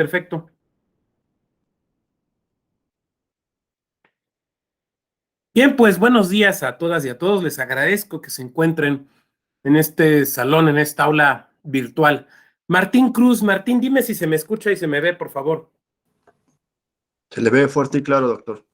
Perfecto. Bien, pues buenos días a todas y a todos. Les agradezco que se encuentren en este salón, en esta aula virtual. Martín Cruz, Martín, dime si se me escucha y se me ve, por favor. Se le ve fuerte y claro, doctor.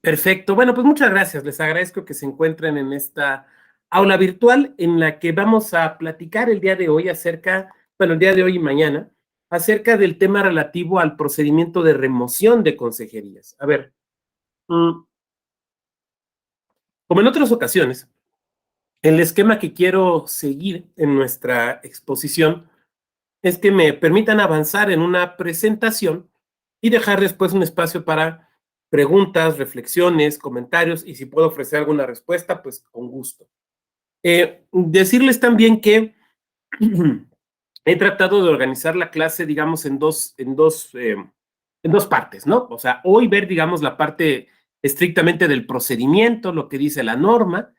Perfecto. Bueno, pues muchas gracias. Les agradezco que se encuentren en esta aula virtual en la que vamos a platicar el día de hoy el día de hoy y mañana, acerca del tema relativo al procedimiento de remoción de consejerías. A ver, como en otras ocasiones, el esquema que quiero seguir en nuestra exposición es que me permitan avanzar en una presentación y dejar después un espacio para preguntas, reflexiones, comentarios, y si puedo ofrecer alguna respuesta, pues con gusto. Decirles también que he tratado de organizar la clase, digamos, en dos partes, ¿no? O sea, hoy ver, digamos, la parte estrictamente del procedimiento, lo que dice la norma,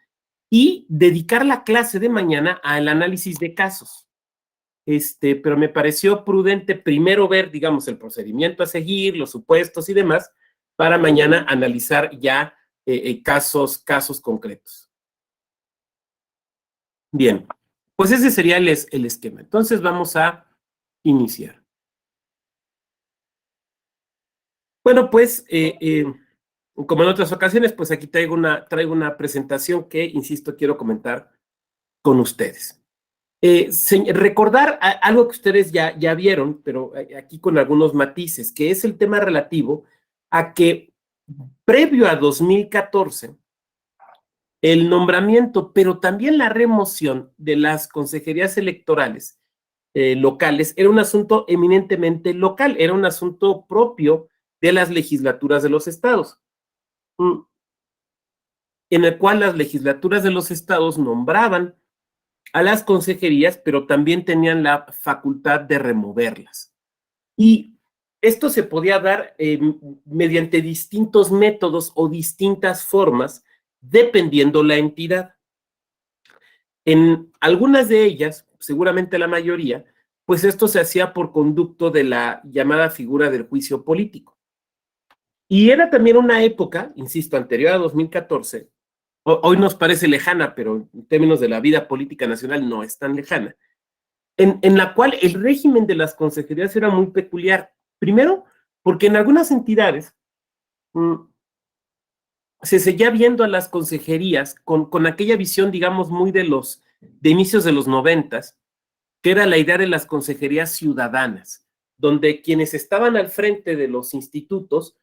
y dedicar la clase de mañana al análisis de casos. Pero me pareció prudente primero ver, digamos, el procedimiento a seguir, los supuestos y demás, para mañana analizar ya casos concretos. Bien, pues ese sería el esquema. Entonces vamos a iniciar. Bueno, pues, como en otras ocasiones, pues aquí traigo una presentación que, insisto, quiero comentar con ustedes. Recordar algo que ustedes ya vieron, pero aquí con algunos matices, que es el tema relativo a que previo a 2014, el nombramiento, pero también la remoción de las consejerías electorales locales era un asunto eminentemente local, era un asunto propio de las legislaturas de los estados, en el cual las legislaturas de los estados nombraban a las consejerías, pero también tenían la facultad de removerlas. Y esto se podía dar mediante distintos métodos o distintas formas, dependiendo la entidad. En algunas de ellas, seguramente la mayoría, pues esto se hacía por conducto de la llamada figura del juicio político. Y era también una época, insisto, anterior a 2014, hoy nos parece lejana, pero en términos de la vida política nacional no es tan lejana, en la cual el régimen de las consejerías era muy peculiar. Primero, porque en algunas entidades se seguía viendo a las consejerías con aquella visión, digamos, muy de inicios de los 90s, que era la idea de las consejerías ciudadanas, donde quienes estaban al frente de los institutos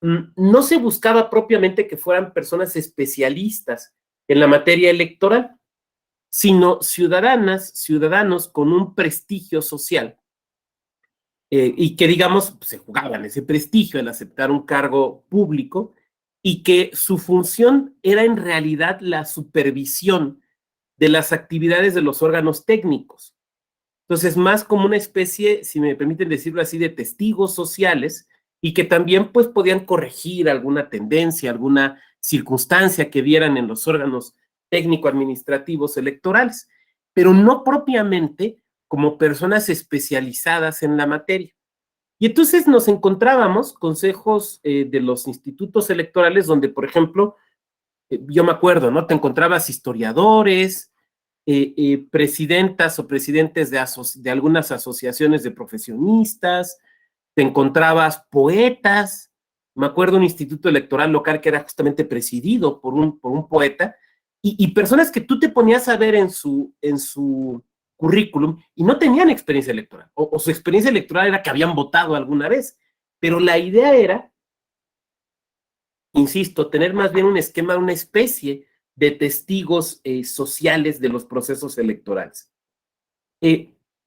no se buscaba propiamente que fueran personas especialistas en la materia electoral, sino ciudadanos con un prestigio social y que, digamos, se jugaban ese prestigio al aceptar un cargo público y que su función era en realidad la supervisión de las actividades de los órganos técnicos. Entonces, más como una especie, si me permiten decirlo así, de testigos sociales y que también pues podían corregir alguna tendencia, alguna circunstancia que vieran en los órganos técnico-administrativos electorales, pero no propiamente como personas especializadas en la materia. Y entonces nos encontrábamos consejos de los institutos electorales donde, por ejemplo, yo me acuerdo, ¿no? Te encontrabas historiadores, presidentas o presidentes de algunas asociaciones de profesionistas, te encontrabas poetas, me acuerdo un instituto electoral local que era justamente presidido por un poeta, y personas que tú te ponías a ver en su currículum y no tenían experiencia electoral, o su experiencia electoral era que habían votado alguna vez, pero la idea era, insisto, tener más bien un esquema, una especie de testigos sociales de los procesos electorales.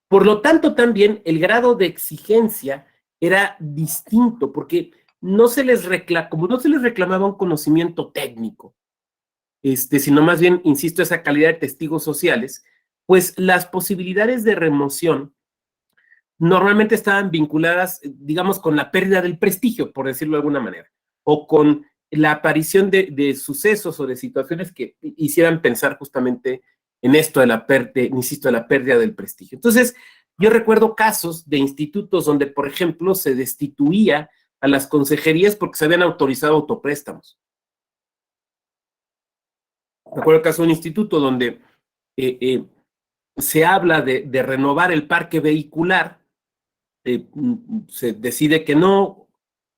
Por lo tanto, también el grado de exigencia era distinto, porque como no se les reclamaba un conocimiento técnico, sino más bien, insisto, esa calidad de testigos sociales, pues las posibilidades de remoción normalmente estaban vinculadas, digamos, con la pérdida del prestigio, por decirlo de alguna manera, o con la aparición de sucesos o de situaciones que hicieran pensar justamente en esto de la pérdida del prestigio. Entonces, Yo recuerdo casos de institutos donde, por ejemplo, se destituía a las consejerías porque se habían autorizado autopréstamos. Recuerdo el caso de un instituto donde se habla de renovar el parque vehicular, se decide que no,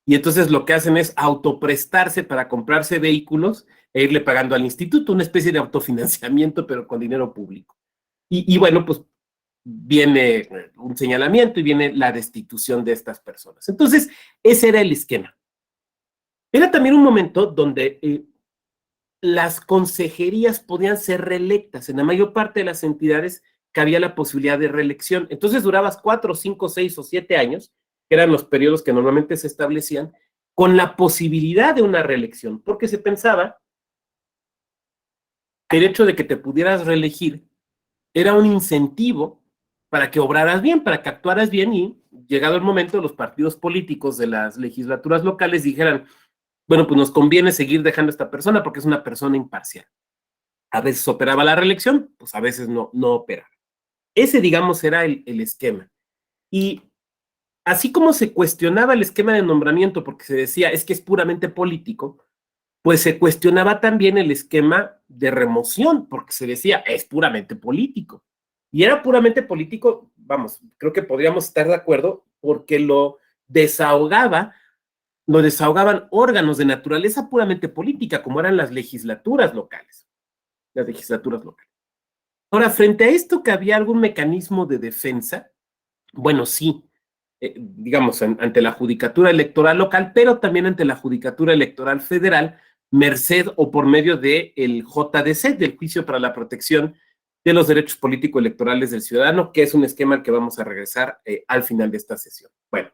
y entonces lo que hacen es autoprestarse para comprarse vehículos e irle pagando al instituto, una especie de autofinanciamiento, pero con dinero público. Y bueno, pues viene un señalamiento y viene la destitución de estas personas. Entonces, ese era el esquema. Era también un momento donde las consejerías podían ser reelectas. En la mayor parte de las entidades cabía la posibilidad de reelección. Entonces durabas 4, 5, 6 o 7 años, que eran los periodos que normalmente se establecían, con la posibilidad de una reelección, porque se pensaba que el hecho de que te pudieras reelegir era un incentivo para que obraras bien, para que actuaras bien, y llegado el momento, los partidos políticos de las legislaturas locales dijeran, bueno, pues nos conviene seguir dejando a esta persona porque es una persona imparcial. A veces operaba la reelección, pues a veces no operaba. Ese, digamos, era el esquema. Y así como se cuestionaba el esquema de nombramiento porque se decía es que es puramente político, pues se cuestionaba también el esquema de remoción porque se decía es puramente político. Y era puramente político, vamos, creo que podríamos estar de acuerdo porque lo desahogaban órganos de naturaleza puramente política, como eran las legislaturas locales. Las legislaturas locales. Ahora, frente a esto, que había algún mecanismo de defensa, bueno, sí, digamos, ante la Judicatura Electoral local, pero también ante la Judicatura Electoral federal, merced o por medio del JDC, del Juicio para la Protección de los Derechos Político-Electorales del Ciudadano, que es un esquema al que vamos a regresar al final de esta sesión. Bueno,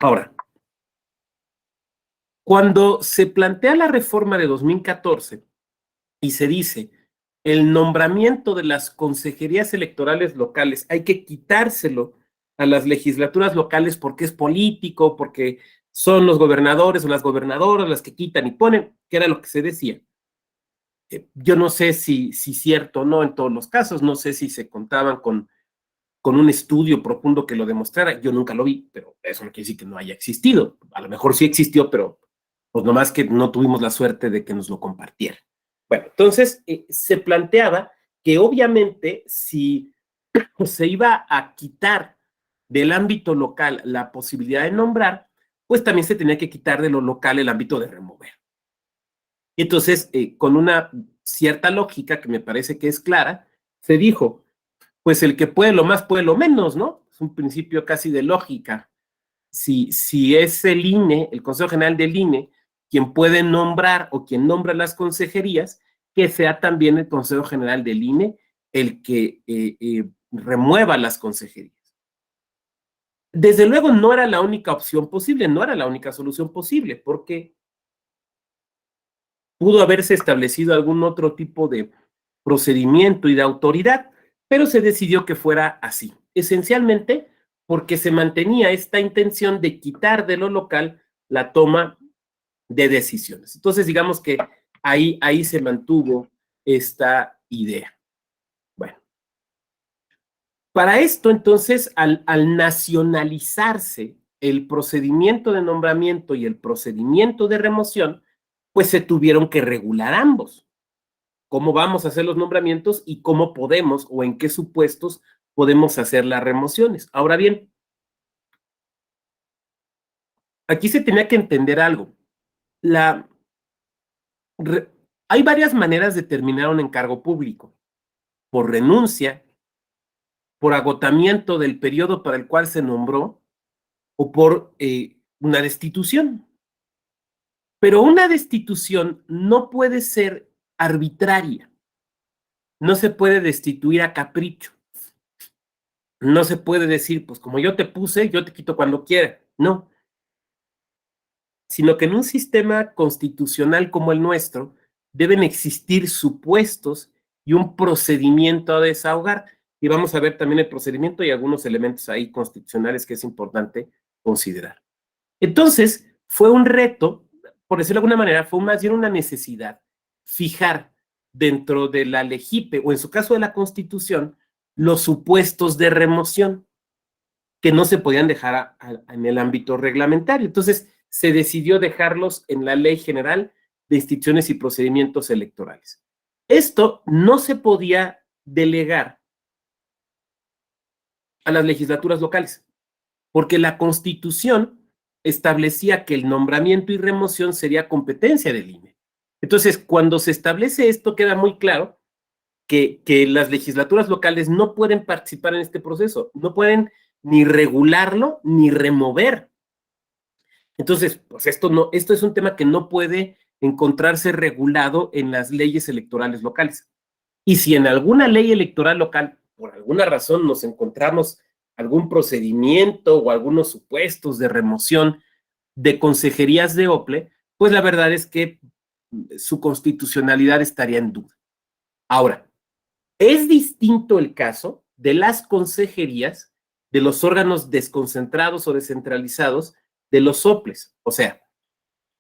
ahora, cuando se plantea la reforma de 2014 y se dice el nombramiento de las consejerías electorales locales hay que quitárselo a las legislaturas locales porque es político, porque son los gobernadores o las gobernadoras las que quitan y ponen, que era lo que se decía. Yo no sé si cierto o no en todos los casos, no sé si se contaban con un estudio profundo que lo demostrara, yo nunca lo vi, pero eso no quiere decir que no haya existido, a lo mejor sí existió, pero pues nomás que no tuvimos la suerte de que nos lo compartieran. Bueno, entonces se planteaba que obviamente si se iba a quitar del ámbito local la posibilidad de nombrar, pues también se tenía que quitar de lo local el ámbito de remover. Entonces, con una cierta lógica que me parece que es clara, se dijo, pues el que puede lo más puede lo menos, ¿no? Es un principio casi de lógica. Si es el INE, el Consejo General del INE, quien puede nombrar o quien nombra las consejerías, que sea también el Consejo General del INE el que remueva las consejerías. Desde luego no era la única opción posible, no era la única solución posible, porque pudo haberse establecido algún otro tipo de procedimiento y de autoridad, pero se decidió que fuera así, esencialmente porque se mantenía esta intención de quitar de lo local la toma de decisiones. Entonces, digamos que ahí se mantuvo esta idea. Bueno, para esto, entonces, al nacionalizarse el procedimiento de nombramiento y el procedimiento de remoción, pues se tuvieron que regular ambos. ¿Cómo vamos a hacer los nombramientos y cómo podemos o en qué supuestos podemos hacer las remociones? Ahora bien, aquí se tenía que entender algo. Hay varias maneras de terminar un encargo público: por renuncia, por agotamiento del periodo para el cual se nombró o por una destitución. Pero una destitución no puede ser arbitraria. No se puede destituir a capricho. No se puede decir, pues como yo te puse, yo te quito cuando quiera. No. Sino que en un sistema constitucional como el nuestro deben existir supuestos y un procedimiento a desahogar. Y vamos a ver también el procedimiento y algunos elementos ahí constitucionales que es importante considerar. Entonces, fue un reto, por decirlo de alguna manera, fue más bien una necesidad fijar dentro de la LEGIPE, o en su caso de la Constitución, los supuestos de remoción, que no se podían dejar en el ámbito reglamentario. Entonces, se decidió dejarlos en la Ley General de Instituciones y Procedimientos Electorales. Esto no se podía delegar a las legislaturas locales, porque la Constitución establecía que el nombramiento y remoción sería competencia del INE. Entonces, cuando se establece esto, queda muy claro que las legislaturas locales no pueden participar en este proceso, no pueden ni regularlo ni remover. Entonces, pues esto es un tema que no puede encontrarse regulado en las leyes electorales locales. Y si en alguna ley electoral local, por alguna razón, nos encontramos algún procedimiento o algunos supuestos de remoción de consejerías de OPLE, pues la verdad es que su constitucionalidad estaría en duda. Ahora, es distinto el caso de las consejerías de los órganos desconcentrados o descentralizados de los OPLES. O sea,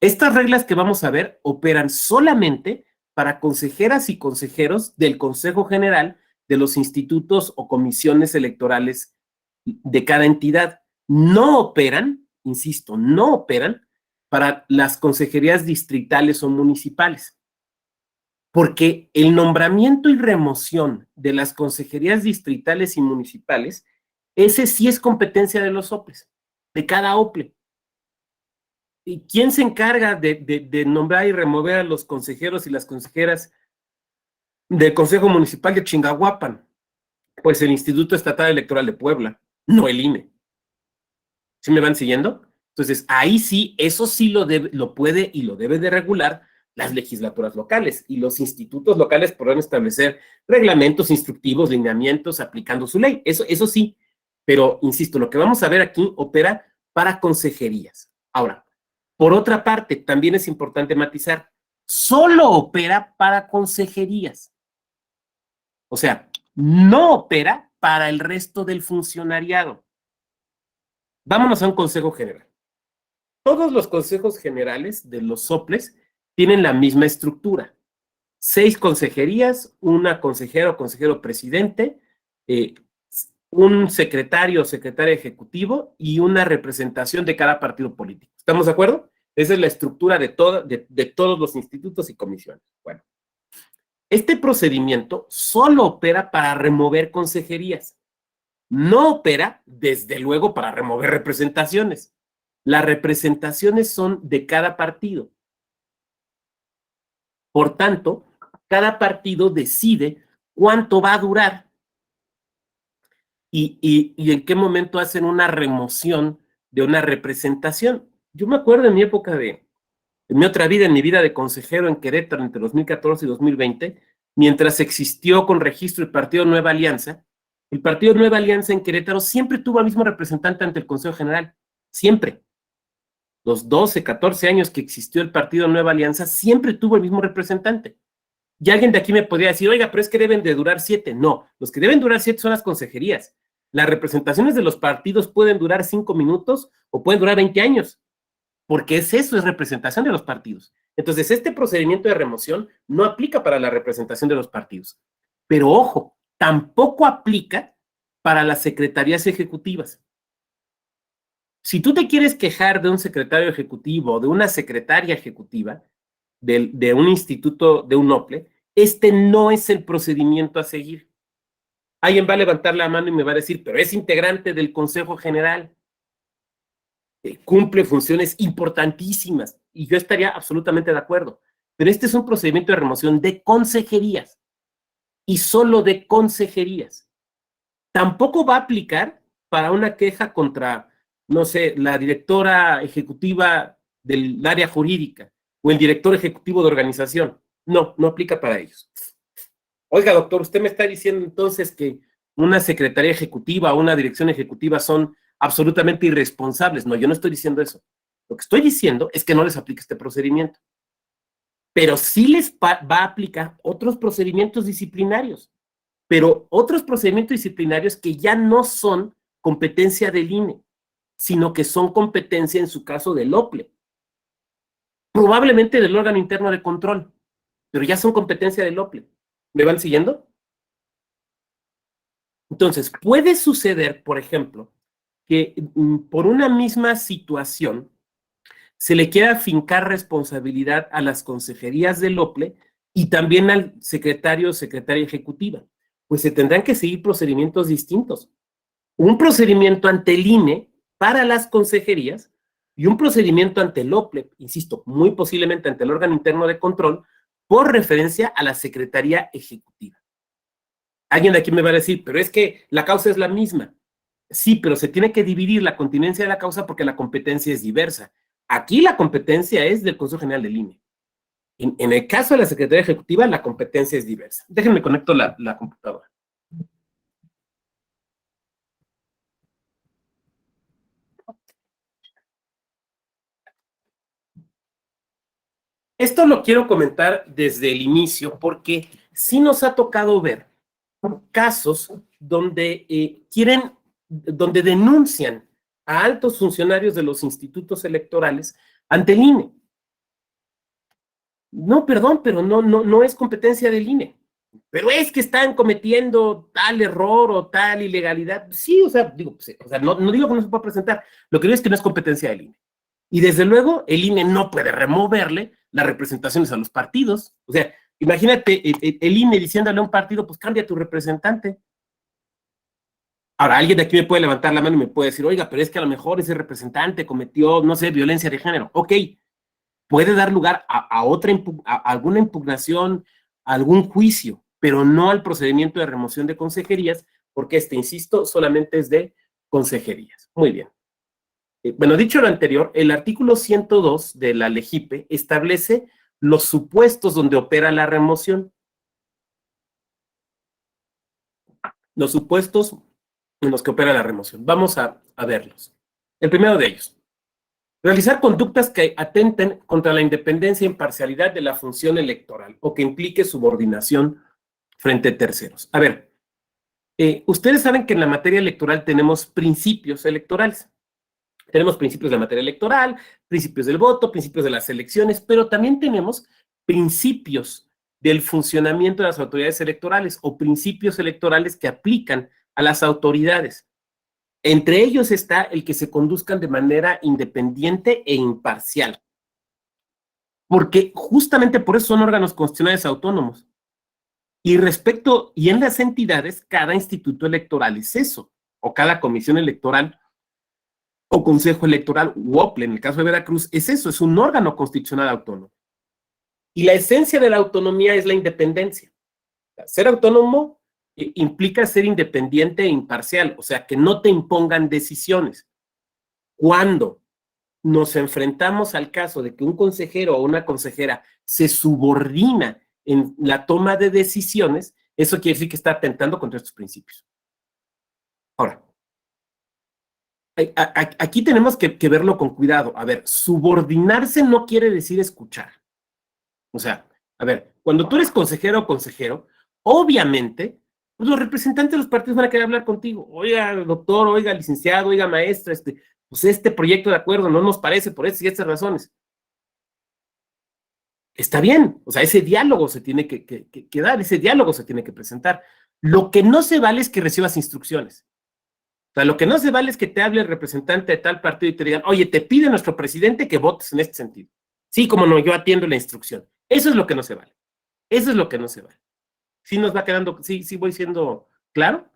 estas reglas que vamos a ver operan solamente para consejeras y consejeros del Consejo General de los institutos o comisiones electorales de cada entidad. No operan, insisto, no operan para las consejerías distritales o municipales, porque el nombramiento y remoción de las consejerías distritales y municipales, ese sí es competencia de los OPLES, de cada OPLE. ¿Y quién se encarga de nombrar y remover a los consejeros y las consejeras del Consejo Municipal de Chingahuapan? Pues el Instituto Estatal Electoral de Puebla, no el INE. ¿Sí me van siguiendo? Entonces, ahí sí, eso sí lo puede y lo debe de regular las legislaturas locales, y los institutos locales podrán establecer reglamentos, instructivos, lineamientos, aplicando su ley. Eso sí, pero insisto, lo que vamos a ver aquí opera para consejerías. Ahora, por otra parte, también es importante matizar, solo opera para consejerías. O sea, no opera para el resto del funcionariado. Vámonos a un consejo general. Todos los consejos generales de los soples tienen la misma estructura. 6 consejerías, una consejera o consejero presidente, un secretario o secretaria ejecutivo y una representación de cada partido político. ¿Estamos de acuerdo? Esa es la estructura de todos los institutos y comisiones. Bueno, este procedimiento solo opera para remover consejerías. No opera, desde luego, para remover representaciones. Las representaciones son de cada partido. Por tanto, cada partido decide cuánto va a durar y en qué momento hacen una remoción de una representación. Yo me acuerdo en mi época en mi otra vida, en mi vida de consejero en Querétaro entre 2014 y 2020, mientras existió con registro el Partido Nueva Alianza, el Partido Nueva Alianza en Querétaro siempre tuvo al mismo representante ante el Consejo General. Siempre. Los 12, 14 años que existió el Partido Nueva Alianza, siempre tuvo el mismo representante. Y alguien de aquí me podría decir, oiga, pero es que deben de durar 7. No, los que deben durar 7 son las consejerías. Las representaciones de los partidos pueden durar 5 minutos o pueden durar 20 años, porque es representación de los partidos. Entonces, este procedimiento de remoción no aplica para la representación de los partidos. Pero ojo, tampoco aplica para las secretarías ejecutivas. Si tú te quieres quejar de un secretario ejecutivo o de una secretaria ejecutiva de un instituto, de un OPLE, este no es el procedimiento a seguir. Alguien va a levantar la mano y me va a decir, pero es integrante del Consejo General, cumple funciones importantísimas, y yo estaría absolutamente de acuerdo. Pero este es un procedimiento de remoción de consejerías, y solo de consejerías. Tampoco va a aplicar para una queja contra, no sé, la directora ejecutiva del área jurídica o el director ejecutivo de organización. No, no aplica para ellos. Oiga, doctor, usted me está diciendo entonces que una secretaría ejecutiva o una dirección ejecutiva son absolutamente irresponsables. No, yo no estoy diciendo eso. Lo que estoy diciendo es que no les aplica este procedimiento. Pero sí les va a aplicar otros procedimientos disciplinarios. Pero otros procedimientos disciplinarios que ya no son competencia del INE, sino que son competencia, en su caso, del OPLE. Probablemente del órgano interno de control, pero ya son competencia del OPLE. ¿Me van siguiendo? Entonces, puede suceder, por ejemplo, que por una misma situación se le quiera fincar responsabilidad a las consejerías del OPLE y también al secretario o secretaria ejecutiva. Pues se tendrán que seguir procedimientos distintos. Un procedimiento ante el INE para las consejerías y un procedimiento ante el OPLE, insisto, muy posiblemente ante el órgano interno de control, por referencia a la Secretaría Ejecutiva. Alguien de aquí me va a decir, pero es que la causa es la misma. Sí, pero se tiene que dividir la continencia de la causa porque la competencia es diversa. Aquí la competencia es del Consejo General del INE. En el caso de la Secretaría Ejecutiva, la competencia es diversa. Déjenme conecto la computadora. Esto lo quiero comentar desde el inicio porque sí nos ha tocado ver casos donde donde denuncian a altos funcionarios de los institutos electorales ante el INE. No, perdón, pero no es competencia del INE. Pero es que están cometiendo tal error o tal ilegalidad. Sí, o sea, digo, no digo que no se pueda presentar. Lo que digo es que no es competencia del INE. Y desde luego, el INE no puede removerle las representaciones a los partidos. O sea, imagínate el INE diciéndole a un partido, pues cambia tu representante. Ahora, alguien de aquí me puede levantar la mano y me puede decir, oiga, pero es que a lo mejor ese representante cometió, no sé, violencia de género. Ok, puede dar lugar a alguna impugnación, a algún juicio, pero no al procedimiento de remoción de consejerías, porque insisto, solamente es de consejerías. Muy bien. Bueno, dicho lo anterior, el artículo 102 de la LEGIPE establece los supuestos donde opera la remoción. Los supuestos en los que opera la remoción. Vamos a verlos. El primero de ellos. Realizar conductas que atenten contra la independencia e imparcialidad de la función electoral o que implique subordinación frente a terceros. A ver, ustedes saben que en la materia electoral tenemos principios electorales. Tenemos principios de la materia electoral, principios del voto, principios de las elecciones, pero también tenemos principios del funcionamiento de las autoridades electorales o principios electorales que aplican a las autoridades. Entre ellos está el que se conduzcan de manera independiente e imparcial. Porque justamente por eso son órganos constitucionales autónomos. Y en las entidades, cada instituto electoral es eso, o cada comisión electoral o consejo electoral, u OPLE, en el caso de Veracruz, es eso, es un órgano constitucional autónomo. Y la esencia de la autonomía es la independencia. Ser autónomo implica ser independiente e imparcial, o sea, que no te impongan decisiones. Cuando nos enfrentamos al caso de que un consejero o una consejera se subordina en la toma de decisiones, eso quiere decir que está atentando contra estos principios. Ahora, aquí tenemos que verlo con cuidado. A ver, subordinarse no quiere decir escuchar. O sea, a ver, cuando tú eres consejero o consejero, obviamente, pues los representantes de los partidos van a querer hablar contigo. Oiga, doctor, oiga, licenciado, oiga, maestra, pues este proyecto de acuerdo no nos parece por estas y estas razones. Está bien, o sea, ese diálogo se tiene que dar, ese diálogo se tiene que presentar. Lo que no se vale es que recibas instrucciones. O sea, lo que no se vale es que te hable el representante de tal partido y te digan, oye, te pide nuestro presidente que votes en este sentido. Sí, como no, yo atiendo la instrucción. Eso es lo que no se vale. Eso es lo que no se vale. ¿Sí nos va quedando, sí voy siendo claro?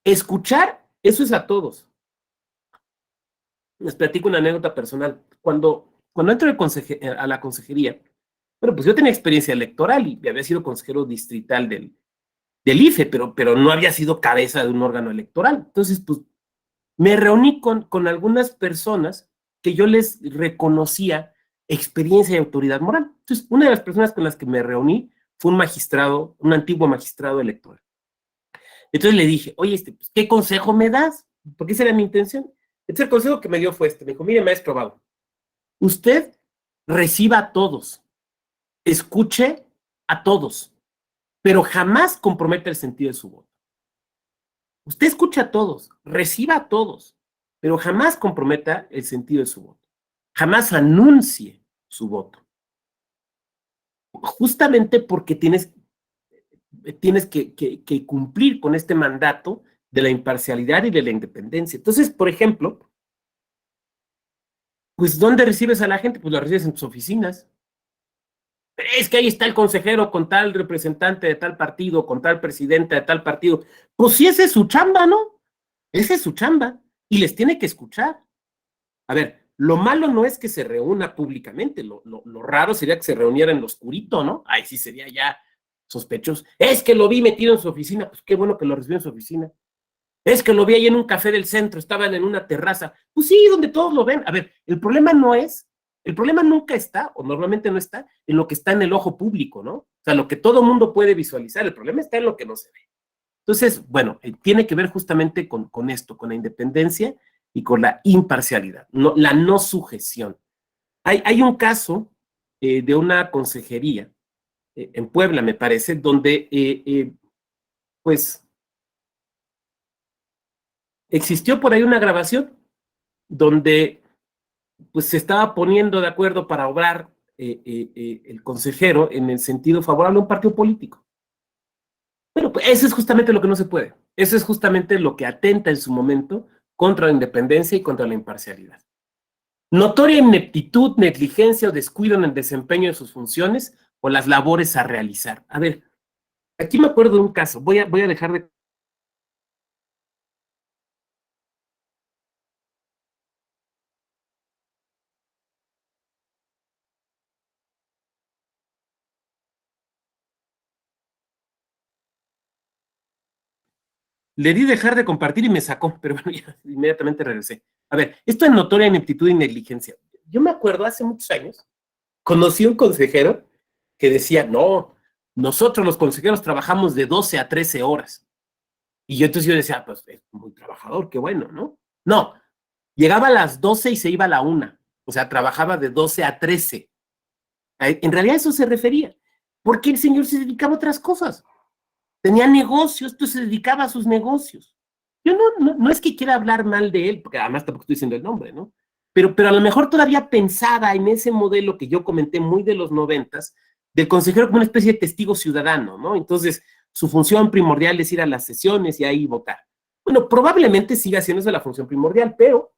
Escuchar, eso es a todos. Les platico una anécdota personal. Cuando entro a la consejería, bueno, pues yo tenía experiencia electoral y había sido consejero distrital del IFE, pero no había sido cabeza de un órgano electoral. Entonces, pues, me reuní con algunas personas que yo les reconocía experiencia y autoridad moral. Entonces, una de las personas con las que me reuní fue un magistrado, un antiguo magistrado electoral. Entonces le dije, oye, pues, ¿qué consejo me das? Porque esa era mi intención. Entonces el consejo que me dio fue me dijo, mire, maestro Bau, usted reciba a todos, escuche a todos, pero jamás comprometa el sentido de su voto. Usted escucha a todos, reciba a todos, pero jamás comprometa el sentido de su voto. Jamás anuncie su voto. Justamente porque tienes que cumplir con este mandato de la imparcialidad y de la independencia. Entonces, por ejemplo, pues, ¿dónde recibes a la gente? Pues la recibes en tus oficinas. Es que ahí está el consejero con tal representante de tal partido, con tal presidente de tal partido. Pues sí, esa es su chamba, ¿no? Esa es su chamba. Y les tiene que escuchar. A ver, lo malo no es que se reúna públicamente, lo raro sería que se reuniera en lo oscurito, ¿no? Ahí sí sería ya sospechoso. Es que lo vi metido en su oficina, pues qué bueno que lo recibió en su oficina. Es que lo vi ahí en un café del centro, estaban en una terraza. Pues sí, donde todos lo ven. A ver, el problema nunca está, o normalmente no está, en lo que está en el ojo público, ¿no? O sea, lo que todo mundo puede visualizar. El problema está en lo que no se ve. Entonces, bueno, tiene que ver justamente con esto, con la independencia y con la imparcialidad, no, la no sujeción. Hay un caso de una consejería en Puebla, me parece, donde pues existió por ahí una grabación donde pues se estaba poniendo de acuerdo para obrar el consejero en el sentido favorable a un partido político. Bueno, pues eso es justamente lo que no se puede. Eso es justamente lo que atenta en su momento contra la independencia y contra la imparcialidad. Notoria ineptitud, negligencia o descuido en el desempeño de sus funciones o las labores a realizar. A ver, aquí me acuerdo de un caso. Voy a dejar de... Le di dejar de compartir y me sacó, pero bueno, ya inmediatamente regresé. A ver, esto es notoria ineptitud y negligencia. Yo me acuerdo hace muchos años, conocí un consejero que decía, no, nosotros los consejeros trabajamos de 12 a 13 horas. Y yo decía, pues es muy trabajador, qué bueno, ¿no? No, llegaba a las 12 y se iba a la 1. O sea, trabajaba de 12 a 13. En realidad eso se refería, porque el señor se dedicaba a otras cosas. Tenía negocios, entonces se dedicaba a sus negocios. Yo no es que quiera hablar mal de él, porque además tampoco estoy diciendo el nombre, ¿no? Pero a lo mejor todavía pensaba en ese modelo que yo comenté muy de los 90s, del consejero como una especie de testigo ciudadano, ¿no? Entonces, su función primordial es ir a las sesiones y ahí votar. Bueno, probablemente siga siendo esa la función primordial, pero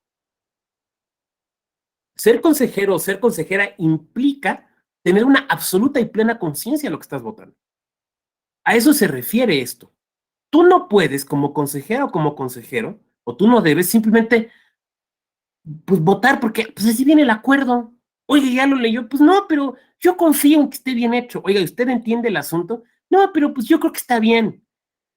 ser consejero o ser consejera implica tener una absoluta y plena conciencia de lo que estás votando. A eso se refiere esto. Tú no puedes, como consejera o como consejero, o tú no debes simplemente pues, votar porque pues así viene el acuerdo. Oiga, ya lo leyó. Pues no, pero yo confío en que esté bien hecho. Oiga, ¿usted entiende el asunto? No, pero pues yo creo que está bien.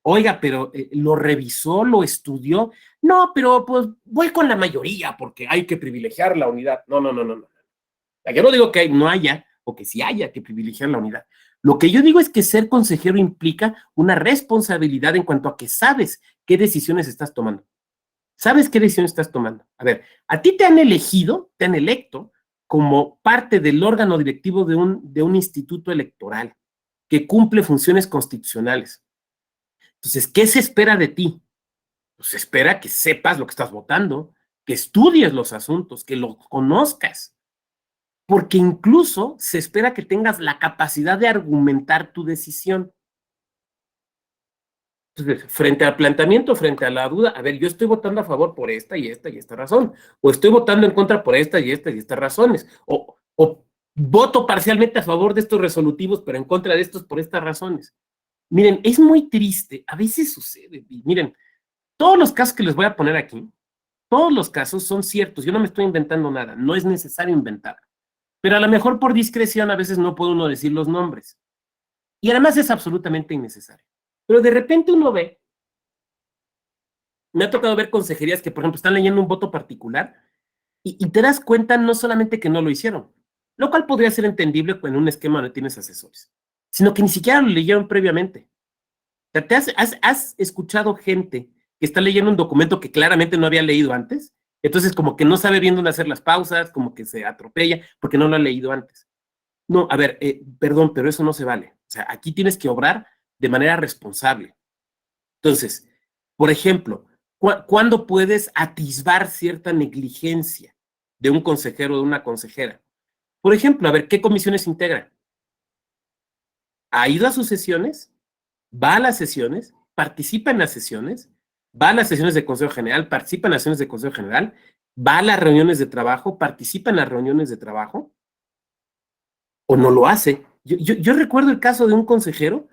Oiga, pero lo revisó, lo estudió. No, pero pues voy con la mayoría porque hay que privilegiar la unidad. No. Yo no digo que no haya o que sí haya que privilegiar la unidad. Lo que yo digo es que ser consejero implica una responsabilidad en cuanto a que sabes qué decisiones estás tomando. ¿Sabes qué decisiones estás tomando? A ver, a ti te han elegido, te han electo como parte del órgano directivo de un instituto electoral que cumple funciones constitucionales. Entonces, ¿qué se espera de ti? Pues se espera que sepas lo que estás votando, que estudies los asuntos, que lo conozcas, porque incluso se espera que tengas la capacidad de argumentar tu decisión. Entonces, frente al planteamiento, frente a la duda, a ver, yo estoy votando a favor por esta y esta y esta razón, o estoy votando en contra por esta y esta y estas razones, o voto parcialmente a favor de estos resolutivos, pero en contra de estos por estas razones. Miren, es muy triste, a veces sucede, y miren, todos los casos que les voy a poner aquí, todos los casos son ciertos, yo no me estoy inventando nada, no es necesario inventar, pero a lo mejor por discreción a veces no puede uno decir los nombres, y además es absolutamente innecesario. Pero de repente uno ve, me ha tocado ver consejerías que, por ejemplo, están leyendo un voto particular y te das cuenta no solamente que no lo hicieron, lo cual podría ser entendible en un esquema donde tienes asesores, sino que ni siquiera lo leyeron previamente. O sea, has escuchado gente que está leyendo un documento que claramente no había leído antes, entonces como que no sabe bien dónde hacer las pausas, como que se atropella porque no lo ha leído antes. No, a ver, perdón, pero eso no se vale. O sea, aquí tienes que obrar de manera responsable. Entonces, por ejemplo, ¿cuándo puedes atisbar cierta negligencia de un consejero o de una consejera? Por ejemplo, a ver, ¿qué comisiones integra? ¿Ha ido a sus sesiones? va a las sesiones, participa en las sesiones, va a las sesiones de Consejo General, participa en las sesiones de Consejo General, va a las reuniones de trabajo, participa en las reuniones de trabajo, o no lo hace. Yo recuerdo el caso de un consejero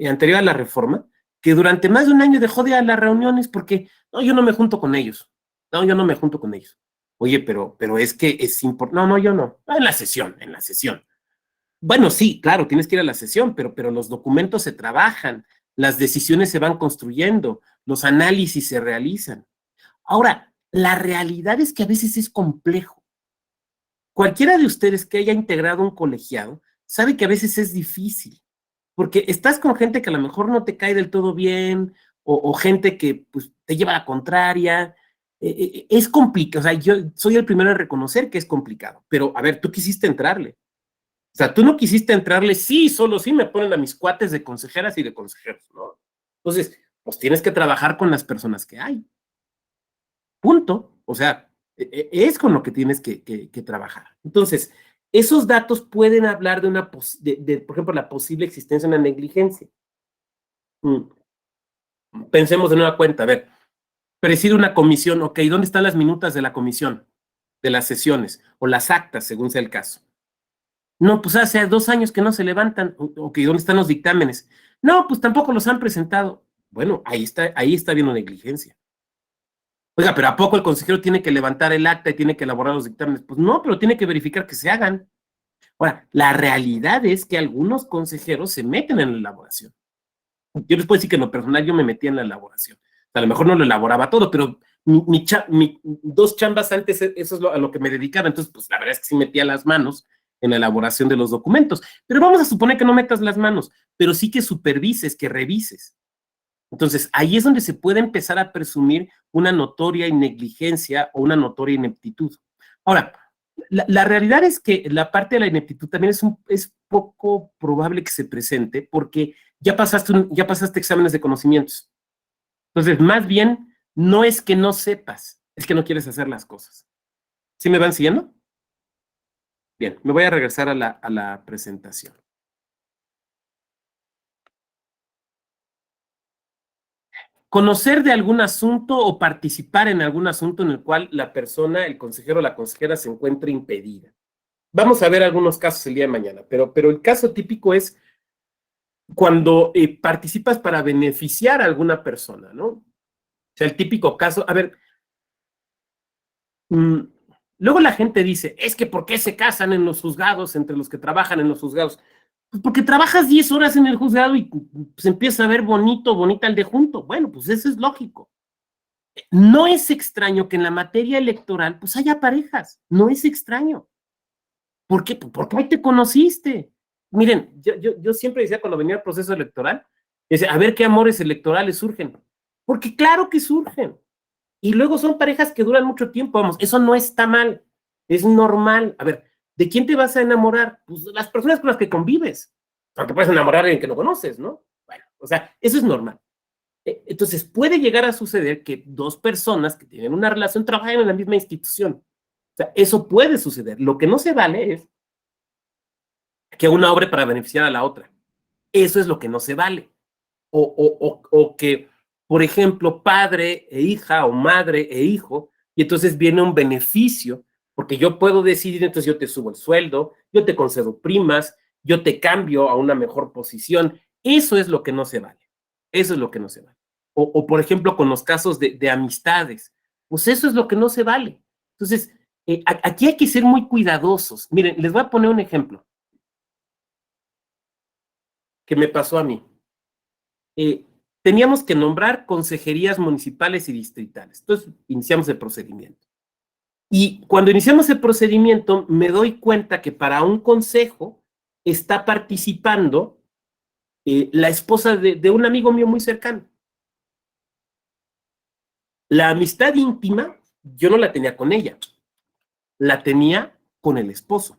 anterior a la reforma, que durante más de un año dejó de ir a las reuniones porque, no, yo no me junto con ellos. No, yo no me junto con ellos. Oye, pero es que es importante. No, yo no. En la sesión, en la sesión. Bueno, sí, claro, tienes que ir a la sesión, pero los documentos se trabajan, las decisiones se van construyendo, los análisis se realizan. Ahora, la realidad es que a veces es complejo. Cualquiera de ustedes que haya integrado un colegiado sabe que a veces es difícil, porque estás con gente que a lo mejor no te cae del todo bien, o gente que pues, te lleva a la contraria. Es complicado, o sea, yo soy el primero en reconocer que es complicado, pero a ver, tú quisiste entrarle. O sea, tú no quisiste entrarle, sí, solo sí me ponen a mis cuates de consejeras y de consejeros, ¿no? Entonces, pues tienes que trabajar con las personas que hay. Punto. O sea, es con lo que tienes que trabajar. Entonces, esos datos pueden hablar de una, por ejemplo, la posible existencia de una negligencia. Pensemos de nueva cuenta, a ver, preside una comisión, ok, ¿dónde están las minutas de la comisión, de las sesiones, o las actas, según sea el caso? No, pues hace 2 años que no se levantan, ok, ¿dónde están los dictámenes? No, pues tampoco los han presentado. Bueno, ahí está viendo negligencia. Oiga, pero ¿a poco el consejero tiene que levantar el acta y tiene que elaborar los dictámenes? Pues no, pero tiene que verificar que se hagan. Ahora, la realidad es que algunos consejeros se meten en la elaboración. Yo les puedo decir que en lo personal yo me metía en la elaboración. O sea, a lo mejor no lo elaboraba todo, pero mis 2 chambas antes, eso es a lo que me dedicaba. Entonces, pues la verdad es que sí metía las manos en la elaboración de los documentos. Pero vamos a suponer que no metas las manos, pero sí que supervises, que revises. Entonces, ahí es donde se puede empezar a presumir una notoria negligencia o una notoria ineptitud. Ahora, la realidad es que la parte de la ineptitud también es poco probable que se presente porque ya pasaste exámenes de conocimientos. Entonces, más bien, no es que no sepas, es que no quieres hacer las cosas. ¿Sí me van siguiendo? Bien, me voy a regresar a la presentación. Conocer de algún asunto o participar en algún asunto en el cual la persona, el consejero o la consejera se encuentre impedida. Vamos a ver algunos casos el día de mañana, pero el caso típico es cuando participas para beneficiar a alguna persona, ¿no? O sea, el típico caso, a ver, luego la gente dice, es que ¿por qué se casan en los juzgados entre los que trabajan en los juzgados? Pues porque trabajas 10 horas en el juzgado y pues empieza a ver bonita el de junto. Bueno, pues eso es lógico. No es extraño que en la materia electoral pues haya parejas, no es extraño. ¿Por qué? Porque ahí te conociste. Miren, yo siempre decía cuando venía el proceso electoral, decía, a ver qué amores electorales surgen. Porque claro que surgen. Y luego son parejas que duran mucho tiempo, vamos, eso no está mal, es normal. A ver, ¿de quién te vas a enamorar? Pues las personas con las que convives. No te puedes enamorar de alguien que no conoces, ¿no? Bueno, o sea, eso es normal. Entonces, puede llegar a suceder que 2 personas que tienen una relación trabajen en la misma institución. O sea, eso puede suceder. Lo que no se vale es que una obre para beneficiar a la otra. Eso es lo que no se vale. O que, por ejemplo, padre e hija o madre e hijo, y entonces viene un beneficio, porque yo puedo decidir, entonces yo te subo el sueldo, yo te concedo primas, yo te cambio a una mejor posición. Eso es lo que no se vale. Eso es lo que no se vale. Por ejemplo, con los casos de amistades, pues eso es lo que no se vale. Entonces, aquí hay que ser muy cuidadosos. Miren, les voy a poner un ejemplo que me pasó a mí. Teníamos que nombrar consejerías municipales y distritales. Entonces, iniciamos el procedimiento. Y cuando iniciamos el procedimiento, me doy cuenta que para un consejo está participando la esposa de un amigo mío muy cercano. La amistad íntima, yo no la tenía con ella, la tenía con el esposo.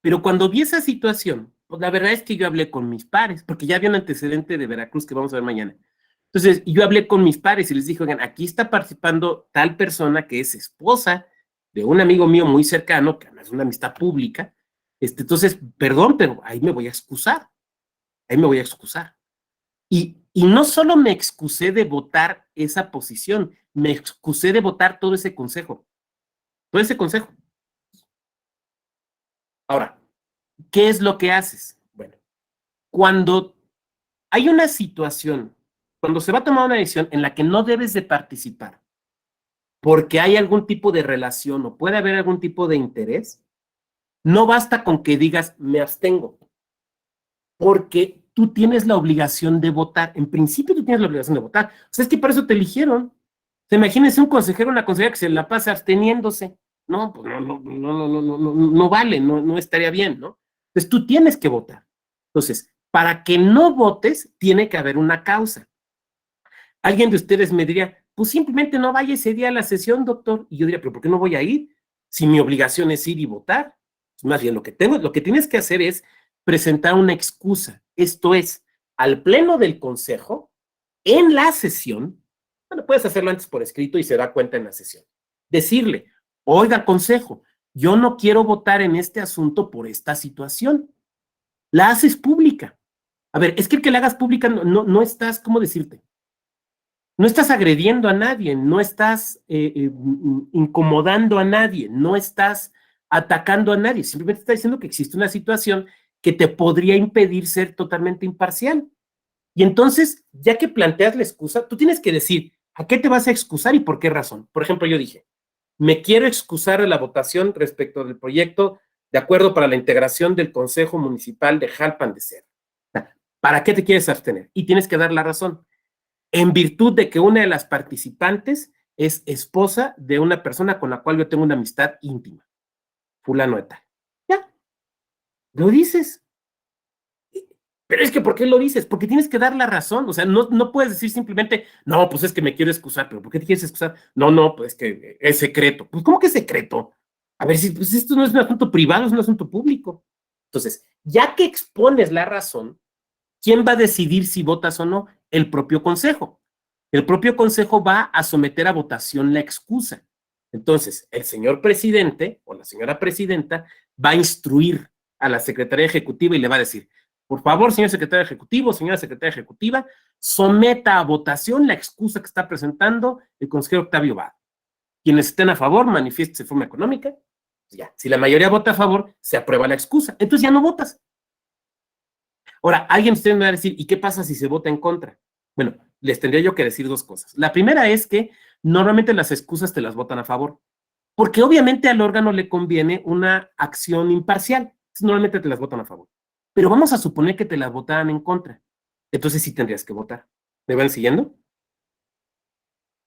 Pero cuando vi esa situación, pues la verdad es que yo hablé con mis pares, porque ya había un antecedente de Veracruz que vamos a ver mañana. Entonces, yo hablé con mis pares y les dije, oigan, aquí está participando tal persona que es esposa de un amigo mío muy cercano, que además es una amistad pública. Entonces, perdón, pero ahí me voy a excusar. ahí me voy a excusar. Y no solo me excusé de votar esa posición, me excusé de votar todo ese consejo. Todo ese consejo. Ahora, ¿qué es lo que haces? Bueno, cuando hay una situación, cuando se va a tomar una decisión en la que no debes de participar, porque hay algún tipo de relación o puede haber algún tipo de interés, no basta con que digas, me abstengo, porque tú tienes la obligación de votar. En principio tú tienes la obligación de votar. O sea, es que para eso te eligieron. ¿Se imagínense un consejero o una consejera que se la pasa absteniéndose? No, pues no vale, no estaría bien, ¿no? Entonces tú tienes que votar. Entonces, para que no votes, tiene que haber una causa. Alguien de ustedes me diría, pues simplemente no vaya ese día a la sesión, doctor. Y yo diría, pero ¿por qué no voy a ir? Si mi obligación es ir y votar. Pues más bien, lo que tienes que hacer es presentar una excusa. Esto es, al pleno del consejo, en la sesión, bueno, puedes hacerlo antes por escrito y se da cuenta en la sesión. Decirle, oiga, consejo, yo no quiero votar en este asunto por esta situación. La haces pública. A ver, es que el que la hagas pública no estás, ¿cómo decirte? No estás agrediendo a nadie, no estás incomodando a nadie, no estás atacando a nadie, simplemente estás diciendo que existe una situación que te podría impedir ser totalmente imparcial. Y entonces, ya que planteas la excusa, tú tienes que decir, ¿a qué te vas a excusar y por qué razón? Por ejemplo, yo dije, me quiero excusar de la votación respecto del proyecto de acuerdo para la integración del Consejo Municipal de Jalpan de Cera. ¿Para qué te quieres abstener? Y tienes que dar la razón. En virtud de que una de las participantes es esposa de una persona con la cual yo tengo una amistad íntima, fulano de tal. Ya, lo dices. Pero es que, ¿por qué lo dices? Porque tienes que dar la razón. O sea, no puedes decir simplemente, no, pues es que me quiero excusar. ¿Pero por qué te quieres excusar? No, pues que es secreto. Pues, ¿cómo que es secreto? A ver, si pues esto no es un asunto privado, es un asunto público. Entonces, ya que expones la razón, ¿quién va a decidir si votas o no? El propio consejo. El propio consejo va a someter a votación la excusa. Entonces, el señor presidente o la señora presidenta va a instruir a la secretaría ejecutiva y le va a decir, por favor, señor secretario ejecutivo, señora secretaria ejecutiva, someta a votación la excusa que está presentando el consejero Octavio Vado. Quienes estén a favor, manifiéstense de forma económica. Ya, si la mayoría vota a favor, se aprueba la excusa. Entonces ya no votas. Ahora, alguien usted me va a decir, ¿y qué pasa si se vota en contra? Bueno, les tendría yo que decir dos cosas. La primera es que normalmente las excusas te las votan a favor, porque obviamente al órgano le conviene una acción imparcial. Entonces, normalmente te las votan a favor. Pero vamos a suponer que te las votaran en contra. Entonces sí tendrías que votar. ¿Me van siguiendo?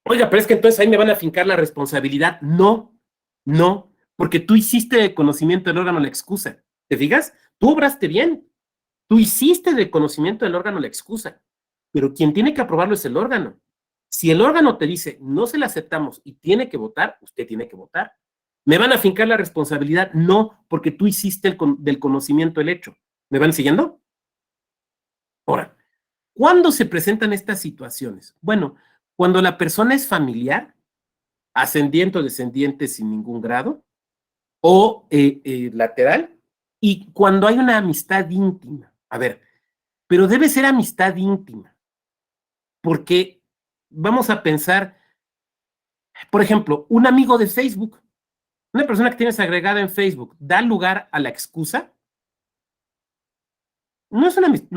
Oiga, pero es que entonces ahí me van a fincar la responsabilidad. No, porque tú hiciste de conocimiento del órgano la excusa. ¿Te fijas? Tú obraste bien. Tú hiciste de conocimiento del órgano la excusa, pero quien tiene que aprobarlo es el órgano. Si el órgano te dice, no se la aceptamos y tiene que votar, usted tiene que votar. ¿Me van a fincar la responsabilidad? No, porque tú hiciste del conocimiento el hecho. ¿Me van siguiendo? Ahora, ¿cuándo se presentan estas situaciones? Bueno, cuando la persona es familiar, ascendiente o descendiente sin ningún grado, o lateral, y cuando hay una amistad íntima. A ver, pero debe ser amistad íntima, porque vamos a pensar, por ejemplo, un amigo de Facebook, una persona que tienes agregada en Facebook, da lugar a la excusa, no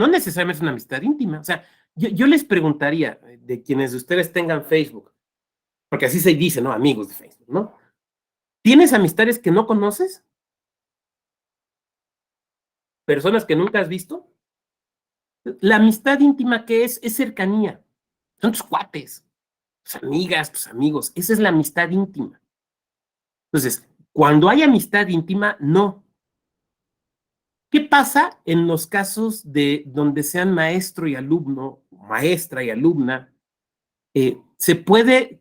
necesariamente es una amistad íntima. O sea, yo les preguntaría de quienes de ustedes tengan Facebook, porque así se dice, ¿no? Amigos de Facebook, ¿no? ¿Tienes amistades que no conoces? ¿Personas que nunca has visto? La amistad íntima, ¿qué es? Es cercanía. Son tus cuates, tus amigas, tus amigos. Esa es la amistad íntima. Entonces, cuando hay amistad íntima, no. ¿Qué pasa en los casos de donde sean maestro y alumno, maestra y alumna?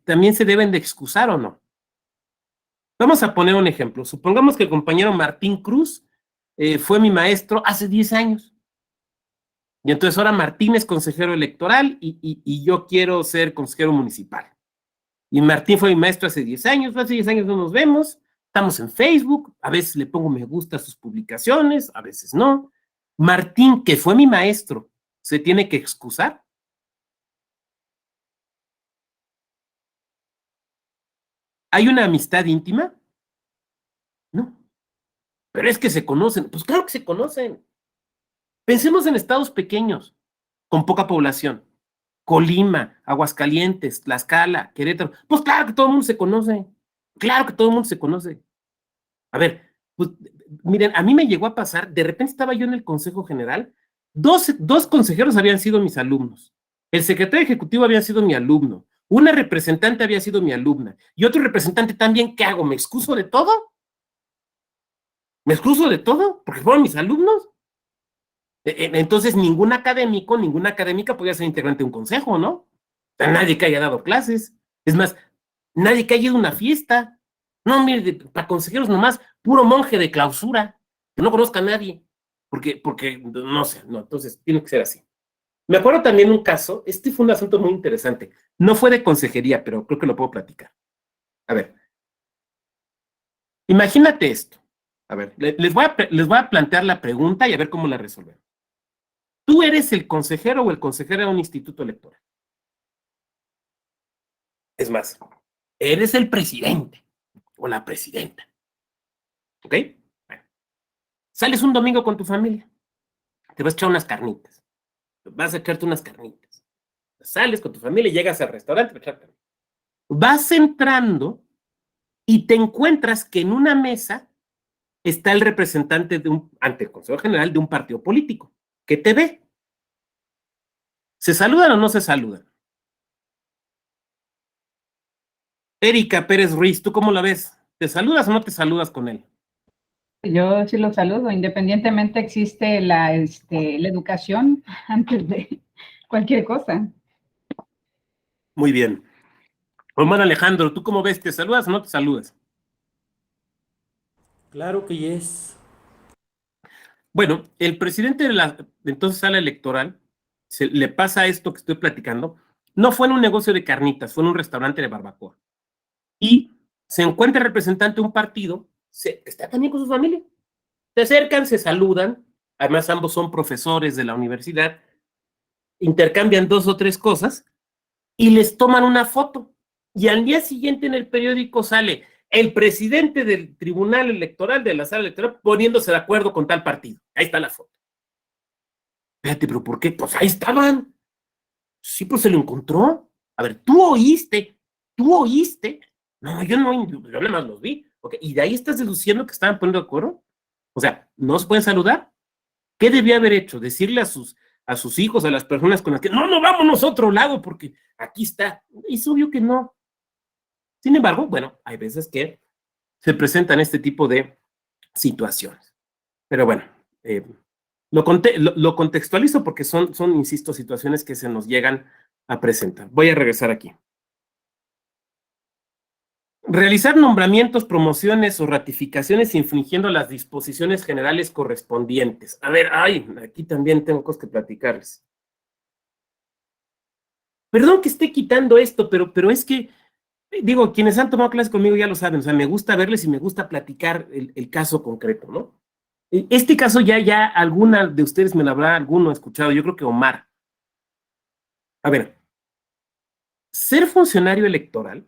También se deben de excusar o no. Vamos a poner un ejemplo. Supongamos que el compañero Martín Cruz fue mi maestro hace 10 años. Y entonces ahora Martín es consejero electoral y yo quiero ser consejero municipal. Y Martín fue mi maestro hace 10 años, hace 10 años no nos vemos, estamos en Facebook, a veces le pongo me gusta a sus publicaciones, a veces no. Martín, que fue mi maestro, ¿se tiene que excusar? ¿Hay una amistad íntima? No. Pero es que se conocen. Pues claro que se conocen. Pensemos en estados pequeños, con poca población. Colima, Aguascalientes, Tlaxcala, Querétaro. Pues claro que todo el mundo se conoce. Claro que todo el mundo se conoce. A ver, pues, miren, a mí me llegó a pasar, de repente estaba yo en el Consejo General, dos consejeros habían sido mis alumnos, el secretario ejecutivo había sido mi alumno, una representante había sido mi alumna, y otro representante también, ¿qué hago? ¿Me excuso de todo? ¿Me excuso de todo? Porque fueron mis alumnos. Entonces, ningún académico, ninguna académica podía ser integrante de un consejo, ¿no? O sea, nadie que haya dado clases. Es más, nadie que haya ido a una fiesta. No, mire, para consejeros nomás, puro monje de clausura, que no conozca a nadie. Porque no sé, no, entonces tiene que ser así. Me acuerdo también un caso, este fue un asunto muy interesante. No fue de consejería, pero creo que lo puedo platicar. A ver, imagínate esto. A ver, les voy a plantear la pregunta y a ver cómo la resolvemos. Tú eres el consejero o el consejero de un instituto electoral. Es más, eres el presidente o la presidenta. ¿Ok? Bueno, sales un domingo con tu familia, te vas a echar unas carnitas, vas a echarte unas carnitas. Sales con tu familia y llegas al restaurante para echar carnitas. Vas entrando y te encuentras que en una mesa está el representante ante el Consejo General de un partido político, que te ve. ¿Se saludan o no se saludan? Erika Pérez Ruiz, ¿tú cómo la ves? ¿Te saludas o no te saludas con él? Yo sí los saludo, independientemente existe la educación antes de cualquier cosa. Muy bien. Román Alejandro, ¿tú cómo ves? ¿Te saludas o no te saludas? Claro que yes. Bueno, el presidente de la entonces sala electoral le pasa esto que estoy platicando. No fue en un negocio de carnitas, fue en un restaurante de barbacoa. Y se encuentra el representante de un partido que está también con su familia. Se acercan, se saludan. Además, ambos son profesores de la universidad. Intercambian dos o tres cosas y les toman una foto. Y al día siguiente en el periódico sale el presidente del tribunal electoral, de la sala electoral, poniéndose de acuerdo con tal partido. Ahí está la foto. Espérate, pero ¿por qué? Pues ahí estaban. Sí, pues se lo encontró. A ver, tú oíste. No, yo no, yo nada más los vi. Okay. Y de ahí estás deduciendo que estaban poniendo de acuerdo. O sea, ¿no se pueden saludar? ¿Qué debía haber hecho? Decirle a sus hijos, a las personas con las que, no, vámonos a otro lado porque aquí está. Es obvio que no. Sin embargo, bueno, hay veces que se presentan este tipo de situaciones. Pero bueno, lo contextualizo porque son, insisto, situaciones que se nos llegan a presentar. Voy a regresar aquí. Realizar nombramientos, promociones o ratificaciones infringiendo las disposiciones generales correspondientes. A ver, aquí también tengo cosas que platicarles. Perdón que esté quitando esto, pero es que, digo, quienes han tomado clases conmigo ya lo saben, o sea, me gusta verles y me gusta platicar el caso concreto, ¿no? Este caso ya alguna de ustedes me lo habrá alguno escuchado, yo creo que Omar. A ver, ser funcionario electoral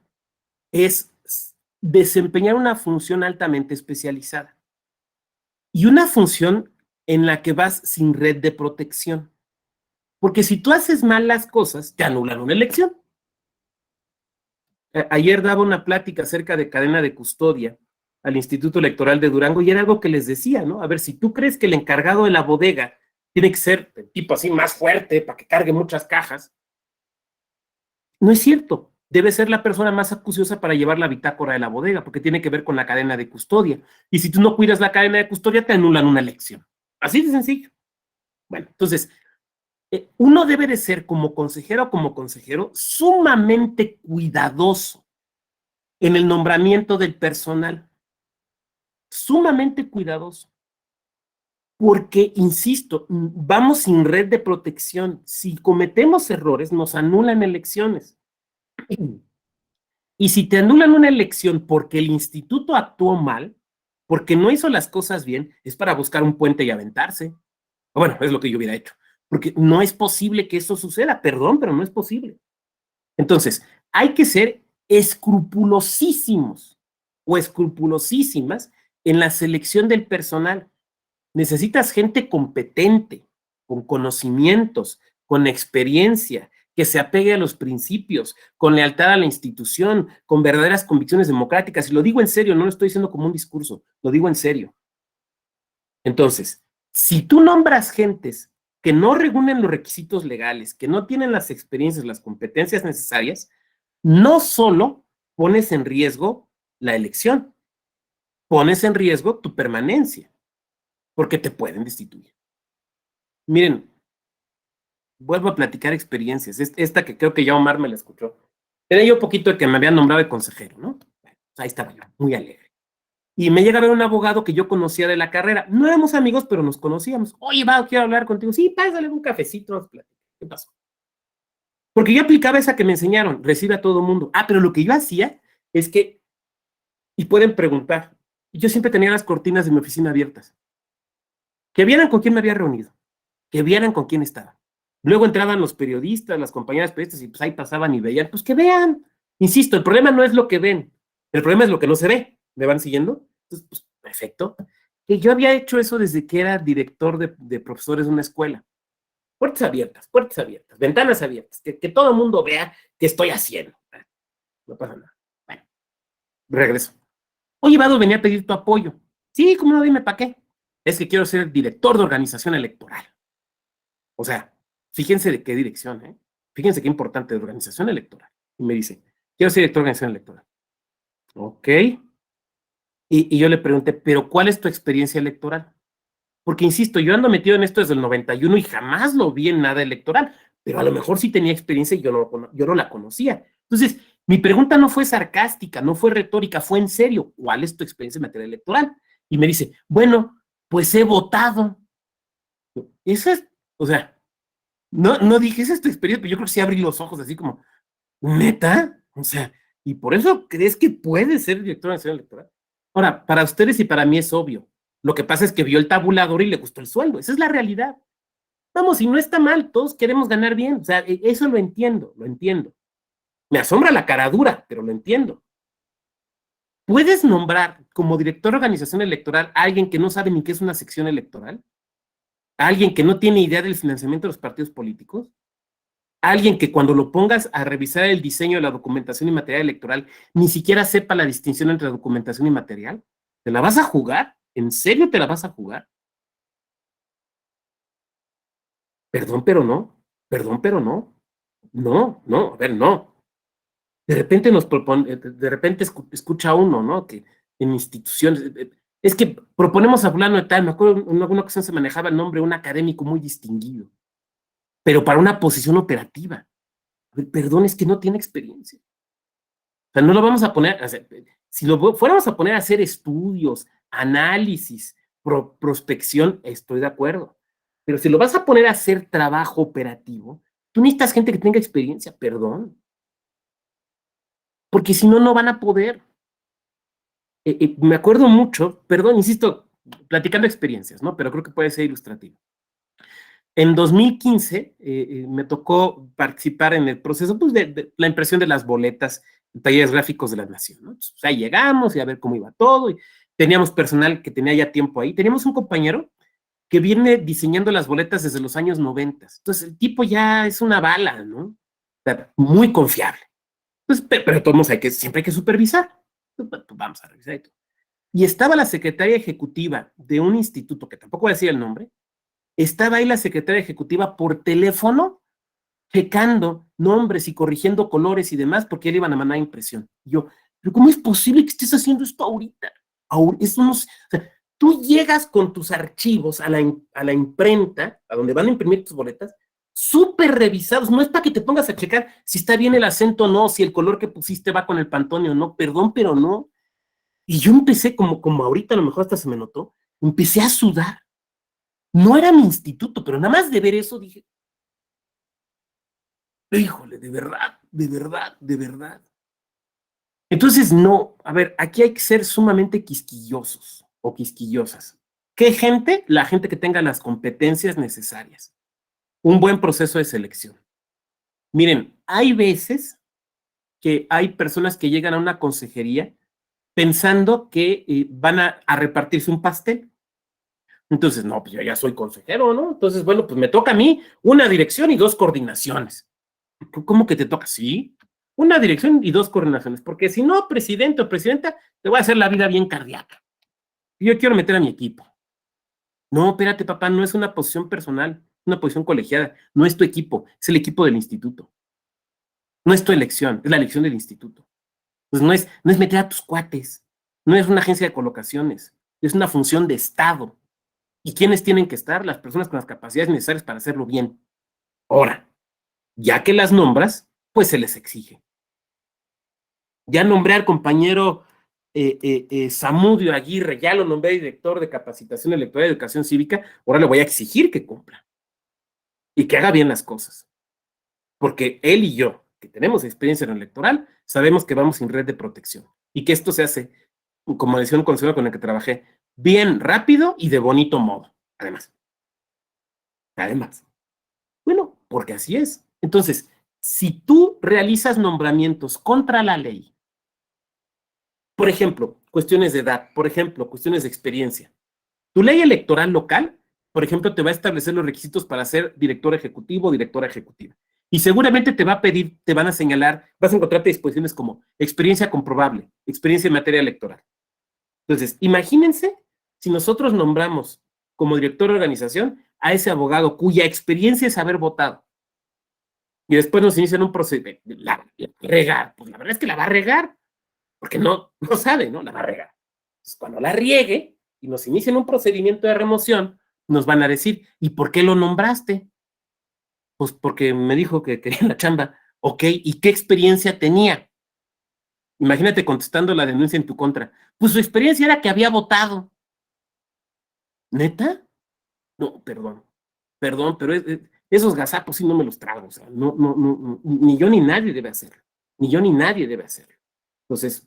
es desempeñar una función altamente especializada y una función en la que vas sin red de protección. Porque si tú haces mal las cosas, te anulan una elección. Ayer daba una plática acerca de cadena de custodia al Instituto Electoral de Durango y era algo que les decía, ¿no? A ver, si tú crees que el encargado de la bodega tiene que ser el tipo así más fuerte para que cargue muchas cajas, no es cierto. Debe ser la persona más acuciosa para llevar la bitácora de la bodega, porque tiene que ver con la cadena de custodia. Y si tú no cuidas la cadena de custodia, te anulan una elección. Así de sencillo. Bueno, entonces, uno debe de ser como consejero o como consejero sumamente cuidadoso en el nombramiento del personal. Sumamente cuidadoso. Porque, insisto, vamos sin red de protección. Si cometemos errores, nos anulan elecciones. Y si te anulan una elección porque el instituto actuó mal, porque no hizo las cosas bien, es para buscar un puente y aventarse. Bueno, es lo que yo hubiera hecho, porque no es posible que eso suceda, perdón, pero no es posible. Entonces, hay que ser escrupulosísimos o escrupulosísimas en la selección del personal. Necesitas gente competente, con conocimientos, con experiencia, que se apegue a los principios, con lealtad a la institución, con verdaderas convicciones democráticas. Y lo digo en serio, no lo estoy diciendo como un discurso, lo digo en serio. Entonces, si tú nombras gentes que no reúnen los requisitos legales, que no tienen las experiencias, las competencias necesarias, no solo pones en riesgo la elección, pones en riesgo tu permanencia, porque te pueden destituir. Miren, vuelvo a platicar experiencias. Esta que creo que ya Omar me la escuchó. Tenía yo un poquito de que me habían nombrado de consejero, ¿no? Bueno, ahí estaba yo, muy alegre. Y me llega a ver un abogado que yo conocía de la carrera. No éramos amigos, pero nos conocíamos. Oye, va, quiero hablar contigo. Sí, pásale un cafecito. ¿Qué pasó? Porque yo aplicaba esa que me enseñaron, recibe a todo mundo. Ah, pero lo que yo hacía es que, y pueden preguntar, yo siempre tenía las cortinas de mi oficina abiertas. Que vieran con quién me había reunido, que vieran con quién estaba. Luego entraban los periodistas, las compañeras periodistas, y pues ahí pasaban y veían, pues que vean. Insisto, el problema no es lo que ven, el problema es lo que no se ve. ¿Me van siguiendo? Entonces, pues, perfecto. Que yo había hecho eso desde que era director de profesores de una escuela. Puertas abiertas, ventanas abiertas, que todo el mundo vea qué estoy haciendo. No pasa nada. Bueno, regreso. Oye, Vado, venía a pedir tu apoyo. Sí, ¿cómo no? Dime para qué. Es que quiero ser director de organización electoral. O sea, fíjense de qué dirección, ¿eh? Fíjense qué importante, de organización electoral. Y me dice, quiero ser director de organización electoral. Ok. Y yo le pregunté, ¿pero cuál es tu experiencia electoral? Porque, insisto, yo ando metido en esto desde el 91 y jamás lo vi en nada electoral, pero a lo mejor sí tenía experiencia y yo no la conocía. Entonces, mi pregunta no fue sarcástica, no fue retórica, fue en serio. ¿Cuál es tu experiencia en materia electoral? Y me dice, bueno, pues he votado. Eso es, o sea, no dije, esa es tu experiencia, pero yo creo que sí abrí los ojos así como, ¿neta? O sea, ¿y por eso crees que puedes ser director nacional electoral? Ahora, para ustedes y para mí es obvio. Lo que pasa es que vio el tabulador y le gustó el sueldo. Esa es la realidad. Vamos, y no está mal, todos queremos ganar bien. O sea, eso lo entiendo, lo entiendo. Me asombra la cara dura, pero lo entiendo. ¿Puedes nombrar como director de organización electoral a alguien que no sabe ni qué es una sección electoral? ¿A alguien que no tiene idea del financiamiento de los partidos políticos? Alguien que cuando lo pongas a revisar el diseño de la documentación y material electoral, ni siquiera sepa la distinción entre documentación y material. ¿Te la vas a jugar? ¿En serio te la vas a jugar? Perdón, pero no. Perdón, pero no. No, no, a ver, no. De repente nos propone, de repente escucha uno, ¿no? Que en instituciones, es que proponemos a fulano de tal, me acuerdo en alguna ocasión se manejaba el nombre de un académico muy distinguido, pero para una posición operativa. Perdón, es que no tiene experiencia. O sea, no lo vamos a poner, o sea, si lo fuéramos a poner a hacer estudios, análisis, prospección, estoy de acuerdo. Pero si lo vas a poner a hacer trabajo operativo, tú necesitas gente que tenga experiencia, perdón. Porque si no, no van a poder. Me acuerdo mucho, perdón, insisto, platicando experiencias, ¿no? Pero creo que puede ser ilustrativo. En 2015 me tocó participar en el proceso pues, de la impresión de las boletas en talleres gráficos de la Nación, ¿no? Entonces, pues, ahí llegamos y a ver cómo iba todo. Y teníamos personal que tenía ya tiempo ahí. Teníamos un compañero que viene diseñando las boletas desde los años 90. Entonces, el tipo ya es una bala, ¿no? O sea, muy confiable. Entonces, pero todos siempre hay que supervisar. Entonces, pues, vamos a revisar y todo. Y estaba la secretaria ejecutiva de un instituto, que tampoco voy a decir el nombre, estaba ahí la secretaria ejecutiva por teléfono, checando nombres y corrigiendo colores y demás, porque ya le iban a mandar impresión. Y yo, pero ¿cómo es posible que estés haciendo esto ahorita? Eso no, o sea, tú llegas con tus archivos a la imprenta, a donde van a imprimir tus boletas, súper revisados. No es para que te pongas a checar si está bien el acento o no, si el color que pusiste va con el pantone o no. Perdón, pero no. Y yo empecé, como ahorita a lo mejor hasta se me notó, empecé a sudar. No era mi instituto, pero nada más de ver eso dije, híjole, de verdad, de verdad, de verdad. Entonces, no, a ver, aquí hay que ser sumamente quisquillosos o quisquillosas. ¿Qué gente? La gente que tenga las competencias necesarias. Un buen proceso de selección. Miren, hay veces que hay personas que llegan a una consejería pensando que van a repartirse un pastel. Entonces, no, pues yo ya soy consejero, ¿no? Entonces, bueno, pues me toca a mí una dirección y 2 coordinaciones. ¿Cómo que te toca? Sí, una dirección y 2 coordinaciones, porque si no, presidente o presidenta, te voy a hacer la vida bien cardíaca. Y yo quiero meter a mi equipo. No, espérate, papá, no es una posición personal, es una posición colegiada, no es tu equipo, es el equipo del instituto. No es tu elección, es la elección del instituto. Pues no es meter a tus cuates, no es una agencia de colocaciones, es una función de Estado. ¿Y quiénes tienen que estar? Las personas con las capacidades necesarias para hacerlo bien. Ahora, ya que las nombras, pues se les exige. Ya nombré al compañero Zamudio Aguirre, ya lo nombré director de capacitación electoral y educación cívica, ahora le voy a exigir que cumpla y que haga bien las cosas. Porque él y yo, que tenemos experiencia en lo electoral, sabemos que vamos sin red de protección y que esto se hace, como decía un consejero con el que trabajé, bien, rápido y de bonito modo, además. Bueno, porque así es. Entonces, si tú realizas nombramientos contra la ley, por ejemplo, cuestiones de edad, por ejemplo, cuestiones de experiencia, tu ley electoral local, por ejemplo, te va a establecer los requisitos para ser director ejecutivo o directora ejecutiva. Y seguramente te va a pedir, te van a señalar, vas a encontrarte disposiciones como experiencia comprobable, experiencia en materia electoral. Entonces, imagínense si nosotros nombramos como director de organización a ese abogado cuya experiencia es haber votado. Y después nos inician un procedimiento, la regar, pues la verdad es que la va a regar, porque no sabe, ¿no? La va a regar. Entonces, cuando la riegue y nos inician un procedimiento de remoción, nos van a decir, ¿y por qué lo nombraste? Pues porque me dijo que quería la chamba. Ok, ¿y qué experiencia tenía? Imagínate contestando la denuncia en tu contra. Pues su experiencia era que había votado. ¿Neta? No, perdón, pero esos gazapos sí no me los trago, o sea, no, ni yo ni nadie debe hacerlo, ni yo ni nadie debe hacerlo. Entonces,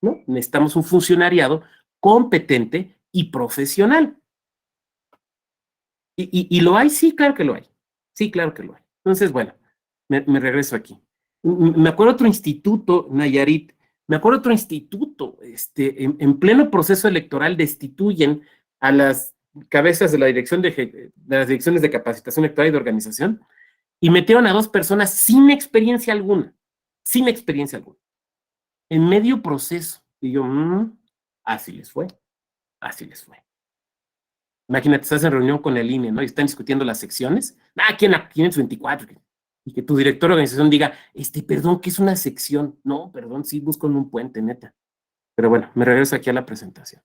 ¿no? Necesitamos un funcionariado competente y profesional. ¿Y lo hay? Sí, claro que lo hay. Sí, claro que lo hay. Entonces, bueno, me regreso aquí. Me acuerdo otro instituto, Nayarit, me acuerdo otro instituto, en pleno proceso electoral destituyen a las cabezas de la dirección de las direcciones de capacitación electoral y de organización y metieron a 2 personas sin experiencia alguna, en medio proceso. Y yo, así les fue, así les fue. Imagínate, estás en reunión con el INE, ¿no? Y están discutiendo las secciones. Aquí en la 524. Y que tu director de organización diga, perdón, ¿qué es una sección? No, perdón, sí, busco en un puente, neta. Pero bueno, me regreso aquí a la presentación.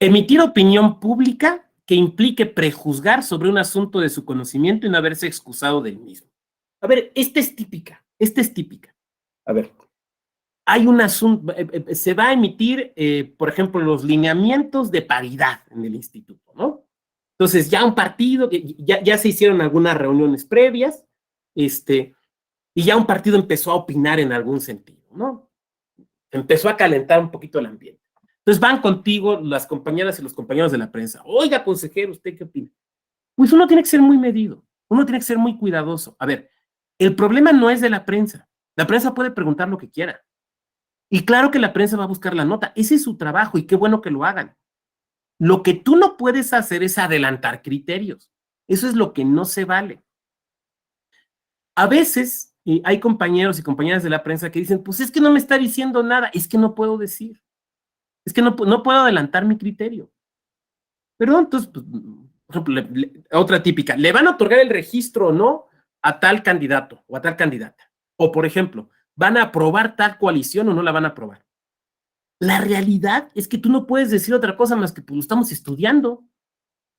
Emitir opinión pública que implique prejuzgar sobre un asunto de su conocimiento y no haberse excusado del mismo. A ver, esta es típica. A ver, hay un asunto, se va a emitir, por ejemplo, los lineamientos de paridad en el instituto, ¿no? Entonces, ya un partido, ya se hicieron algunas reuniones previas, y ya un partido empezó a opinar en algún sentido, ¿no? Empezó a calentar un poquito el ambiente. Entonces van contigo las compañeras y los compañeros de la prensa. Oiga, consejero, ¿usted qué opina? Pues uno tiene que ser muy medido, uno tiene que ser muy cuidadoso. A ver, el problema no es de la prensa. La prensa puede preguntar lo que quiera. Y claro que la prensa va a buscar la nota. Ese es su trabajo y qué bueno que lo hagan. Lo que tú no puedes hacer es adelantar criterios. Eso es lo que no se vale. A veces hay compañeros y compañeras de la prensa que dicen, pues es que no me está diciendo nada, es que no puedo decir. Es que no puedo adelantar mi criterio. Perdón, entonces, pues, por ejemplo, otra típica, ¿le van a otorgar el registro o no a tal candidato o a tal candidata? O, por ejemplo, ¿van a aprobar tal coalición o no la van a aprobar? La realidad es que tú no puedes decir otra cosa más que pues lo estamos estudiando.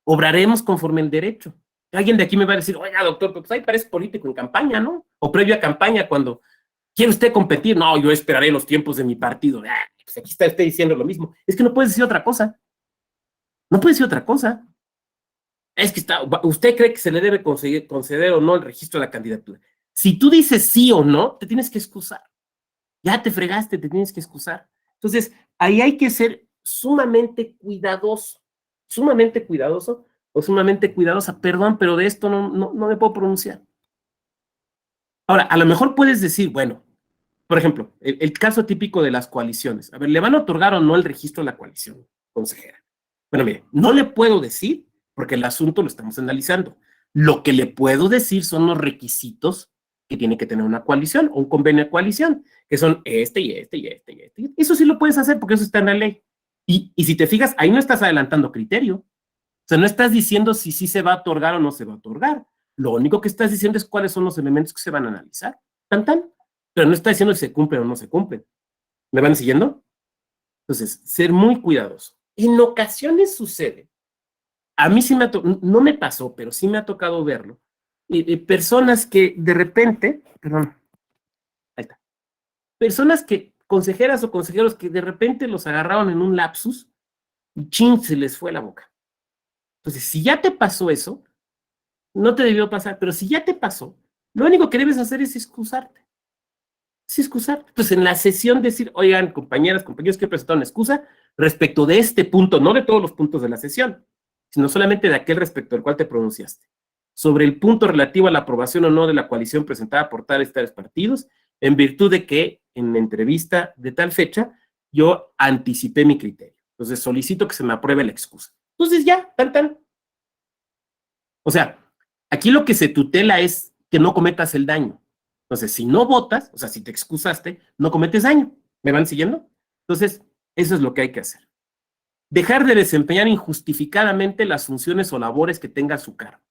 Obraremos conforme el derecho. Alguien de aquí me va a decir, oiga, doctor, pues ahí parece político en campaña, ¿no? O previo a campaña, cuando quiere usted competir. No, yo esperaré los tiempos de mi partido. Pues aquí está usted diciendo lo mismo. Es que no puedes decir otra cosa. No puede decir otra cosa. Es que usted cree que se le debe conceder o no el registro de la candidatura. Si tú dices sí o no, te tienes que excusar. Ya te fregaste, te tienes que excusar. Entonces, ahí hay que ser sumamente cuidadoso o sumamente cuidadosa, perdón, pero de esto no me puedo pronunciar. Ahora, a lo mejor puedes decir, bueno, por ejemplo, el caso típico de las coaliciones. A ver, ¿le van a otorgar o no el registro a la coalición, consejera? Bueno, mire, no le puedo decir porque el asunto lo estamos analizando. Lo que le puedo decir son los requisitos que tiene que tener una coalición o un convenio de coalición, que son este y este y este y este. Eso sí lo puedes hacer porque eso está en la ley. Y si te fijas, ahí no estás adelantando criterio. O sea, no estás diciendo si sí se va a otorgar o no se va a otorgar. Lo único que estás diciendo es cuáles son los elementos que se van a analizar. Tan, tan. Pero no está diciendo si se cumplen o no se cumplen. ¿Me van siguiendo? Entonces, ser muy cuidadoso. En ocasiones sucede, a mí sí no me pasó, pero sí me ha tocado verlo, personas que de repente, perdón, ahí está, personas que, consejeras o consejeros que de repente los agarraron en un lapsus y chin, se les fue la boca. Entonces, si ya te pasó eso, no te debió pasar, pero si ya te pasó, lo único que debes hacer es excusarte. Sí, excusar. Pues en la sesión decir, oigan, compañeras, compañeros, que he presentado una excusa respecto de este punto, no de todos los puntos de la sesión, sino solamente de aquel respecto al cual te pronunciaste, sobre el punto relativo a la aprobación o no de la coalición presentada por tales partidos, en virtud de que en la entrevista de tal fecha yo anticipé mi criterio. Entonces solicito que se me apruebe la excusa. Entonces ya, tan. O sea, aquí lo que se tutela es que no cometas el daño. Entonces, si no votas, o sea, si te excusaste, no cometes daño. ¿Me van siguiendo? Entonces, eso es lo que hay que hacer. Dejar de desempeñar injustificadamente las funciones o labores que tenga a su cargo.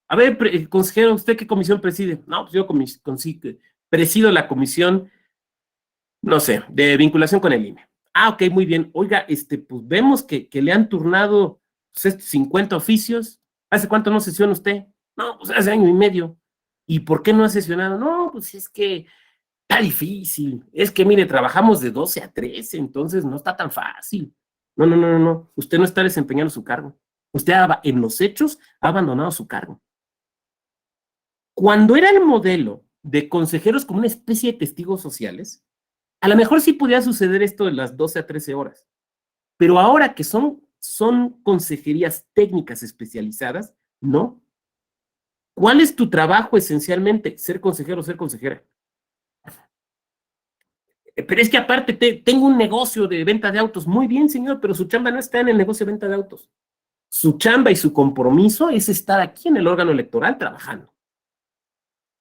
A ver, consejero, ¿usted qué comisión preside? No, pues yo presido la comisión, no sé, de vinculación con el INE. Ah, ok, muy bien. Oiga, pues vemos que le han turnado pues, estos 50 oficios. ¿Hace cuánto no sesiona usted? No, pues hace año y medio. ¿Y por qué no ha sesionado? No, pues es que está difícil. Es que, mire, trabajamos de 12 a 13, entonces no está tan fácil. No. Usted no está desempeñando su cargo. Usted en los hechos ha abandonado su cargo. Cuando era el modelo de consejeros como una especie de testigos sociales, a lo mejor sí podía suceder esto de las 12 a 13 horas. Pero ahora que son consejerías técnicas especializadas, no. ¿Cuál es tu trabajo esencialmente? Ser consejero o ser consejera. Pero es que aparte tengo un negocio de venta de autos. Muy bien, señor, pero su chamba no está en el negocio de venta de autos. Su chamba y su compromiso es estar aquí en el órgano electoral trabajando.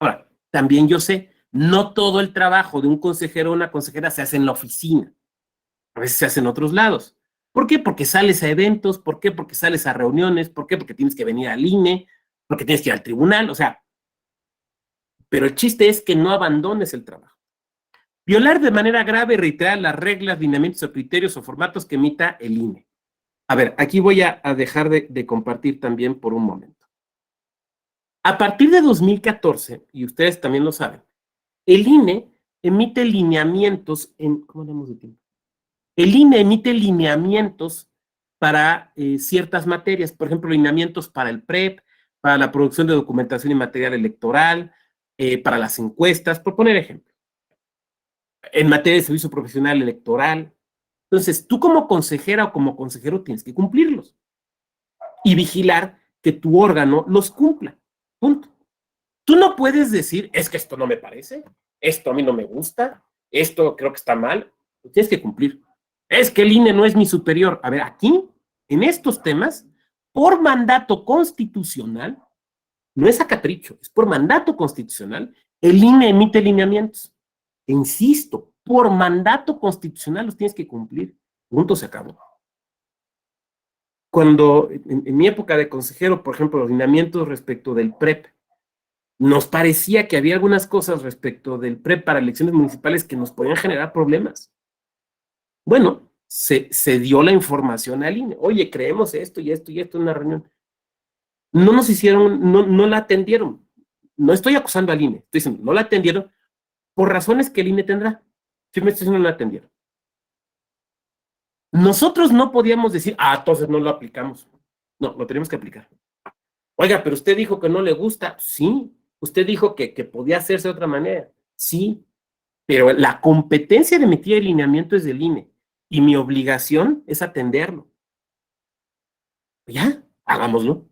Ahora, también yo sé, no todo el trabajo de un consejero o una consejera se hace en la oficina. A veces se hace en otros lados. ¿Por qué? Porque sales a eventos. ¿Por qué? Porque sales a reuniones. ¿Por qué? Porque tienes que venir al INE. Porque tienes que ir al tribunal. O sea, pero el chiste es que no abandones el trabajo. Violar de manera grave y reiterar las reglas, lineamientos o criterios o formatos que emita el INE. A ver, aquí voy a dejar de compartir también por un momento. A partir de 2014, y ustedes también lo saben, el INE emite lineamientos en... ¿Cómo hablamos de tiempo? El INE emite lineamientos para ciertas materias, por ejemplo, lineamientos para el PREP, para la producción de documentación y material electoral, para las encuestas, por poner ejemplo. En materia de servicio profesional electoral. Entonces, tú como consejera o como consejero tienes que cumplirlos y vigilar que tu órgano los cumpla. Punto. Tú no puedes decir, es que esto no me parece, esto a mí no me gusta, esto creo que está mal. Lo tienes que cumplir. Es que el INE no es mi superior. A ver, aquí, en estos temas, por mandato constitucional, no es a capricho, es por mandato constitucional, el INE emite lineamientos. E insisto, por mandato constitucional los tienes que cumplir. Punto, se acabó. Cuando, en mi época de consejero, por ejemplo, los lineamientos respecto del PREP, nos parecía que había algunas cosas respecto del PREP para elecciones municipales que nos podían generar problemas. Bueno, se dio la información al INE. Oye, creemos esto y esto y esto en una reunión. No nos hicieron, no la atendieron. No estoy acusando al INE, estoy diciendo, no la atendieron por razones que el INE tendrá. Si me estoy diciendo, no la atendieron. Nosotros no podíamos decir, entonces no lo aplicamos. No, lo tenemos que aplicar. Oiga, pero usted dijo que no le gusta. Sí. Usted dijo que podía hacerse de otra manera. Sí. Pero la competencia de emitir el lineamiento es del INE. y mi obligación es atenderlo. Ya, hagámoslo.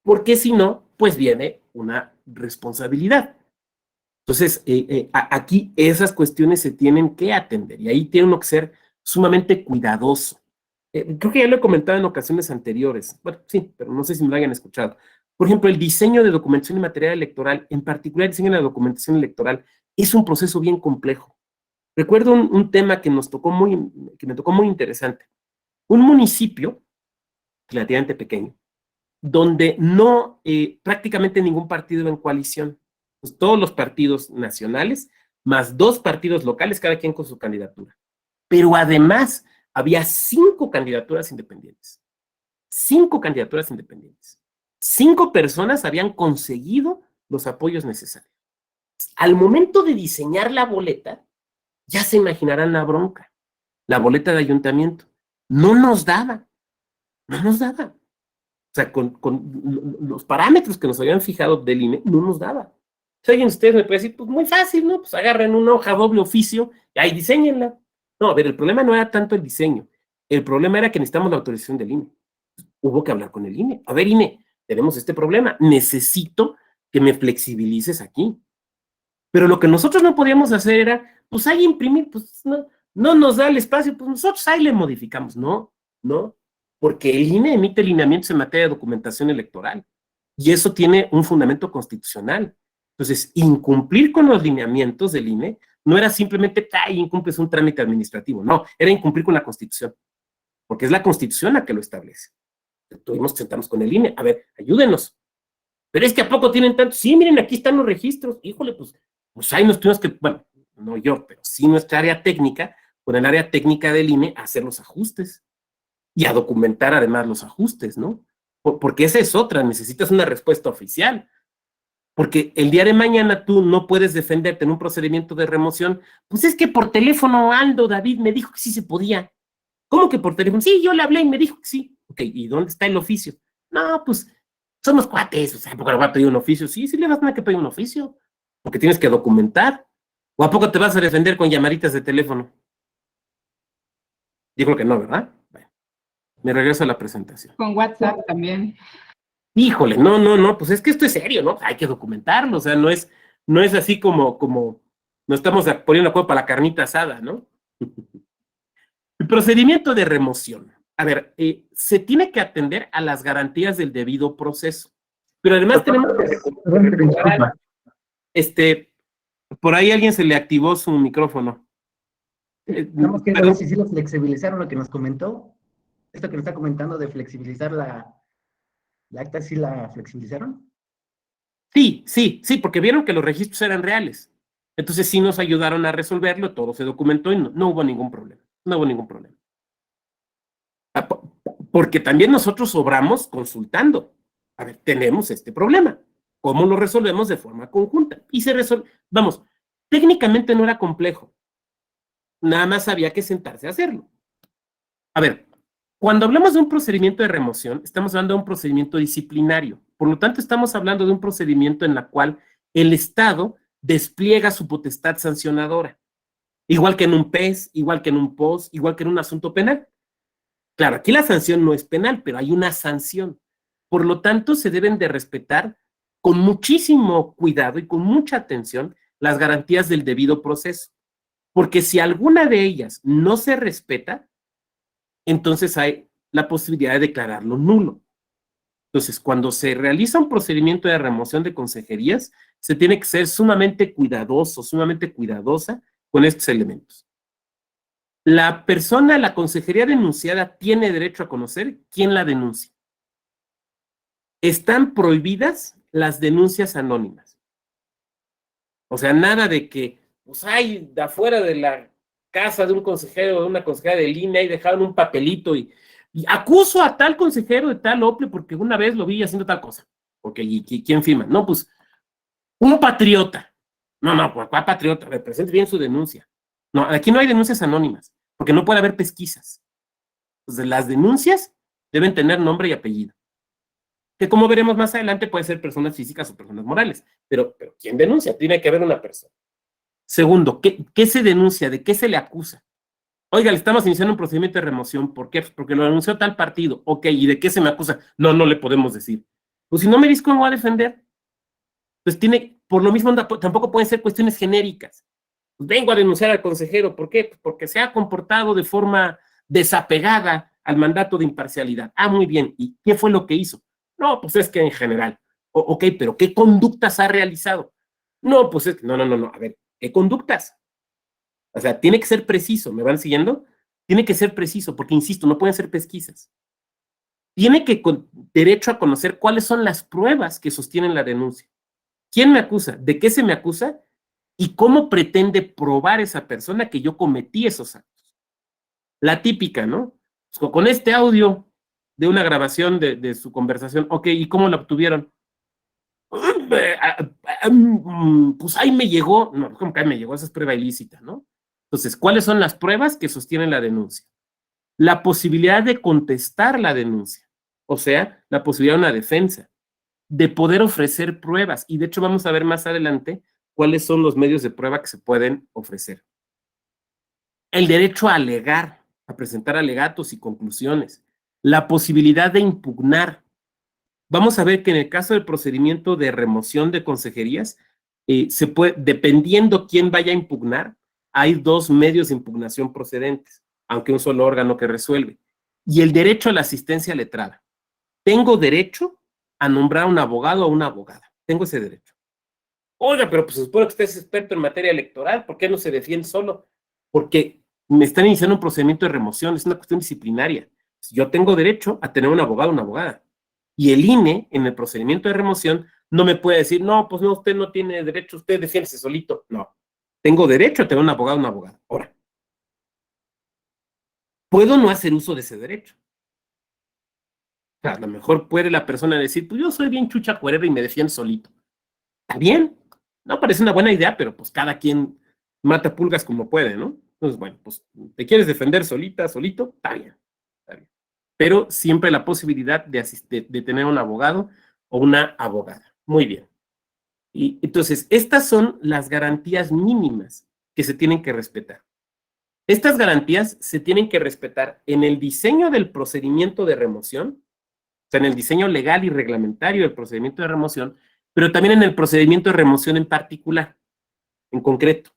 Porque si no, pues viene una responsabilidad. Entonces, aquí esas cuestiones se tienen que atender y ahí tiene uno que ser sumamente cuidadoso. Creo que ya lo he comentado en ocasiones anteriores. Bueno, sí, pero no sé si me lo hayan escuchado. Por ejemplo, el diseño de documentación y material electoral, en particular el diseño de la documentación electoral, es un proceso bien complejo. Recuerdo un tema que me tocó muy interesante. Un municipio relativamente pequeño, donde no prácticamente ningún partido iba en coalición. Pues todos los partidos nacionales, más 2 partidos locales, cada quien con su candidatura. Pero además, había 5 candidaturas independientes. 5 candidaturas independientes. 5 personas habían conseguido los apoyos necesarios. Al momento de diseñar la boleta, ya se imaginarán la bronca. La boleta de ayuntamiento. No nos daba. O sea, con los parámetros que nos habían fijado del INE, no nos daba. Si alguien de ustedes me puede decir, pues muy fácil, ¿no? Pues agarren una hoja doble oficio y ahí diseñenla. No, a ver, el problema no era tanto el diseño. El problema era que necesitamos la autorización del INE. Hubo que hablar con el INE. A ver, INE, tenemos este problema. Necesito que me flexibilices aquí. Pero lo que nosotros no podíamos hacer era, pues ahí imprimir, pues no nos da el espacio, pues nosotros ahí le modificamos. No, porque el INE emite lineamientos en materia de documentación electoral y eso tiene un fundamento constitucional. Entonces, incumplir con los lineamientos del INE no era simplemente, incumples un trámite administrativo, no, era incumplir con la Constitución, porque es la Constitución la que lo establece. Tuvimos que sentarnos con el INE, a ver, ayúdenos. Pero es que ¿a poco tienen tanto? Sí, miren, aquí están los registros. Híjole, pues ahí nos tuvimos que, bueno, no yo, pero sí nuestra área técnica, con el área técnica del INE, a hacer los ajustes y a documentar además los ajustes, ¿no? Porque esa es otra, necesitas una respuesta oficial. Porque el día de mañana tú no puedes defenderte en un procedimiento de remoción. Pues es que por teléfono Aldo David me dijo que sí se podía. ¿Cómo que por teléfono? Sí, yo le hablé y me dijo que sí. Ok, ¿y dónde está el oficio? No, pues somos cuates, o sea, ¿a poco le voy a pedir un oficio? Sí, le vas a tener que pedir un oficio, porque tienes que documentar. ¿O a poco te vas a defender con llamaditas de teléfono? Yo creo que no, ¿verdad? Bueno, me regreso a la presentación. Con WhatsApp también. Híjole, no, pues es que esto es serio, ¿no? Hay que documentarlo, o sea, no es así como no estamos poniendo acuerdo para la carnita asada, ¿no? El procedimiento de remoción. A ver, se tiene que atender a las garantías del debido proceso, pero además tenemos que recordar, por ahí alguien se le activó su micrófono. Tenemos que ver si sí lo flexibilizaron, lo que nos comentó. Esto que nos está comentando de flexibilizar la acta, ¿sí la flexibilizaron? Sí, porque vieron que los registros eran reales. Entonces sí nos ayudaron a resolverlo, todo se documentó y no hubo ningún problema. No hubo ningún problema. Porque también nosotros obramos consultando. A ver, tenemos este problema. ¿Cómo lo resolvemos de forma conjunta? Y se resolvió. Vamos, técnicamente no era complejo. Nada más había que sentarse a hacerlo. A ver, cuando hablamos de un procedimiento de remoción, estamos hablando de un procedimiento disciplinario. Por lo tanto, estamos hablando de un procedimiento en el cual el Estado despliega su potestad sancionadora. Igual que en un PES, igual que en un POS, igual que en un asunto penal. Claro, aquí la sanción no es penal, pero hay una sanción. Por lo tanto, se deben de respetar con muchísimo cuidado y con mucha atención las garantías del debido proceso. Porque si alguna de ellas no se respeta, entonces hay la posibilidad de declararlo nulo. Entonces, cuando se realiza un procedimiento de remoción de consejerías, se tiene que ser sumamente cuidadoso, sumamente cuidadosa con estos elementos. La persona, la consejería denunciada, tiene derecho a conocer quién la denuncia. Están prohibidas las denuncias anónimas. O sea, nada de que, pues hay de afuera de la casa de un consejero o de una consejera de línea y dejaron un papelito y acuso a tal consejero de tal OPLE porque una vez lo vi haciendo tal cosa. Ok, ¿y quién firma? No, pues, un patriota. No, ¿cuál patriota? Presente bien su denuncia. No, aquí no hay denuncias anónimas, porque no puede haber pesquisas. Entonces, las denuncias deben tener nombre y apellido. Que como veremos más adelante puede ser personas físicas o personas morales. Pero ¿quién denuncia? Tiene que haber una persona. Segundo, ¿qué se denuncia? ¿De qué se le acusa? Oiga, le estamos iniciando un procedimiento de remoción. ¿Por qué? Pues porque lo denunció tal partido. Ok, ¿y de qué se me acusa? No, no le podemos decir. Pues si no me dice cómo va a defender. Pues por lo mismo tampoco pueden ser cuestiones genéricas. Pues vengo a denunciar al consejero. ¿Por qué? Pues porque se ha comportado de forma desapegada al mandato de imparcialidad. Ah, muy bien. ¿Y qué fue lo que hizo? No, pues es que en general. Ok, pero ¿qué conductas ha realizado? No, pues es que, no. A ver, ¿qué conductas? O sea, tiene que ser preciso, ¿me van siguiendo? Tiene que ser preciso, porque insisto, no pueden ser pesquisas. Tiene que derecho a conocer cuáles son las pruebas que sostienen la denuncia. ¿Quién me acusa? ¿De qué se me acusa? ¿Y cómo pretende probar esa persona que yo cometí esos actos? La típica, ¿no? Pues con este audio de una grabación de su conversación, ok, ¿y cómo la obtuvieron? Pues ahí me llegó, no, ¿cómo que ahí me llegó? Esa es prueba ilícita, ¿no? Entonces, ¿cuáles son las pruebas que sostienen la denuncia? La posibilidad de contestar la denuncia, o sea, la posibilidad de una defensa, de poder ofrecer pruebas, y de hecho vamos a ver más adelante cuáles son los medios de prueba que se pueden ofrecer. El derecho a alegar, a presentar alegatos y conclusiones, la posibilidad de impugnar. Vamos a ver que en el caso del procedimiento de remoción de consejerías, dependiendo quién vaya a impugnar, hay dos medios de impugnación procedentes, aunque un solo órgano que resuelve. Y el derecho a la asistencia letrada. Tengo derecho a nombrar a un abogado o una abogada. Tengo ese derecho. Oiga, pero pues se supone que usted es experto en materia electoral. ¿Por qué no se defiende solo? Porque me están iniciando un procedimiento de remoción. Es una cuestión disciplinaria. Yo tengo derecho a tener un abogado o una abogada. Y el INE, en el procedimiento de remoción, no me puede decir, no, pues no, usted no tiene derecho, usted defiéndese solito. No. Tengo derecho a tener un abogado o una abogada. Ahora, puedo no hacer uso de ese derecho. O sea, a lo mejor puede la persona decir, pues yo soy bien chucha cuerera y me defiendo solito. Está bien. No parece una buena idea, pero pues cada quien mata pulgas como puede, ¿no? Entonces, bueno, pues te quieres defender solita, solito, está bien. Está bien. Pero siempre la posibilidad de tener un abogado o una abogada. Muy bien. Y entonces, estas son las garantías mínimas que se tienen que respetar. Estas garantías se tienen que respetar en el diseño del procedimiento de remoción, o sea, en el diseño legal y reglamentario del procedimiento de remoción, pero también en el procedimiento de remoción en particular, en concreto.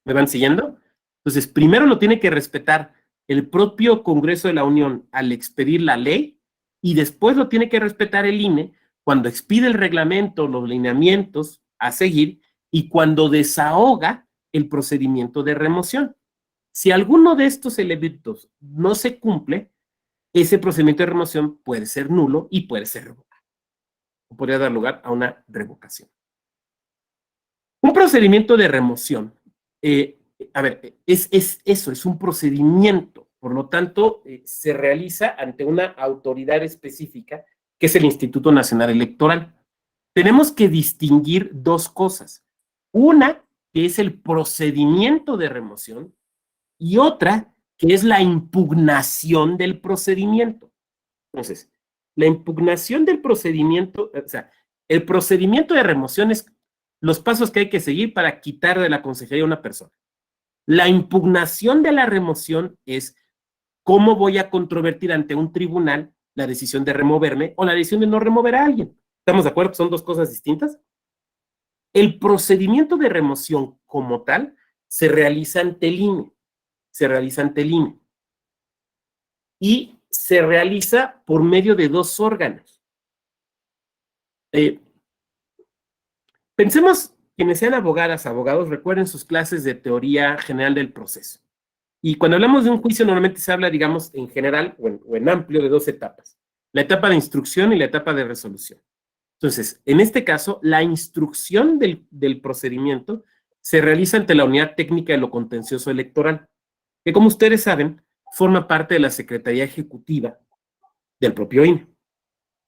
¿Me van siguiendo? Entonces, primero lo tiene que respetar el propio Congreso de la Unión al expedir la ley, y después lo tiene que respetar el INE cuando expide el reglamento, los lineamientos a seguir, y cuando desahoga el procedimiento de remoción. Si alguno de estos elementos no se cumple, ese procedimiento de remoción puede ser nulo y puede ser revocado. O podría dar lugar a una revocación. Un procedimiento de remoción, a ver, es eso, es un procedimiento. Por lo tanto, se realiza ante una autoridad específica, que es el Instituto Nacional Electoral. Tenemos que distinguir dos cosas. Una, que es el procedimiento de remoción, y otra, que es la impugnación del procedimiento. Entonces, la impugnación del procedimiento, o sea, el procedimiento de remoción es los pasos que hay que seguir para quitar de la consejería a una persona. La impugnación de la remoción es cómo voy a controvertir ante un tribunal la decisión de removerme o la decisión de no remover a alguien. ¿Estamos de acuerdo? Son dos cosas distintas. El procedimiento de remoción como tal se realiza ante el INE. Se realiza ante el INE. Y se realiza por medio de dos órganos. Pensemos, quienes sean abogadas, abogados, recuerden sus clases de teoría general del proceso. Y cuando hablamos de un juicio, normalmente se habla, digamos, en general o en amplio de dos etapas. La etapa de instrucción y la etapa de resolución. Entonces, en este caso, la instrucción del procedimiento se realiza ante la Unidad Técnica de lo Contencioso Electoral, que, como ustedes saben, forma parte de la Secretaría Ejecutiva del propio INE.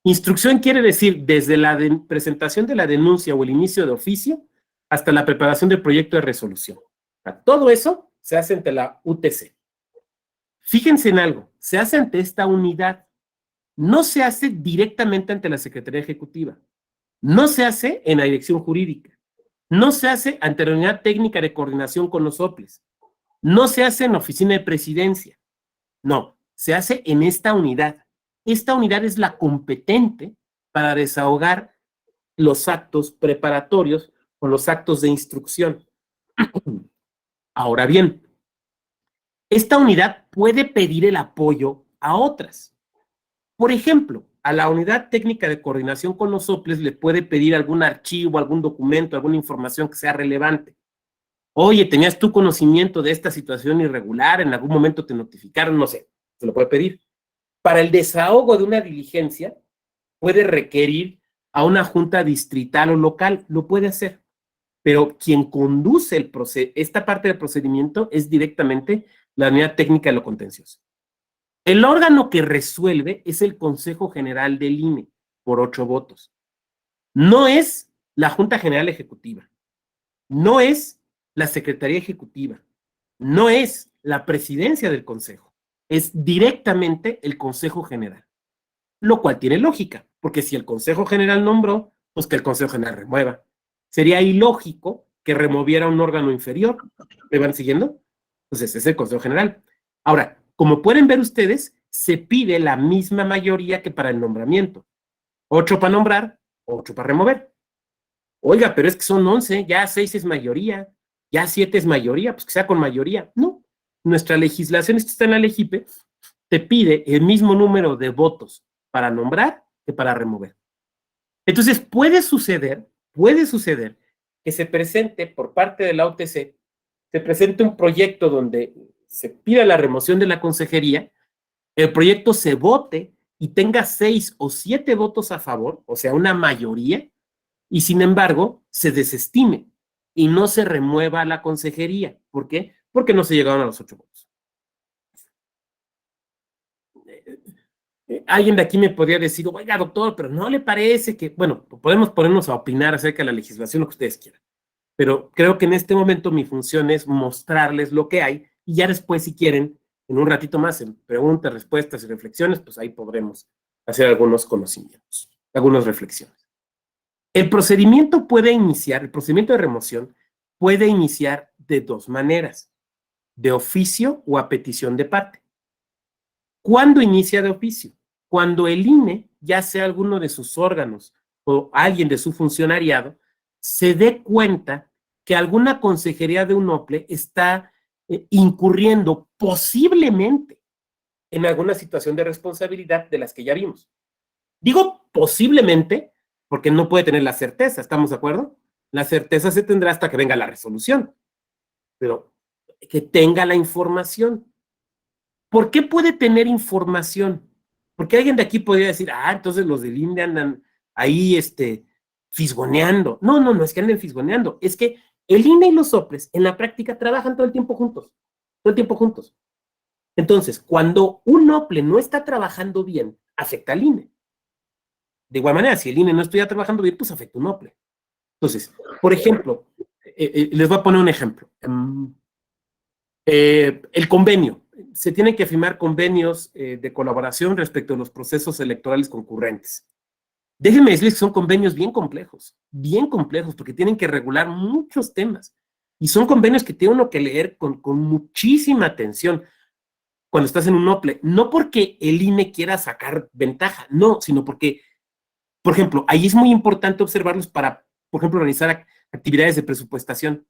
Instrucción quiere decir desde la presentación de la denuncia o el inicio de oficio hasta la preparación del proyecto de resolución. Todo eso se hace ante la UTC. Fíjense en algo, se hace ante esta unidad, no se hace directamente ante la Secretaría Ejecutiva, no se hace en la dirección jurídica, No se hace ante la unidad técnica de coordinación con los OPLES. No se hace en la oficina de presidencia. No, se hace en esta unidad. Esta unidad es la competente para desahogar los actos preparatorios o los actos de instrucción. Ahora bien, esta unidad puede pedir el apoyo a otras. Por ejemplo, a la unidad técnica de coordinación con los OPLES le puede pedir algún archivo, algún documento, alguna información que sea relevante. Oye, ¿tenías tu conocimiento de esta situación irregular? ¿En algún momento te notificaron? No sé, se lo puede pedir. Para el desahogo de una diligencia, puede requerir a una junta distrital o local, lo puede hacer. Pero quien conduce esta parte del procedimiento es directamente la unidad técnica de lo contencioso. El órgano que resuelve es el Consejo General del INE, por 8 votos. No es la Junta General Ejecutiva, no es la Secretaría Ejecutiva, no es la presidencia del Consejo, es directamente el Consejo General. Lo cual tiene lógica, porque si el Consejo General nombró, pues que el Consejo General remueva. Sería ilógico que removiera un órgano inferior. ¿Me van siguiendo? Entonces, es el Consejo General. Ahora, como pueden ver ustedes, se pide la misma mayoría que para el nombramiento. 8 para nombrar, 8 para remover. Oiga, pero es que son 11, ya 6 es mayoría, ya 7 es mayoría, pues que sea con mayoría. No, nuestra legislación, esto está en la LEGIPE, te pide el mismo número de votos para nombrar que para remover. Entonces, puede suceder que se presente por parte de la OTC, se presente un proyecto donde se pida la remoción de la consejería, el proyecto se vote y tenga 6 o 7 votos a favor, o sea, una mayoría, y sin embargo, se desestime y no se remueva la consejería. ¿Por qué? Porque no se llegaron a los 8 votos. Alguien de aquí me podría decir, oiga, doctor, pero ¿no le parece que, bueno, podemos ponernos a opinar acerca de la legislación, lo que ustedes quieran, pero creo que en este momento mi función es mostrarles lo que hay y ya después, si quieren, en un ratito más, en preguntas, respuestas y reflexiones, pues ahí podremos hacer algunos conocimientos, algunas reflexiones. El procedimiento de remoción puede iniciar de 2 maneras, de oficio o a petición de parte. ¿Cuándo inicia de oficio? Cuando el INE, ya sea alguno de sus órganos o alguien de su funcionariado, se dé cuenta que alguna consejería de un OPLE está incurriendo posiblemente en alguna situación de responsabilidad de las que ya vimos. Digo posiblemente porque no puede tener la certeza, ¿estamos de acuerdo? La certeza se tendrá hasta que venga la resolución, pero que tenga la información. ¿Por qué puede tener información? Porque alguien de aquí podría decir, entonces los del INE andan ahí fisgoneando. No es que anden fisgoneando, es que el INE y los OPLES en la práctica trabajan todo el tiempo juntos, Entonces, cuando un OPLE no está trabajando bien, afecta al INE. De igual manera, si el INE no estuviera trabajando bien, pues afecta a un OPLE. Entonces, por ejemplo, les voy a poner un ejemplo. El convenio. Se tienen que firmar convenios de colaboración respecto a los procesos electorales concurrentes. Déjenme decirles que son convenios bien complejos, porque tienen que regular muchos temas. Y son convenios que tiene uno que leer con muchísima atención cuando estás en un OPLE. No porque el INE quiera sacar ventaja, no, sino porque, por ejemplo, ahí es muy importante observarlos para, por ejemplo, organizar actividades de presupuestación.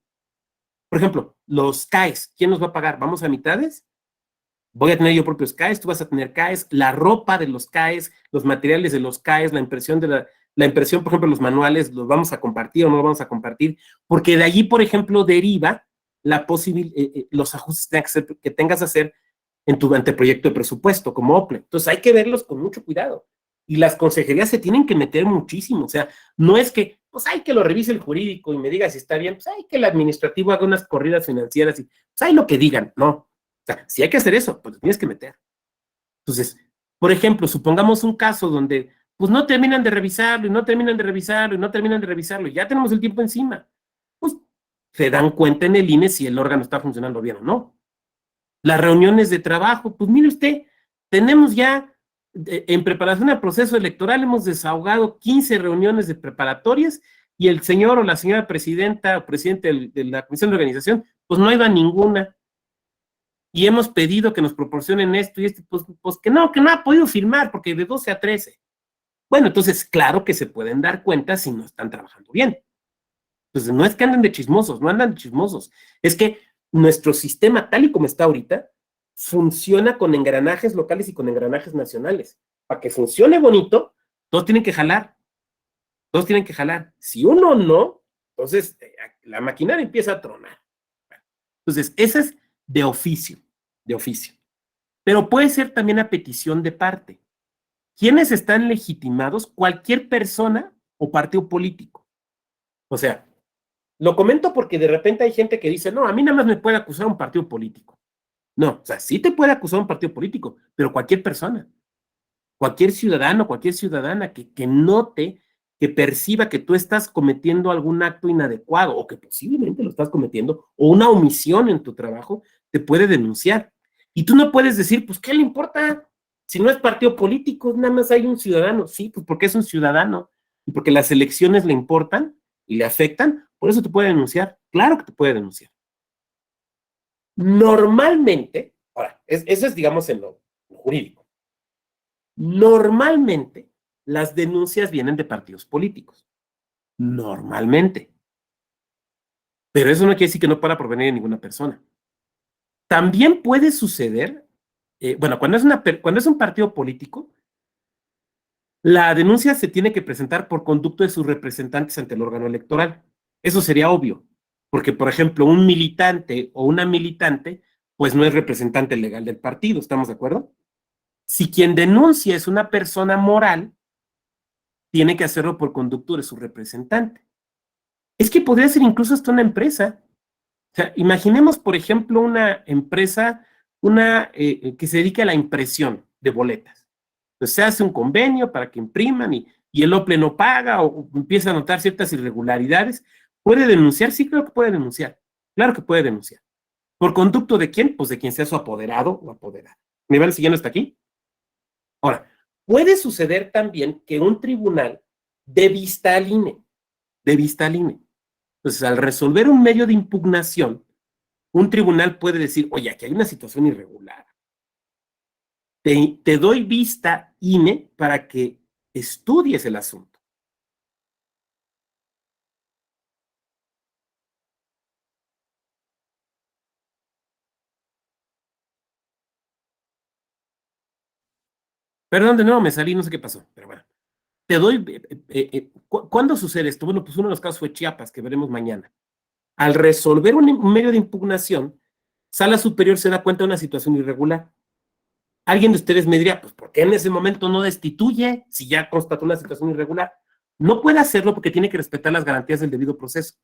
Por ejemplo, los CAES, ¿quién nos va a pagar? ¿Vamos a mitades? Voy a tener yo propios CAES, tú vas a tener CAES, la ropa de los CAES, los materiales de los CAES, la impresión, por ejemplo, los manuales, ¿los vamos a compartir o no los vamos a compartir? Porque de allí, por ejemplo, deriva los ajustes que tengas que hacer en tu anteproyecto de presupuesto como OPLE. Entonces hay que verlos con mucho cuidado. Y las consejerías se tienen que meter muchísimo. O sea, no es que, pues hay que lo revise el jurídico y me diga si está bien, pues hay que el administrativo haga unas corridas financieras y pues hay lo que digan, no. O sea, si hay que hacer eso, pues tienes que meter. Entonces, por ejemplo, supongamos un caso donde pues no terminan de revisarlo y no terminan de revisarlo y no terminan de revisarlo y ya tenemos el tiempo encima. Pues se dan cuenta en el INE si el órgano está funcionando bien o no. Las reuniones de trabajo, pues mire usted, tenemos ya en preparación al proceso electoral, hemos desahogado 15 reuniones de preparatorias y el señor o la señora presidenta o presidente de la comisión de organización, pues no ha ido a ninguna. Y hemos pedido que nos proporcionen esto y esto, pues que no ha podido firmar, porque de 12 a 13. Bueno, entonces, claro que se pueden dar cuenta si no están trabajando bien. Entonces, no es que anden de chismosos, no andan de chismosos. Es que nuestro sistema, tal y como está ahorita, funciona con engranajes locales y con engranajes nacionales. Para que funcione bonito, todos tienen que jalar. Todos tienen que jalar. Si uno no, entonces la maquinaria empieza a tronar. Entonces, ese es de oficio, de oficio. Pero puede ser también a petición de parte. ¿Quiénes están legitimados? Cualquier persona o partido político. O sea, lo comento porque de repente hay gente que dice, no, a mí nada más me puede acusar un partido político. No, o sea, sí te puede acusar un partido político, pero cualquier persona, cualquier ciudadano, cualquier ciudadana que note, que perciba que tú estás cometiendo algún acto inadecuado o que posiblemente lo estás cometiendo o una omisión en tu trabajo, te puede denunciar. Y tú no puedes decir, pues, ¿qué le importa? Si no es partido político, nada más hay un ciudadano. Sí, pues porque es un ciudadano y porque las elecciones le importan y le afectan, por eso te puede denunciar. Claro que te puede denunciar. Normalmente, ahora, eso es, digamos, en lo jurídico. Normalmente, las denuncias vienen de partidos políticos. Normalmente. Pero eso no quiere decir que no pueda provenir de ninguna persona. También puede suceder, bueno, cuando es un partido político, la denuncia se tiene que presentar por conducto de sus representantes ante el órgano electoral. Eso sería obvio, porque, por ejemplo, un militante o una militante, pues no es representante legal del partido, ¿estamos de acuerdo? Si quien denuncia es una persona moral, tiene que hacerlo por conducto de su representante. Es que podría ser incluso hasta una empresa. O sea, imaginemos, por ejemplo, una empresa, que se dedique a la impresión de boletas. Entonces se hace un convenio para que impriman y el OPLE no paga o empieza a notar ciertas irregularidades. ¿Puede denunciar? Sí, creo que puede denunciar. Claro que puede denunciar. ¿Por conducto de quién? Pues de quien sea su apoderado o apoderada. ¿Me van siguiendo hasta aquí? Ahora, puede suceder también que un tribunal dé vista al INE. De vista al INE. Entonces, al resolver un medio de impugnación, un tribunal puede decir, oye, aquí hay una situación irregular. Te doy vista, INE, para que estudies el asunto. Perdón, de nuevo me salí, no sé qué pasó, pero bueno. Te doy, ¿cuándo sucede esto? Bueno, pues uno de los casos fue Chiapas, que veremos mañana. Al resolver un medio de impugnación, Sala Superior se da cuenta de una situación irregular. Alguien de ustedes me diría, pues, ¿por qué en ese momento no destituye si ya constató una situación irregular? No puede hacerlo porque tiene que respetar las garantías del debido proceso.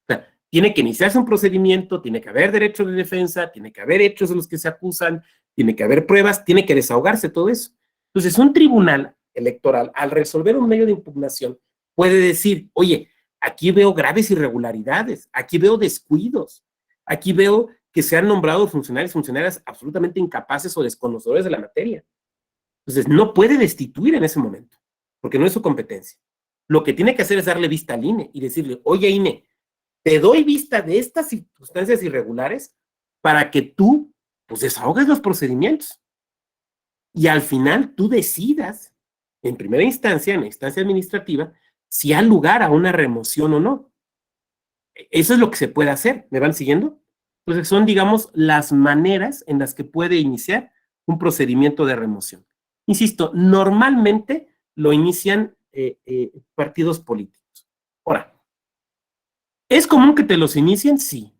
O sea, tiene que iniciarse un procedimiento, tiene que haber derecho de defensa, tiene que haber hechos de los que se acusan, tiene que haber pruebas, tiene que desahogarse todo eso. Entonces, un tribunal electoral, al resolver un medio de impugnación, puede decir, oye, aquí veo graves irregularidades, aquí veo descuidos, aquí veo que se han nombrado funcionarios, funcionarias absolutamente incapaces o desconocedores de la materia. Entonces, no puede destituir en ese momento, porque no es su competencia. Lo que tiene que hacer es darle vista al INE y decirle, oye, INE, te doy vista de estas circunstancias irregulares para que tú, pues, desahogues los procedimientos. Y al final tú decidas, en primera instancia, en la instancia administrativa, si hay lugar a una remoción o no. Eso es lo que se puede hacer. ¿Me van siguiendo? Pues son, digamos, las maneras en las que puede iniciar un procedimiento de remoción. Insisto, normalmente lo inician partidos políticos. Ahora, ¿es común que te los inicien? Sí.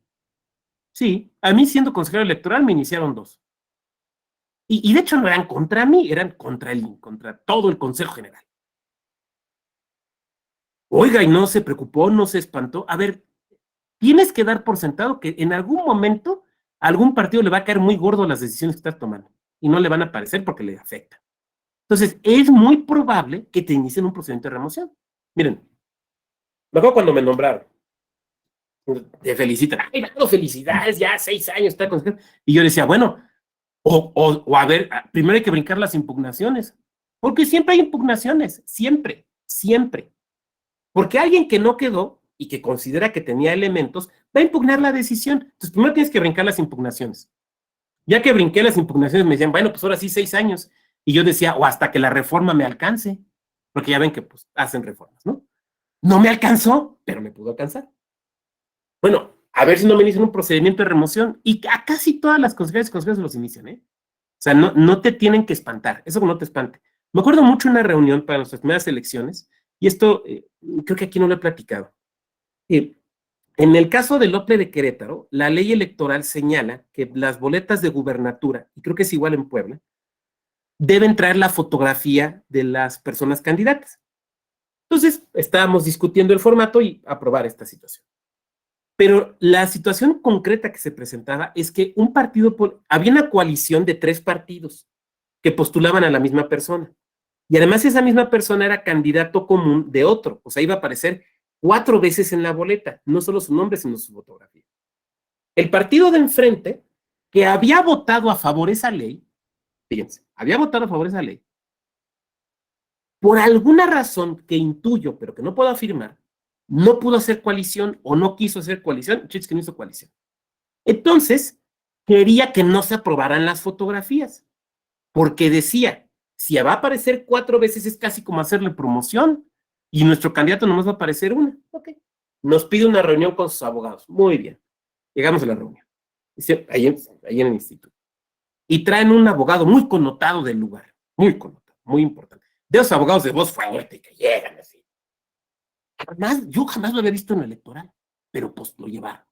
Sí, a mí siendo consejero electoral me iniciaron 2. Y de hecho no eran contra mí, eran contra todo el Consejo General. Oiga, y no se preocupó, no se espantó. A ver, tienes que dar por sentado que en algún momento a algún partido le va a caer muy gordo las decisiones que estás tomando y no le van a parecer porque le afecta. Entonces, es muy probable que te inicien un procedimiento de remoción. Miren, me acuerdo cuando me nombraron. Te felicitan. Ay, no, felicidades, ya 6 años está consejero. Y yo decía, bueno, o a ver, primero hay que brincar las impugnaciones, porque siempre hay impugnaciones, siempre, siempre. Porque alguien que no quedó y que considera que tenía elementos, va a impugnar la decisión. Entonces, primero tienes que brincar las impugnaciones. Ya que brinqué las impugnaciones, me decían, bueno, pues ahora sí 6 años. Y yo decía, o hasta que la reforma me alcance. Porque ya ven que pues hacen reformas, ¿no? No me alcanzó, pero me pudo alcanzar. Bueno, a ver si no me inician un procedimiento de remoción. Y a casi todas las consejeras y consejeros los inician, ¿eh? O sea, no te tienen que espantar. Eso no te espante. Me acuerdo mucho de una reunión para nuestras primeras elecciones, y esto creo que aquí no lo he platicado. En el caso del OPLE de Querétaro, la ley electoral señala que las boletas de gubernatura, y creo que es igual en Puebla, deben traer la fotografía de las personas candidatas. Entonces, estábamos discutiendo el formato y aprobar esta situación. Pero la situación concreta que se presentaba es que había una coalición de 3 partidos que postulaban a la misma persona. Y además esa misma persona era candidato común de otro, o sea, iba a aparecer 4 veces en la boleta, no solo su nombre, sino su fotografía. El partido de enfrente, que había votado a favor de esa ley, fíjense, había votado a favor de esa ley, por alguna razón que intuyo, pero que no puedo afirmar, no pudo hacer coalición o no quiso hacer coalición, es que no hizo coalición. Entonces, quería que no se aprobaran las fotografías, porque decía, si va a aparecer 4 veces es casi como hacerle promoción, y nuestro candidato nomás va a aparecer una. Ok. Nos pide una reunión con sus abogados. Muy bien. Llegamos a la reunión. Ahí en el instituto. Y traen un abogado muy connotado del lugar. Muy connotado, muy importante. De esos abogados de voz fuerte que llegan así. Yo jamás lo había visto en el electoral, pero pues lo llevaron.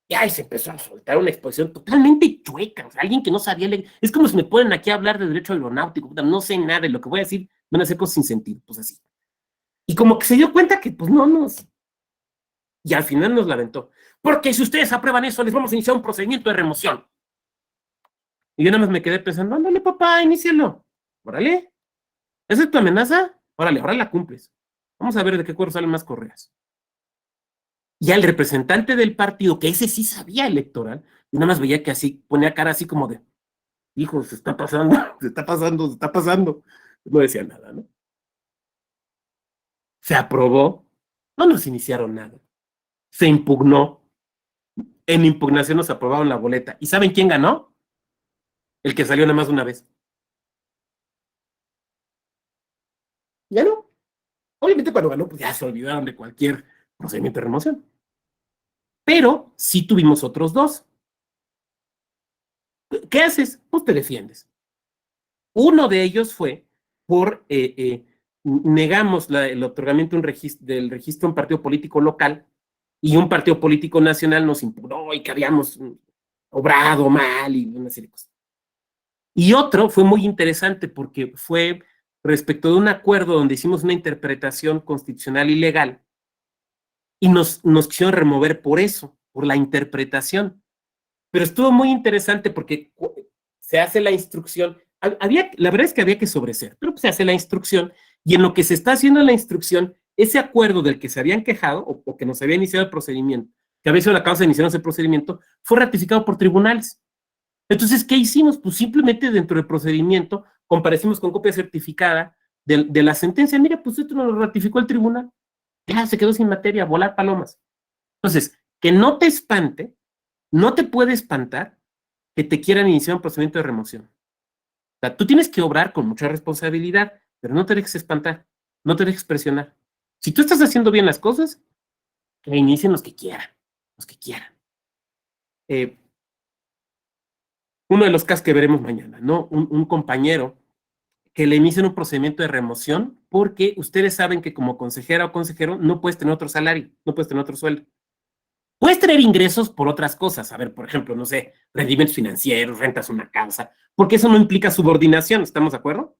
Y ahí se empezó a soltar una exposición totalmente chueca, o sea, alguien que no sabía leer. Es como si me ponen aquí a hablar de derecho aeronáutico, no sé nada de lo que voy a decir, van a hacer cosas sin sentido, pues así. Y como que se dio cuenta que pues no nos... Y al final nos la aventó. Porque si ustedes aprueban eso, les vamos a iniciar un procedimiento de remoción. Y yo nada más me quedé pensando, ándale papá, inícialo. Órale. ¿Esa es tu amenaza? Órale, ahora la cumples. Vamos a ver de qué cuero salen más correas. Y al representante del partido, que ese sí sabía electoral, y nada más veía que así, ponía cara así como de, hijo, se está pasando, se está pasando, se está pasando. No decía nada, ¿no? Se aprobó, no nos iniciaron nada. Se impugnó. En impugnación nos aprobaron la boleta. ¿Y saben quién ganó? El que salió nada más una vez. Ya no. Obviamente cuando ganó, pues ya se olvidaron de cualquier procedimiento de remoción. Pero sí tuvimos otros 2. ¿Qué haces? Pues te defiendes. Uno de ellos fue por negamos el otorgamiento del registro a un partido político local y un partido político nacional nos impugnó y que habíamos obrado mal y una serie de cosas. Y otro fue muy interesante porque fue respecto de un acuerdo donde hicimos una interpretación constitucional y legal y nos quisieron remover por eso, por la interpretación. Pero estuvo muy interesante porque se hace la instrucción, la verdad es que había que sobreseer, pero se hace la instrucción y en lo que se está haciendo la instrucción, ese acuerdo del que se habían quejado o que nos había iniciado el procedimiento, que había sido la causa de iniciar ese procedimiento, fue ratificado por tribunales. Entonces, ¿qué hicimos? Pues simplemente dentro del procedimiento comparecimos con copia certificada de la sentencia. Mira, pues esto nos lo ratificó el tribunal. Ya se quedó sin materia, volar palomas. Entonces, que no te espante, no te puede espantar que te quieran iniciar un procedimiento de remoción. O sea, tú tienes que obrar con mucha responsabilidad, pero no te dejes espantar, no te dejes presionar. Si tú estás haciendo bien las cosas, que inicien los que quieran, los que quieran. Uno de los casos que veremos mañana, ¿no? Un compañero que le inician un procedimiento de remoción porque ustedes saben que como consejera o consejero no puedes tener otro salario, no puedes tener otro sueldo. Puedes tener ingresos por otras cosas, a ver, por ejemplo, no sé, rendimientos financieros, rentas una casa, porque eso no implica subordinación, ¿estamos de acuerdo?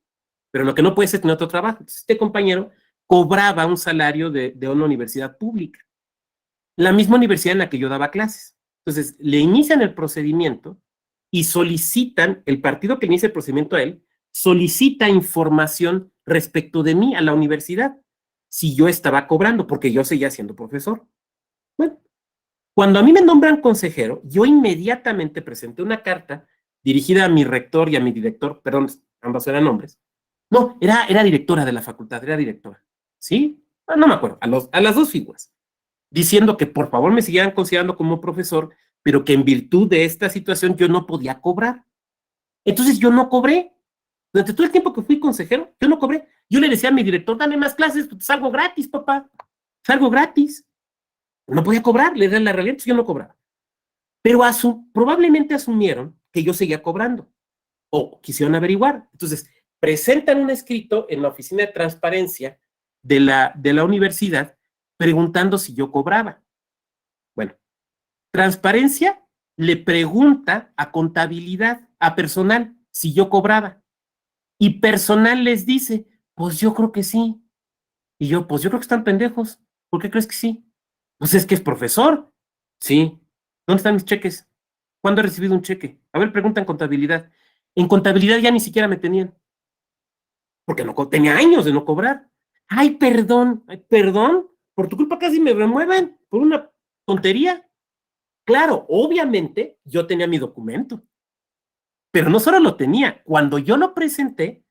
Pero lo que no puedes es tener otro trabajo. Entonces, este compañero cobraba un salario de una universidad pública, la misma universidad en la que yo daba clases. Entonces, le inician el procedimiento y solicitan, el partido que inicia el procedimiento a él, solicita información respecto de mí a la universidad, si yo estaba cobrando, porque yo seguía siendo profesor. Bueno, cuando a mí me nombran consejero, yo inmediatamente presenté una carta dirigida a mi rector y a mi director, perdón, ambas eran hombres. No, era directora de la facultad, era directora, ¿sí? no me acuerdo, a las dos figuras, diciendo que por favor me siguieran considerando como profesor, pero que en virtud de esta situación yo no podía cobrar. Entonces yo no cobré. Durante todo el tiempo que fui consejero, yo no cobré. Yo le decía a mi director, dame más clases, pues salgo gratis, papá. Salgo gratis. No podía cobrar, le era la realidad, entonces yo no cobraba. Pero probablemente asumieron que yo seguía cobrando. O quisieron averiguar. Entonces, presentan un escrito en la oficina de transparencia de la universidad preguntando si yo cobraba. Bueno, transparencia le pregunta a contabilidad, a personal, si yo cobraba. Y personal les dice, pues yo creo que sí. Y yo, pues yo creo que están pendejos. ¿Por qué crees que sí? Pues es que es profesor. Sí. ¿Dónde están mis cheques? ¿Cuándo he recibido un cheque? A ver, pregunta en contabilidad. En contabilidad ya ni siquiera me tenían. Porque no tenía años de no cobrar. Ay, perdón, por tu culpa casi me remueven por una tontería. Claro, obviamente yo tenía mi documento, pero no solo lo tenía, cuando yo lo presenté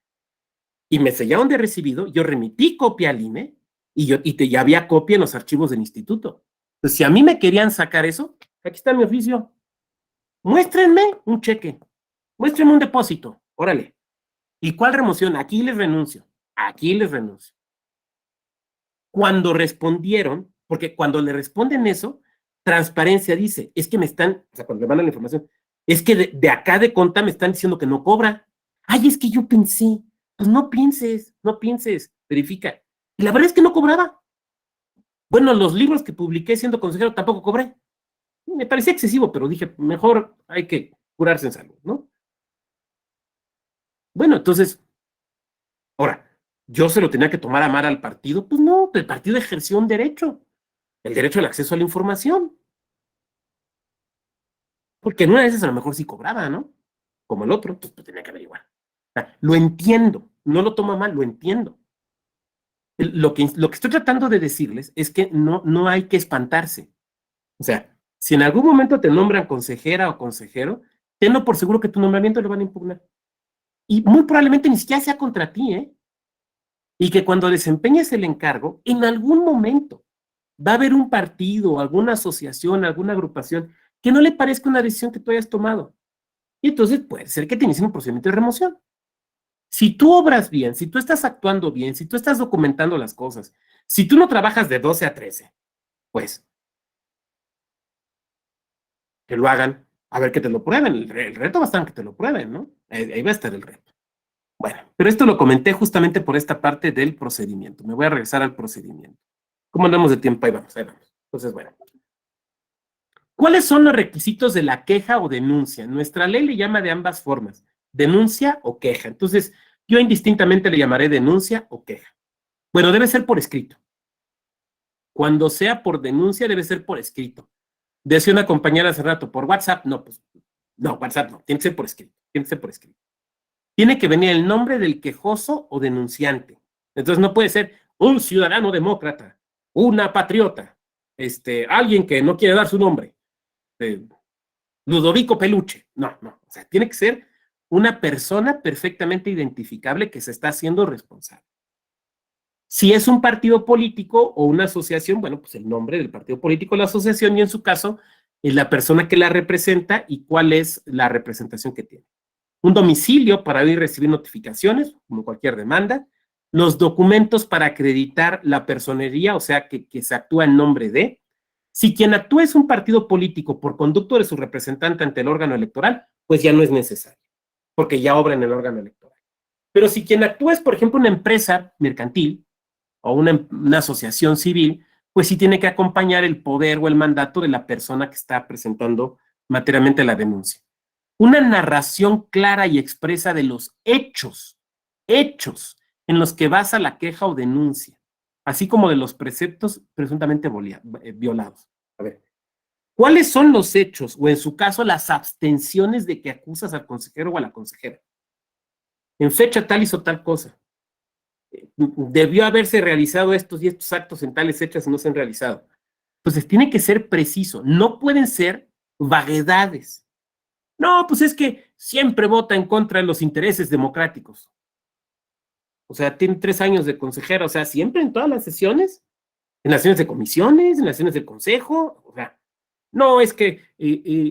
y me sellaron de recibido, yo remití copia al INE y ya había copia en los archivos del instituto. Entonces, si a mí me querían sacar eso, aquí está mi oficio. Muéstrenme un cheque, muéstrenme un depósito, órale. ¿Y cuál remoción? Aquí les renuncio. Cuando respondieron, porque cuando le responden eso, transparencia dice, es que me están, o sea, cuando le mandan la información, es que de acá de Conta me están diciendo que no cobra. Ay, es que yo pensé, pues no pienses, verifica. Y la verdad es que no cobraba. Bueno, los libros que publiqué siendo consejero tampoco cobré. Me parecía excesivo, pero dije, mejor hay que curarse en salud, ¿no? Bueno, entonces, ahora, ¿yo se lo tenía que tomar a mal al partido? Pues no, el partido ejerció un derecho, el derecho al acceso a la información. Porque en una de esas a lo mejor sí cobraba, ¿no? Como el otro, pues tenía que averiguar. O sea, lo entiendo, no lo toma mal, lo entiendo. Lo que estoy tratando de decirles es que no hay que espantarse. O sea, si en algún momento te nombran consejera o consejero, tenlo por seguro que tu nombramiento lo van a impugnar. Y muy probablemente ni siquiera sea contra ti, ¿eh? Y que cuando desempeñes el encargo, en algún momento va a haber un partido, alguna asociación, alguna agrupación que no le parezca una decisión que tú hayas tomado. Y entonces puede ser que te inicien un procedimiento de remoción. Si tú obras bien, si tú estás actuando bien, si tú estás documentando las cosas, si tú no trabajas de 12 a 13, pues que lo hagan, a ver que te lo prueben. El reto va a estar en que te lo prueben, ¿no? Ahí va a estar el reto. Bueno, pero esto lo comenté justamente por esta parte del procedimiento. Me voy a regresar al procedimiento. ¿Cómo andamos de tiempo? Ahí vamos, ahí vamos. Entonces, bueno. ¿Cuáles son los requisitos de la queja o denuncia? Nuestra ley le llama de ambas formas, denuncia o queja. Entonces, yo indistintamente le llamaré denuncia o queja. Bueno, debe ser por escrito. Cuando sea por denuncia, debe ser por escrito. Decía una compañera hace rato, por WhatsApp, no, pues, no, WhatsApp no, tiene que ser por escrito, Tiene que venir el nombre del quejoso o denunciante. Entonces no puede ser un ciudadano demócrata, una patriota, alguien que no quiere dar su nombre, Ludovico Peluche. No, o sea, tiene que ser una persona perfectamente identificable que se está haciendo responsable. Si es un partido político o una asociación, bueno, pues el nombre del partido político, la asociación y en su caso, la persona que la representa y cuál es la representación que tiene. Un domicilio para ir y recibir notificaciones, como cualquier demanda, los documentos para acreditar la personería, o sea, que se actúa en nombre de. Si quien actúa es un partido político por conducto de su representante ante el órgano electoral, pues ya no es necesario, porque ya obra en el órgano electoral. Pero si quien actúa es, por ejemplo, una empresa mercantil o una asociación civil, pues sí tiene que acompañar el poder o el mandato de la persona que está presentando materialmente la denuncia. Una narración clara y expresa de los hechos en los que basa la queja o denuncia, así como de los preceptos presuntamente violados. A ver, ¿cuáles son los hechos o en su caso las abstenciones de que acusas al consejero o a la consejera? En fecha tal hizo tal cosa. Debió haberse realizado estos y estos actos en tales fechas y no se han realizado. Entonces tiene que ser preciso, no pueden ser vaguedades. No, pues es que siempre vota en contra de los intereses democráticos. O sea, tiene 3 años de consejera, o sea, siempre en todas las sesiones En las sesiones de comisiones, en las sesiones del consejo, o sea, no es que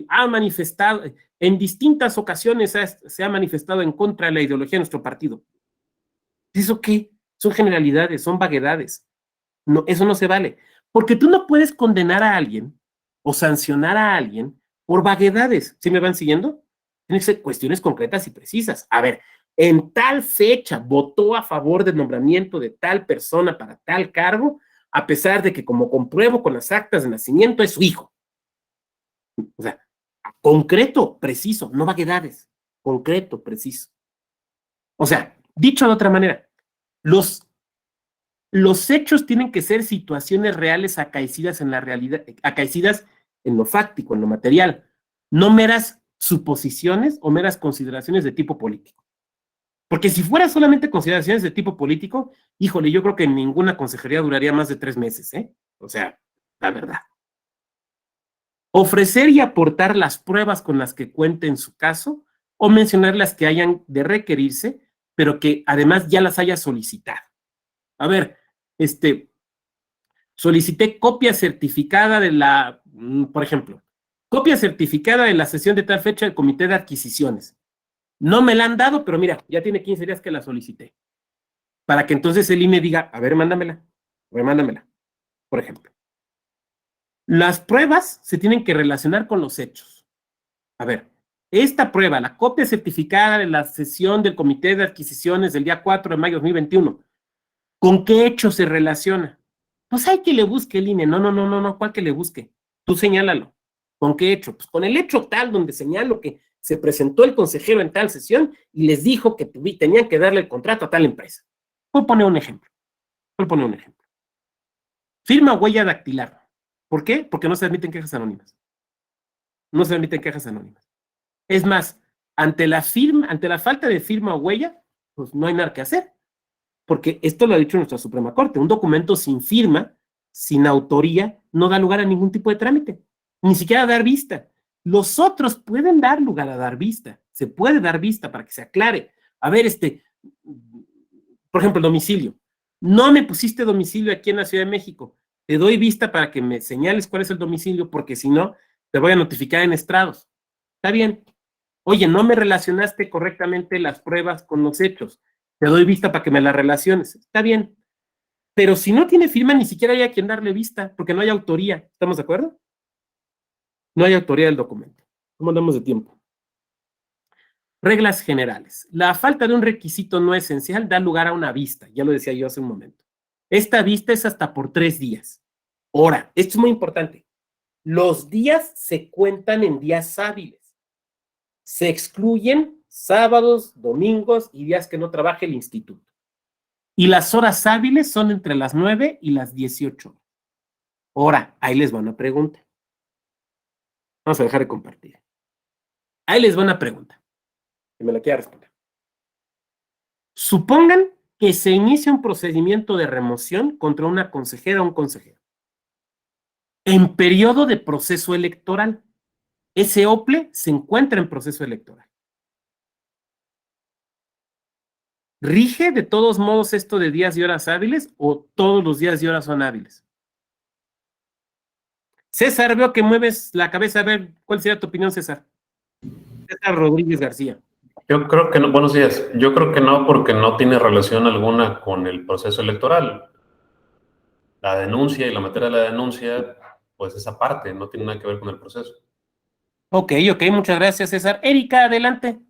ha manifestado, en distintas ocasiones se ha manifestado en contra de la ideología de nuestro partido. ¿Eso qué? Son generalidades, son vaguedades. No, eso no se vale. Porque tú no puedes condenar a alguien o sancionar a alguien por vaguedades. ¿Sí me van siguiendo? Tienen que ser cuestiones concretas y precisas. A ver, en tal fecha votó a favor del nombramiento de tal persona para tal cargo, a pesar de que, como compruebo con las actas de nacimiento, es su hijo. O sea, concreto, preciso, no vaguedades. Concreto, preciso. O sea, dicho de otra manera, los hechos tienen que ser situaciones reales acaecidas en la realidad, acaecidas en lo fáctico, en lo material, no meras suposiciones o meras consideraciones de tipo político. Porque si fuera solamente consideraciones de tipo político, híjole, yo creo que ninguna consejería duraría más de 3 meses, ¿eh? O sea, la verdad. Ofrecer y aportar las pruebas con las que cuente en su caso, o mencionar las que hayan de requerirse, pero que además ya las haya solicitado. A ver, solicité copia certificada de la, por ejemplo, copia certificada de la sesión de tal fecha del comité de adquisiciones. No me la han dado, pero mira, ya tiene 15 días que la solicité. Para que entonces el INE diga, a ver, mándamela, por ejemplo. Las pruebas se tienen que relacionar con los hechos. A ver, esta prueba, la copia certificada de la sesión del comité de adquisiciones del día 4 de mayo de 2021, ¿con qué hecho se relaciona? Pues hay que le busque el INE. No, ¿cuál que le busque? Tú señálalo. ¿Con qué hecho? Pues con el hecho tal donde señalo que se presentó el consejero en tal sesión y les dijo que tenían que darle el contrato a tal empresa. Voy a poner un ejemplo. Firma huella dactilar. ¿Por qué? Porque no se admiten quejas anónimas. Es más, ante la falta de firma o huella, pues no hay nada que hacer. Porque esto lo ha dicho nuestra Suprema Corte. Un documento sin firma, sin autoría, no da lugar a ningún tipo de trámite. Ni siquiera a dar vista. Los otros pueden dar lugar a dar vista. Se puede dar vista para que se aclare. A ver, por ejemplo, el domicilio. No me pusiste domicilio aquí en la Ciudad de México. Te doy vista para que me señales cuál es el domicilio, porque si no, te voy a notificar en estrados. Está bien. Oye, no me relacionaste correctamente las pruebas con los hechos. Te doy vista para que me las relaciones. Está bien. Pero si no tiene firma, ni siquiera hay a quien darle vista, porque no hay autoría. ¿Estamos de acuerdo? No hay autoría del documento. ¿Cómo andamos de tiempo? Reglas generales. La falta de un requisito no esencial da lugar a una vista. Ya lo decía yo hace un momento. Esta vista es hasta por 3 días. Ahora, esto es muy importante. Los días se cuentan en días hábiles. Se excluyen sábados, domingos y días que no trabaje el instituto. Y las horas hábiles son entre las 9 y las 18 horas. Ahora, ahí les va una pregunta. Vamos a dejar de compartir. Ahí les va una pregunta. Que me la quiera responder. Supongan que se inicia un procedimiento de remoción contra una consejera o un consejero. En periodo de proceso electoral. Ese OPLE se encuentra en proceso electoral. ¿Rige de todos modos esto de días y horas hábiles o todos los días y horas son hábiles? César, veo que mueves la cabeza. A ver, ¿cuál sería tu opinión, César? César Rodríguez García. Yo creo que no, buenos días. Yo creo que no, porque no tiene relación alguna con el proceso electoral. La denuncia y la materia de la denuncia, pues esa parte no tiene nada que ver con el proceso. Ok, muchas gracias, César. Erika, adelante.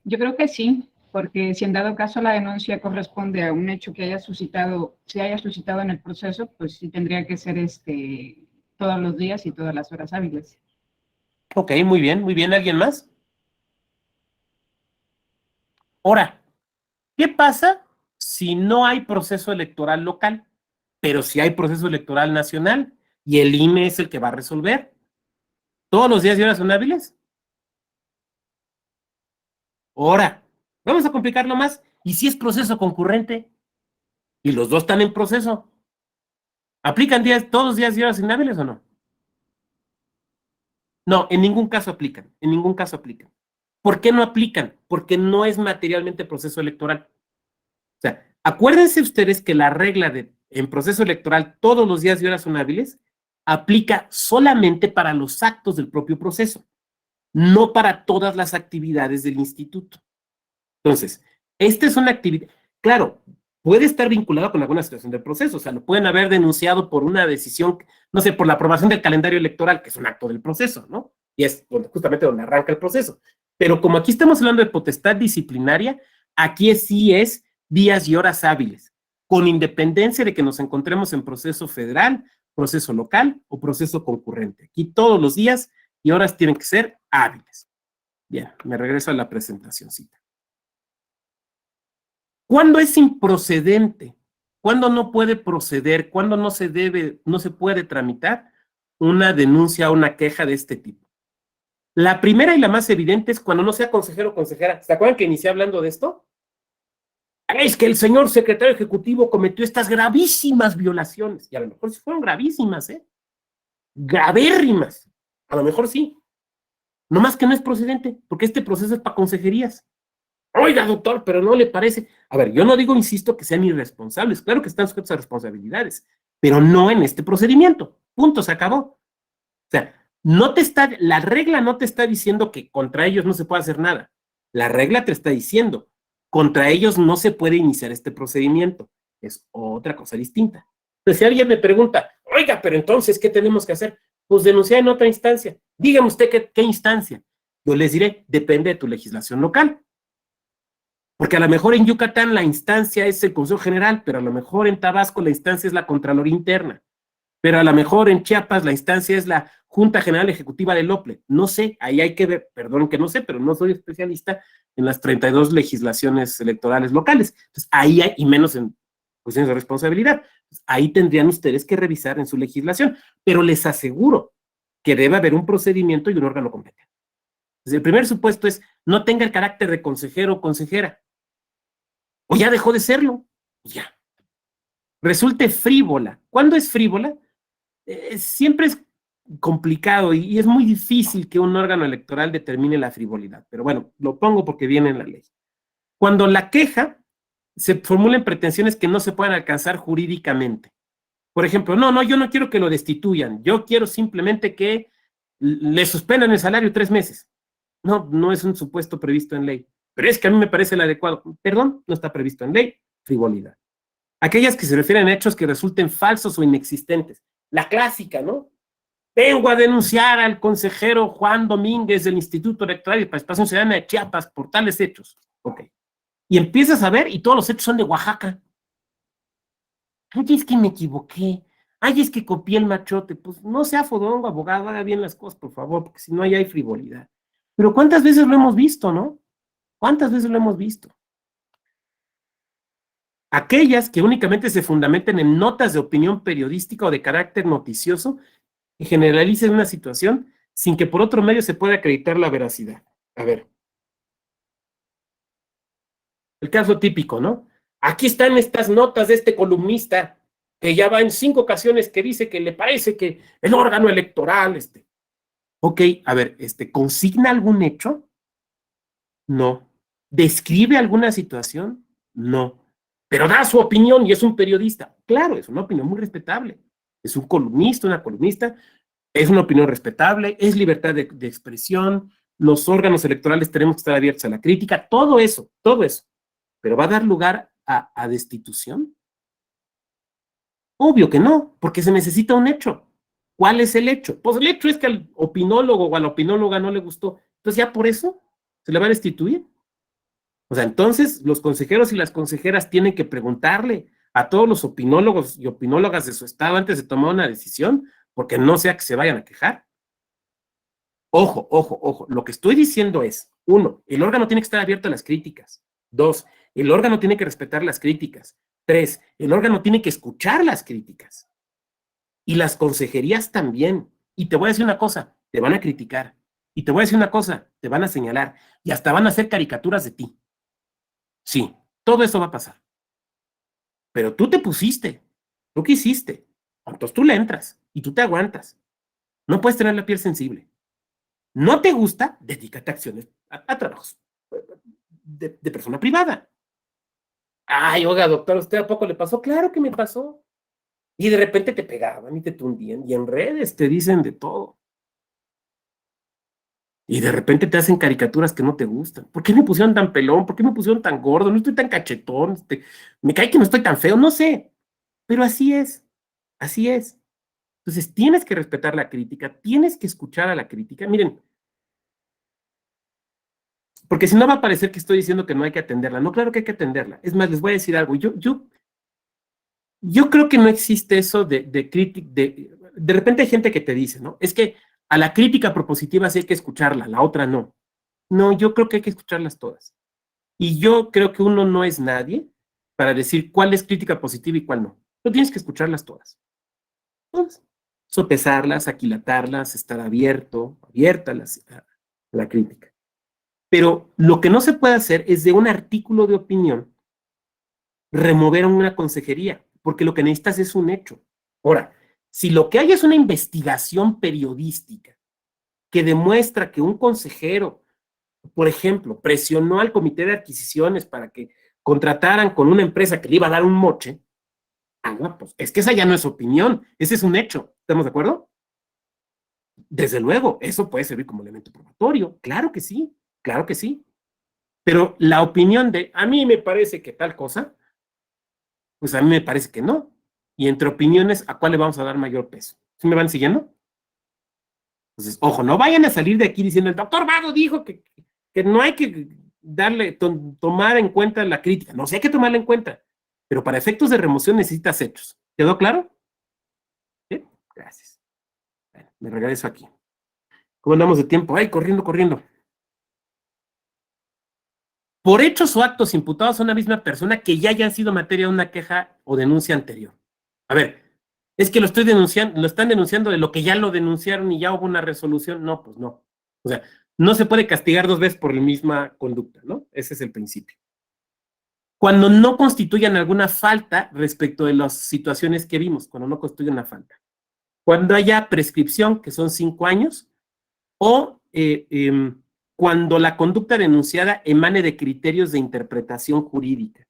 Yo creo que sí, porque si en dado caso la denuncia corresponde a un hecho que se haya suscitado en el proceso, pues sí tendría que ser todos los días y todas las horas hábiles. Ok, muy bien. ¿Alguien más? Ahora, ¿qué pasa si no hay proceso electoral local, pero si hay proceso electoral nacional y el INE es el que va a resolver? ¿Todos los días y horas son hábiles? Ahora, vamos a complicarlo más. ¿Y si es proceso concurrente? Y los dos están en proceso. ¿Aplican todos los días y horas inhábiles o no? No, en ningún caso aplican. ¿Por qué no aplican? Porque no es materialmente proceso electoral. O sea, acuérdense ustedes que la regla de en proceso electoral todos los días y horas son hábiles, aplica solamente para los actos del propio proceso, no para todas las actividades del instituto. Entonces, esta es una actividad, claro, puede estar vinculado con alguna situación del proceso, o sea, lo pueden haber denunciado por una decisión, no sé, por la aprobación del calendario electoral, que es un acto del proceso, ¿no? Y es justamente donde arranca el proceso. Pero como aquí estamos hablando de potestad disciplinaria, aquí sí es días y horas hábiles, con independencia de que nos encontremos en proceso federal, proceso local o proceso concurrente. Aquí todos los días y horas tienen que ser hábiles. Bien, me regreso a la presentacioncita. ¿Cuándo es improcedente? ¿Cuándo no puede proceder? ¿Cuándo no se debe, no se puede tramitar una denuncia o una queja de este tipo? La primera y la más evidente es cuando no sea consejero o consejera. ¿Se acuerdan que inicié hablando de esto? Es que el señor secretario ejecutivo cometió estas gravísimas violaciones. Y a lo mejor sí fueron gravísimas, ¿eh? Gravérrimas. A lo mejor sí. No más que no es procedente, porque este proceso es para consejerías. Oiga, doctor, pero no le parece. A ver, yo no digo, insisto, que sean irresponsables. Claro que están sujetos a responsabilidades, pero no en este procedimiento. Punto, se acabó. O sea, la regla no te está diciendo que contra ellos no se puede hacer nada. La regla te está diciendo, contra ellos no se puede iniciar este procedimiento. Es otra cosa distinta. Entonces, si alguien me pregunta, oiga, pero entonces, ¿qué tenemos que hacer? Pues denunciar en otra instancia. Dígame usted qué instancia. Yo les diré, depende de tu legislación local. Porque a lo mejor en Yucatán la instancia es el Consejo General, pero a lo mejor en Tabasco la instancia es la Contraloría Interna. Pero a lo mejor en Chiapas la instancia es la Junta General Ejecutiva del OPLE. No sé, ahí hay que ver, perdón que no sé, pero no soy especialista en las 32 legislaciones electorales locales. Entonces, ahí hay, y menos en cuestiones de responsabilidad. Entonces, ahí tendrían ustedes que revisar en su legislación, pero les aseguro que debe haber un procedimiento y un órgano competente. Entonces, el primer supuesto es, no tenga el carácter de consejero o consejera. O ya dejó de serlo, ya. Resulte frívola. ¿Cuándo es frívola? Siempre es complicado y es muy difícil que un órgano electoral determine la frivolidad. Pero bueno, lo pongo porque viene en la ley. Cuando la queja se formulen pretensiones que no se puedan alcanzar jurídicamente. Por ejemplo, no, yo no quiero que lo destituyan. Yo quiero simplemente que le suspendan el salario 3 meses. No es un supuesto previsto en ley. Pero es que a mí me parece el adecuado. Perdón, no está previsto en ley. Frivolidad. Aquellas que se refieren a hechos que resulten falsos o inexistentes. La clásica, ¿no? Vengo a denunciar al consejero Juan Domínguez del Instituto Electoral y Participación Ciudadana de Chiapas por tales hechos. Ok. Y empiezas a ver y todos los hechos son de Oaxaca. Ay, es que me equivoqué. Ay, es que copié el machote. Pues no sea fodongo, abogado, haga bien las cosas, por favor, porque si no hay frivolidad. Pero ¿cuántas veces lo hemos visto, no? ¿Cuántas veces lo hemos visto? Aquellas que únicamente se fundamenten en notas de opinión periodística o de carácter noticioso y generalicen una situación sin que por otro medio se pueda acreditar la veracidad. A ver. El caso típico, ¿no? Aquí están estas notas de este columnista que ya va en 5 ocasiones que dice que le parece que el órgano electoral, Ok, a ver, ¿consigna algún hecho? No. ¿Describe alguna situación? No. Pero da su opinión y es un periodista. Claro, es una opinión muy respetable. Es un columnista, una columnista, es una opinión respetable, es libertad de expresión, los órganos electorales tenemos que estar abiertos a la crítica, todo eso. ¿Pero va a dar lugar a destitución? Obvio que no, porque se necesita un hecho. ¿Cuál es el hecho? Pues el hecho es que al opinólogo o a la opinóloga no le gustó. Entonces ya por eso se le va a destituir. O sea, entonces los consejeros y las consejeras tienen que preguntarle a todos los opinólogos y opinólogas de su estado antes de tomar una decisión, porque no sea que se vayan a quejar. Ojo, lo que estoy diciendo es, 1, el órgano tiene que estar abierto a las críticas. 2, el órgano tiene que respetar las críticas. 3, el órgano tiene que escuchar las críticas. Y las consejerías también. Y te voy a decir una cosa, te van a criticar. Y te voy a decir una cosa, te van a señalar. Y hasta van a hacer caricaturas de ti. Sí, todo eso va a pasar. Pero tú te pusiste, tú quisiste. Entonces tú le entras y tú te aguantas. No puedes tener la piel sensible. ¿No te gusta? Dedícate a acciones, a trabajos de persona privada. Ay, oiga, doctor, ¿usted a poco le pasó? Claro que me pasó. Y de repente te pegaban y te tundían, y en redes te dicen de todo. Y de repente te hacen caricaturas que no te gustan. ¿Por qué me pusieron tan pelón? ¿Por qué me pusieron tan gordo? No estoy tan cachetón. Me cae que no estoy tan feo, no sé. Pero así es. Así es. Entonces tienes que respetar la crítica, tienes que escuchar a la crítica. Miren, porque si no va a parecer que estoy diciendo que no hay que atenderla. No, claro que hay que atenderla. Es más, les voy a decir algo. Yo creo que no existe eso de crítica. De repente hay gente que te dice, ¿no? Es que a la crítica propositiva sí hay que escucharla, la otra no. No, yo creo que hay que escucharlas todas. Y yo creo que uno no es nadie para decir cuál es crítica positiva y cuál no. No tienes que escucharlas todas. Todas. Sopesarlas, aquilatarlas, estar abierta a la crítica. Pero lo que no se puede hacer es de un artículo de opinión remover una consejería, porque lo que necesitas es un hecho. Ahora, si lo que hay es una investigación periodística que demuestra que un consejero, por ejemplo, presionó al comité de adquisiciones para que contrataran con una empresa que le iba a dar un moche, pues es que esa ya no es opinión, ese es un hecho. ¿Estamos de acuerdo? Desde luego, eso puede servir como elemento probatorio. Claro que sí, claro que sí. Pero la opinión de, a mí me parece que tal cosa, pues a mí me parece que no. Y entre opiniones, ¿a cuál le vamos a dar mayor peso? ¿Sí me van siguiendo? Entonces, ojo, no vayan a salir de aquí diciendo, el doctor Vado dijo que no hay que tomar en cuenta la crítica. No, sí hay que tomarla en cuenta. Pero para efectos de remoción necesitas hechos. ¿Quedó claro? Bien, gracias. Bueno, me regreso aquí. ¿Cómo andamos de tiempo? Ay, corriendo, corriendo. Por hechos o actos imputados a una misma persona que ya hayan sido materia de una queja o denuncia anterior. A ver, es que lo están denunciando de lo que ya lo denunciaron y ya hubo una resolución. No, pues no. O sea, no se puede castigar 2 veces por la misma conducta, ¿no? Ese es el principio. Cuando no constituyan alguna falta respecto de las situaciones que vimos, cuando no constituyan una falta. Cuando haya prescripción, que son 5 años, o cuando la conducta denunciada emane de criterios de interpretación jurídica.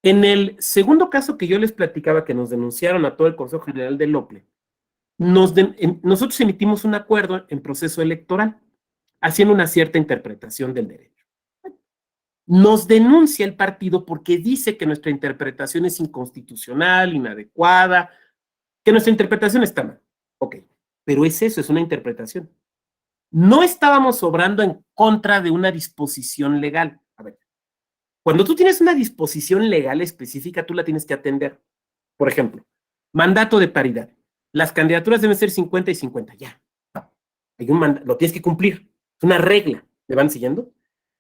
En el segundo caso que yo les platicaba, que nos denunciaron a todo el Consejo General del OPLE, nosotros emitimos un acuerdo en proceso electoral, haciendo una cierta interpretación del derecho. Nos denuncia el partido porque dice que nuestra interpretación es inconstitucional, inadecuada, que nuestra interpretación está mal. Ok, pero es eso, es una interpretación. No estábamos obrando en contra de una disposición legal. A ver, cuando tú tienes una disposición legal específica, tú la tienes que atender. Por ejemplo, mandato de paridad. Las candidaturas deben ser 50 y 50, ya. Hay lo tienes que cumplir. Es una regla. ¿Me van siguiendo?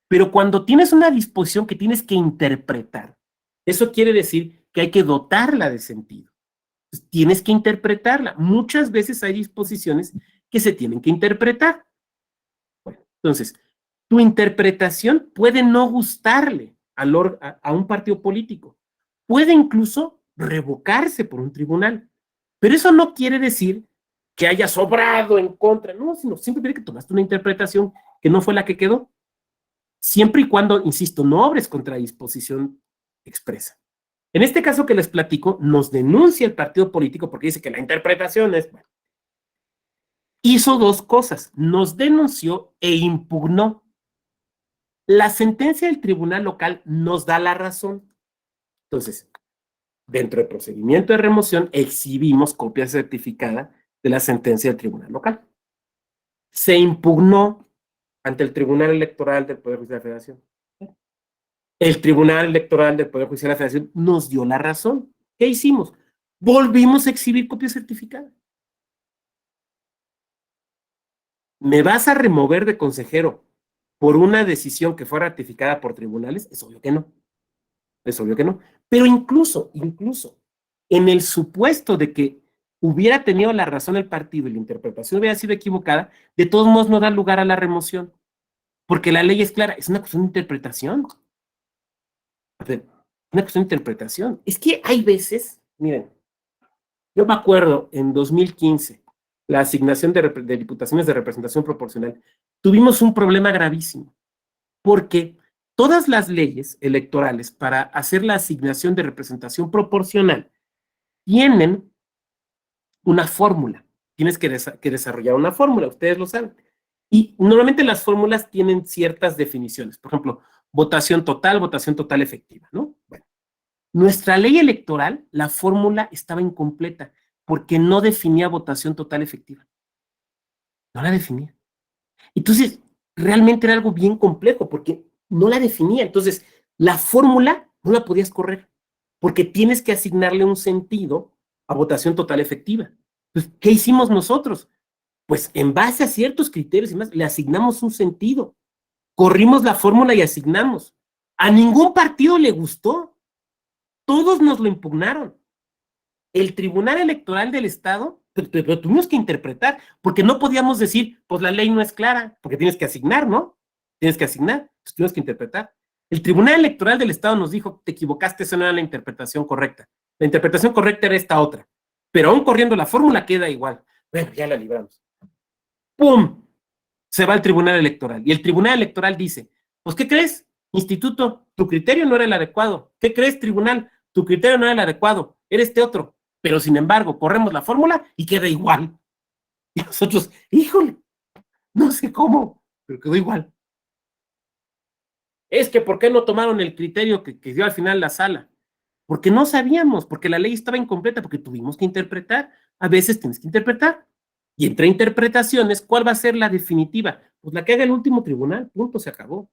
Pero cuando tienes una disposición que tienes que interpretar, eso quiere decir que hay que dotarla de sentido. Pues tienes que interpretarla. Muchas veces hay disposiciones que se tienen que interpretar. Bueno, entonces, tu interpretación puede no gustarle a un partido político. Puede incluso revocarse por un tribunal. Pero eso no quiere decir que haya sobrado en contra. No, sino simplemente que tomaste una interpretación que no fue la que quedó. Siempre y cuando, insisto, no obres contra disposición expresa. En este caso que les platico, nos denuncia el partido político porque dice que la interpretación es... Bueno, hizo 2 cosas. Nos denunció e impugnó. La sentencia del tribunal local nos da la razón. Entonces, dentro del procedimiento de remoción, exhibimos copia certificada de la sentencia del tribunal local. Se impugnó ante el Tribunal Electoral del Poder Judicial de la Federación. El Tribunal Electoral del Poder Judicial de la Federación nos dio la razón. ¿Qué hicimos? Volvimos a exhibir copia certificada. ¿Me vas a remover de consejero por una decisión que fue ratificada por tribunales? Es obvio que no. Es obvio que no. Pero incluso, en el supuesto de que hubiera tenido la razón el partido y la interpretación hubiera sido equivocada, de todos modos no da lugar a la remoción. Porque la ley es clara, es una cuestión de interpretación. A ver, una cuestión de interpretación. Es que hay veces, miren, yo me acuerdo en 2015, la asignación de diputaciones de representación proporcional, tuvimos un problema gravísimo, porque todas las leyes electorales para hacer la asignación de representación proporcional tienen una fórmula. Tienes que desarrollar una fórmula, ustedes lo saben. Y normalmente las fórmulas tienen ciertas definiciones. Por ejemplo, votación total efectiva, ¿no? Bueno, nuestra ley electoral, la fórmula estaba incompleta porque no definía votación total efectiva. No la definía. Entonces, realmente era algo bien complejo porque no la definía. Entonces, la fórmula no la podías correr porque tienes que asignarle un sentido a votación total efectiva. Entonces, ¿qué hicimos nosotros? Pues en base a ciertos criterios y más, le asignamos un sentido. Corrimos la fórmula y asignamos. A ningún partido le gustó. Todos nos lo impugnaron. El Tribunal Electoral del Estado, pero tuvimos que interpretar, porque no podíamos decir, pues la ley no es clara, porque tienes que asignar, ¿no? Tienes que asignar, pues tuvimos que interpretar. El Tribunal Electoral del Estado nos dijo, te equivocaste, esa no era la interpretación correcta. La interpretación correcta era esta otra. Pero aún corriendo la fórmula queda igual. Bueno, ya la libramos. ¡Pum! Se va al Tribunal Electoral. Y el Tribunal Electoral dice, pues, ¿qué crees? Instituto, tu criterio no era el adecuado. ¿Qué crees, Tribunal? Tu criterio no era el adecuado. Era este otro. Pero, sin embargo, corremos la fórmula y queda igual. Y nosotros, híjole, no sé cómo, pero quedó igual. Es que, ¿por qué no tomaron el criterio que dio al final la sala? Porque no sabíamos, porque la ley estaba incompleta, porque tuvimos que interpretar. A veces tienes que interpretar. Y entre interpretaciones, ¿cuál va a ser la definitiva? Pues la que haga el último tribunal, punto, se acabó.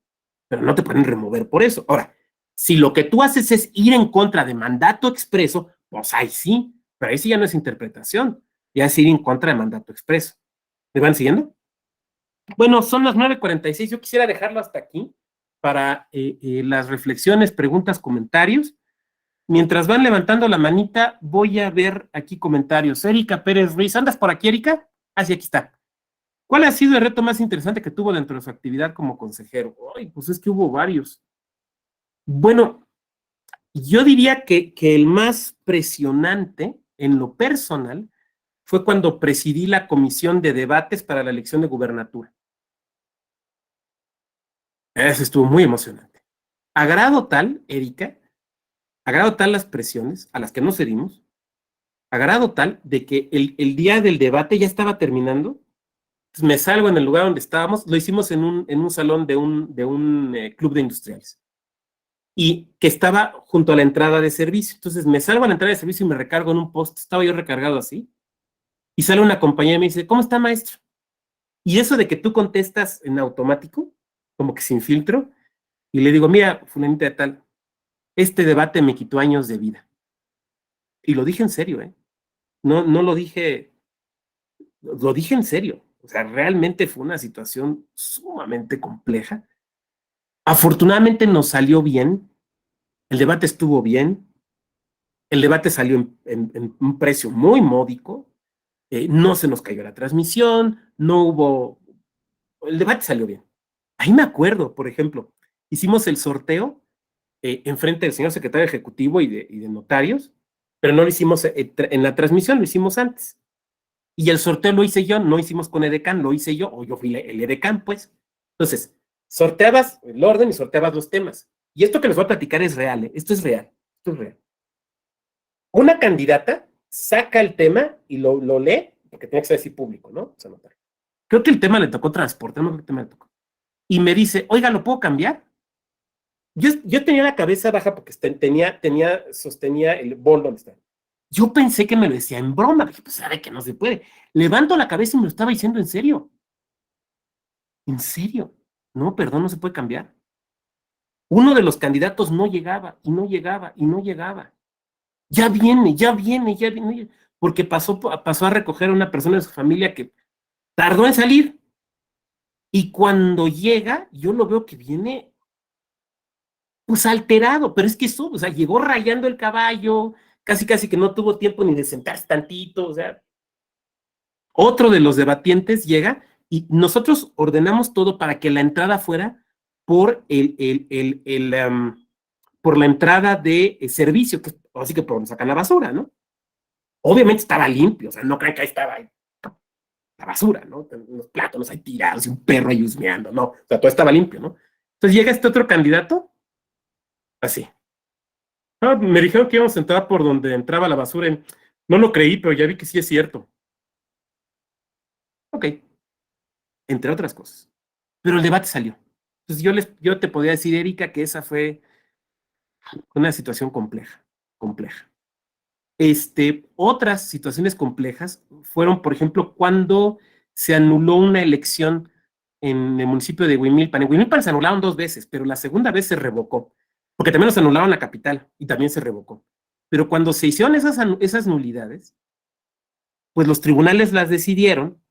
Pero no te pueden remover por eso. Ahora, si lo que tú haces es ir en contra de mandato expreso, pues ahí sí, pero ahí sí ya no es interpretación, ya es ir en contra de mandato expreso. ¿Me van siguiendo? Bueno, son las 9:46, yo quisiera dejarlo hasta aquí para las reflexiones, preguntas, comentarios. Mientras van levantando la manita, voy a ver aquí comentarios. Erika Pérez Ruiz, ¿andas por aquí, Erika? Ah, sí, aquí está. ¿Cuál ha sido el reto más interesante que tuvo dentro de su actividad como consejero? Ay, pues es que hubo varios. Bueno, yo diría que el más presionante en lo personal fue cuando presidí la comisión de debates para la elección de gubernatura. Eso estuvo muy emocionante. A grado tal, Erika, a grado tal las presiones a las que nos cedimos, a grado tal de que el día del debate ya estaba terminando, pues me salgo en el lugar donde estábamos, lo hicimos en un salón de un club de industriales, y que estaba junto a la entrada de servicio. Entonces me salgo a la entrada de servicio y me recargo en un post, estaba yo recargado así, y sale una compañera y me dice, ¿cómo está, maestro? Y eso de que tú contestas en automático, como que sin filtro, y le digo, mira, fulanita de tal, este debate me quitó años de vida. Y lo dije en serio, ¿eh? No lo dije en serio. O sea, realmente fue una situación sumamente compleja. Afortunadamente nos salió bien, el debate estuvo bien, el debate salió en un precio muy módico, no se nos cayó la transmisión, no hubo... El debate salió bien. Ahí me acuerdo, por ejemplo, hicimos el sorteo enfrente del señor secretario ejecutivo y de notarios, pero no lo hicimos en la transmisión, lo hicimos antes. Y el sorteo lo hice yo, no hicimos con edecán, lo hice yo, o yo fui el edecán, pues. Entonces, sorteabas el orden y sorteabas los temas. Y esto que les voy a platicar es real, ¿eh? Esto es real, esto es real. Una candidata saca el tema y lo lee, porque tiene que ser así público, ¿no? O sea, notar. Creo que el tema le tocó transporte, no creo que el tema le tocó. Y me dice, oiga, ¿lo puedo cambiar? Yo tenía la cabeza baja porque sostenía el bol donde está. Yo pensé que me lo decía en broma, dije, pues sabe que no se puede. Levanto la cabeza y me lo estaba diciendo en serio. ¿En serio? No, perdón, no se puede cambiar. Uno de los candidatos no llegaba, y no llegaba, y no llegaba. Ya viene, porque pasó a recoger a una persona de su familia que tardó en salir. Y cuando llega, yo lo veo que viene pues alterado, pero es que eso, o sea, llegó rayando el caballo, casi que no tuvo tiempo ni de sentarse tantito, o sea. Otro de los debatientes llega y nosotros ordenamos todo para que la entrada fuera por por la entrada de servicio, que así que por donde sacan la basura, ¿no? Obviamente estaba limpio, o sea, no crean que ahí estaba la basura, ¿no? Los plátanos ahí tirados y un perro ahí husmeando, no, o sea, todo estaba limpio, ¿no? Entonces llega este otro candidato, así. Ah, me dijeron que íbamos a entrar por donde entraba la basura. No lo creí, pero ya vi que sí es cierto. Ok, entre otras cosas. Pero el debate salió. Entonces yo te podía decir, Erika, que esa fue una situación compleja, compleja. Otras situaciones complejas fueron, por ejemplo, cuando se anuló una elección en el municipio de Huimilpan. En Huimilpan se anularon 2 veces, pero la segunda vez se revocó, porque también nos anularon la capital y también se revocó. Pero cuando se hicieron esas nulidades, pues los tribunales las decidieron.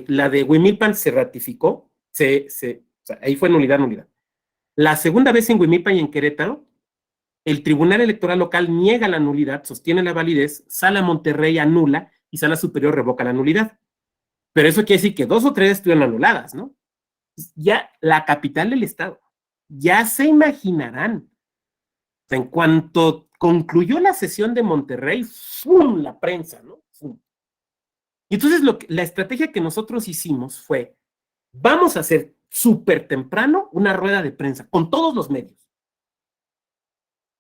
La de Huimilpan se ratificó, o sea, ahí fue nulidad, nulidad. La segunda vez en Huimilpan y en Querétaro, el Tribunal Electoral Local niega la nulidad, sostiene la validez, Sala Monterrey anula y Sala Superior revoca la nulidad. Pero eso quiere decir que 2 o 3 estuvieron anuladas, ¿no? Ya la capital del estado, ya se imaginarán. O sea, en cuanto concluyó la sesión de Monterrey, ¡fum! La prensa, ¿no? ¡Fum! Y entonces la estrategia que nosotros hicimos fue, vamos a hacer súper temprano una rueda de prensa con todos los medios.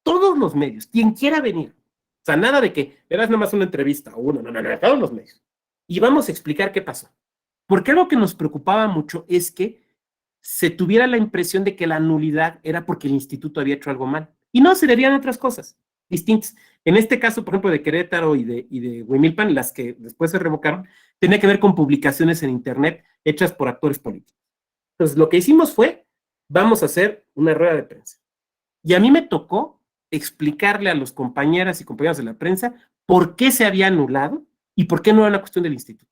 Todos los medios, quien quiera venir. O sea, nada de que le das nada más una entrevista o uno, no, todos los medios. Y vamos a explicar qué pasó. Porque algo que nos preocupaba mucho es que se tuviera la impresión de que la nulidad era porque el instituto había hecho algo mal. Y no, se debían otras cosas distintas. En este caso, por ejemplo, de Querétaro y de Huimilpan, las que después se revocaron, tenía que ver con publicaciones en internet hechas por actores políticos. Entonces, lo que hicimos fue, vamos a hacer una rueda de prensa. Y a mí me tocó explicarle a los compañeras y compañeros de la prensa por qué se había anulado y por qué no era una cuestión del instituto.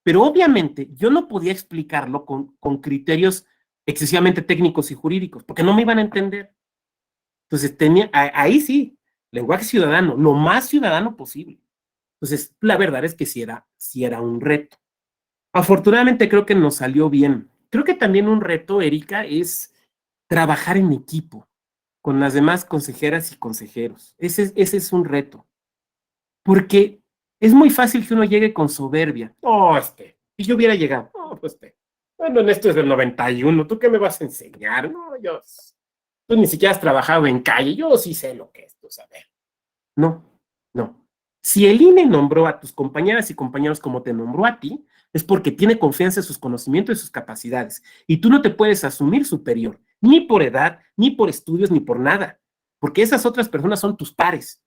Pero obviamente yo no podía explicarlo con criterios excesivamente técnicos y jurídicos, porque no me iban a entender. Entonces ahí sí, lenguaje ciudadano, lo más ciudadano posible. Entonces, la verdad es que sí era un reto. Afortunadamente creo que nos salió bien. Creo que también un reto, Erika, es trabajar en equipo con las demás consejeras y consejeros. Ese es un reto. Porque es muy fácil que uno llegue con soberbia. Oh, si yo hubiera llegado, pues bueno, en esto es del 91, ¿tú qué me vas a enseñar? No, tú ni siquiera has trabajado en calle, yo sí sé lo que es, tú sabes. No. Si el INE nombró a tus compañeras y compañeros como te nombró a ti, es porque tiene confianza en sus conocimientos y sus capacidades. Y tú no te puedes asumir superior, ni por edad, ni por estudios, ni por nada. Porque esas otras personas son tus pares.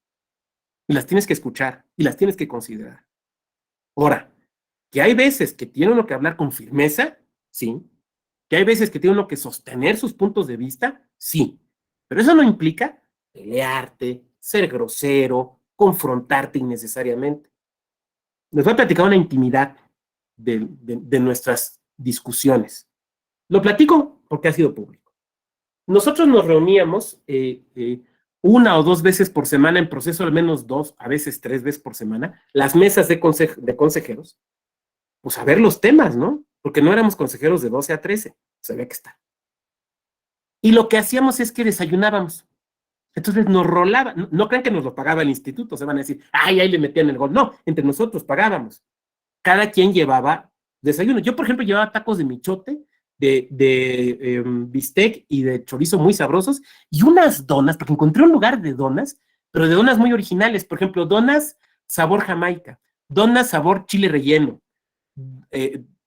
Y las tienes que escuchar y las tienes que considerar. Ahora, que hay veces que tiene uno que hablar con firmeza, sí. Que hay veces que tiene uno que sostener sus puntos de vista, sí. Pero eso no implica pelearte, ser grosero, confrontarte innecesariamente. Les voy a platicar una intimidad de nuestras discusiones. Lo platico porque ha sido público. Nosotros nos reuníamos 1 o 2 veces por semana, en proceso al menos 2, a veces 3 veces por semana, las mesas de consejeros, pues a ver los temas, ¿no? Porque no éramos consejeros de 12 a 13, pues había que estar. Y lo que hacíamos es que desayunábamos. Entonces nos rolaba, no crean que nos lo pagaba el instituto, se van a decir, ay, ahí le metían el gol. No, entre nosotros pagábamos. Cada quien llevaba desayuno. Yo, por ejemplo, llevaba tacos de michote, de bistec y de chorizo muy sabrosos, y unas donas, porque encontré un lugar de donas, pero de donas muy originales. Por ejemplo, donas sabor Jamaica, donas sabor chile relleno,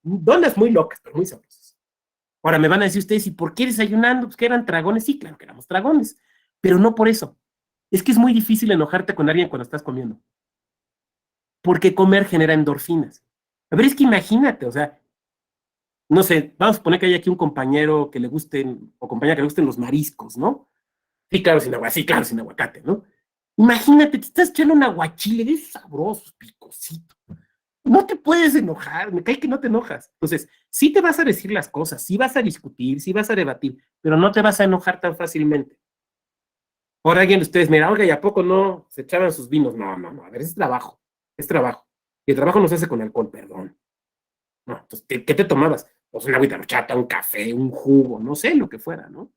donas muy locas, pero muy sabrosas. Ahora me van a decir ustedes, ¿y por qué desayunando? Pues que eran dragones. Sí, claro que éramos dragones, pero no por eso. Es que es muy difícil enojarte con alguien cuando estás comiendo, porque comer genera endorfinas. A ver, es que imagínate, o sea, no sé, vamos a suponer que hay aquí un compañero que le gusten, o compañera que le gusten los mariscos, ¿no? Sí, claro, sin aguacate, ¿no? Imagínate, te estás echando un aguachile de sabrosos, picosito. No te puedes enojar, me cae que no te enojas. Entonces, sí te vas a decir las cosas, sí vas a discutir, sí vas a debatir, pero no te vas a enojar tan fácilmente. Ahora alguien de ustedes, mira, oiga, ¿y a poco no se echaban sus vinos? No, a ver, es trabajo. Y el trabajo no se hace con alcohol, perdón. No, entonces, ¿qué te tomabas? Pues una agüita de horchata, un café, un jugo, no sé, lo que fuera, ¿no?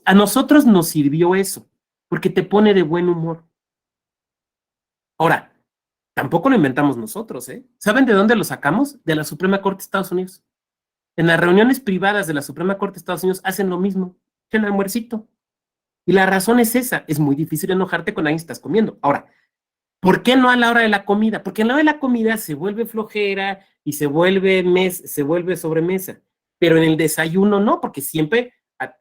A nosotros nos sirvió eso, porque te pone de buen humor. Ahora, tampoco lo inventamos nosotros, ¿eh? ¿Saben de dónde lo sacamos? De la Suprema Corte de Estados Unidos. En las reuniones privadas de la Suprema Corte de Estados Unidos hacen lo mismo, echan almuercito. Y la razón es esa, es muy difícil enojarte con alguien que estás comiendo. Ahora, ¿por qué no a la hora de la comida? Porque a la hora de la comida se vuelve flojera y se vuelve sobremesa. Pero en el desayuno no, porque siempre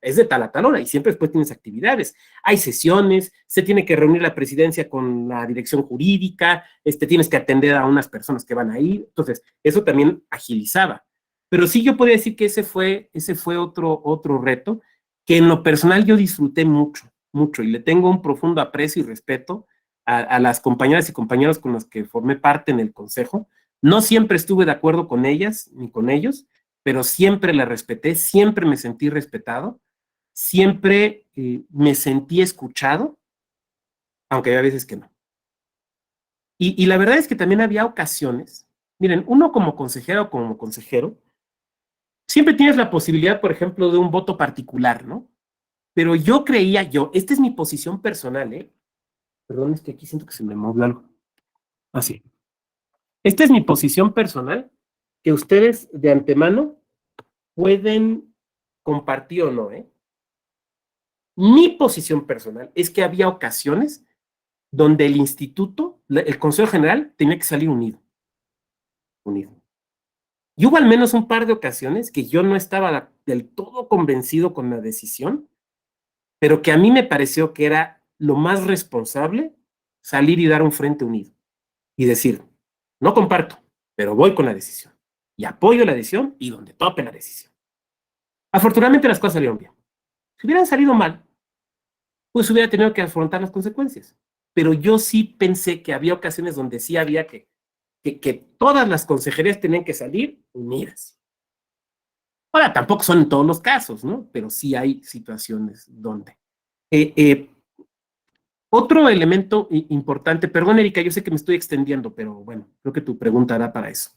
es de tal a tal hora y siempre después tienes actividades. Hay sesiones, se tiene que reunir la presidencia con la dirección jurídica, tienes que atender a unas personas que van a ir. Entonces, eso también agilizaba. Pero sí yo podría decir que ese fue otro reto que en lo personal yo disfruté mucho, mucho, y le tengo un profundo aprecio y respeto a las compañeras y compañeros con los que formé parte en el consejo. No siempre estuve de acuerdo con ellas ni con ellos, pero siempre las respeté, siempre me sentí respetado, siempre me sentí escuchado, aunque había veces que no. Y la verdad es que también había ocasiones, miren, uno como consejera o como consejero, siempre tienes la posibilidad, por ejemplo, de un voto particular, ¿no? Pero esta es mi posición personal, Perdón, es que aquí siento que se me movió algo. Así. Esta es mi posición personal, que ustedes de antemano pueden compartir o no, Mi posición personal es que había ocasiones donde el instituto, el Consejo General, tenía que salir unido. Y hubo al menos un par de ocasiones que yo no estaba del todo convencido con la decisión, pero que a mí me pareció que era lo más responsable salir y dar un frente unido y decir, no comparto, pero voy con la decisión y apoyo la decisión y donde tope la decisión. Afortunadamente las cosas salieron bien. Si hubieran salido mal, pues hubiera tenido que afrontar las consecuencias. Pero yo sí pensé que había ocasiones donde sí había que todas las consejerías tenían que salir unidas. Ahora, tampoco son en todos los casos, ¿no? Pero sí hay situaciones donde. Otro elemento importante, perdón, Erika, yo sé que me estoy extendiendo, pero bueno, creo que tu pregunta era para eso,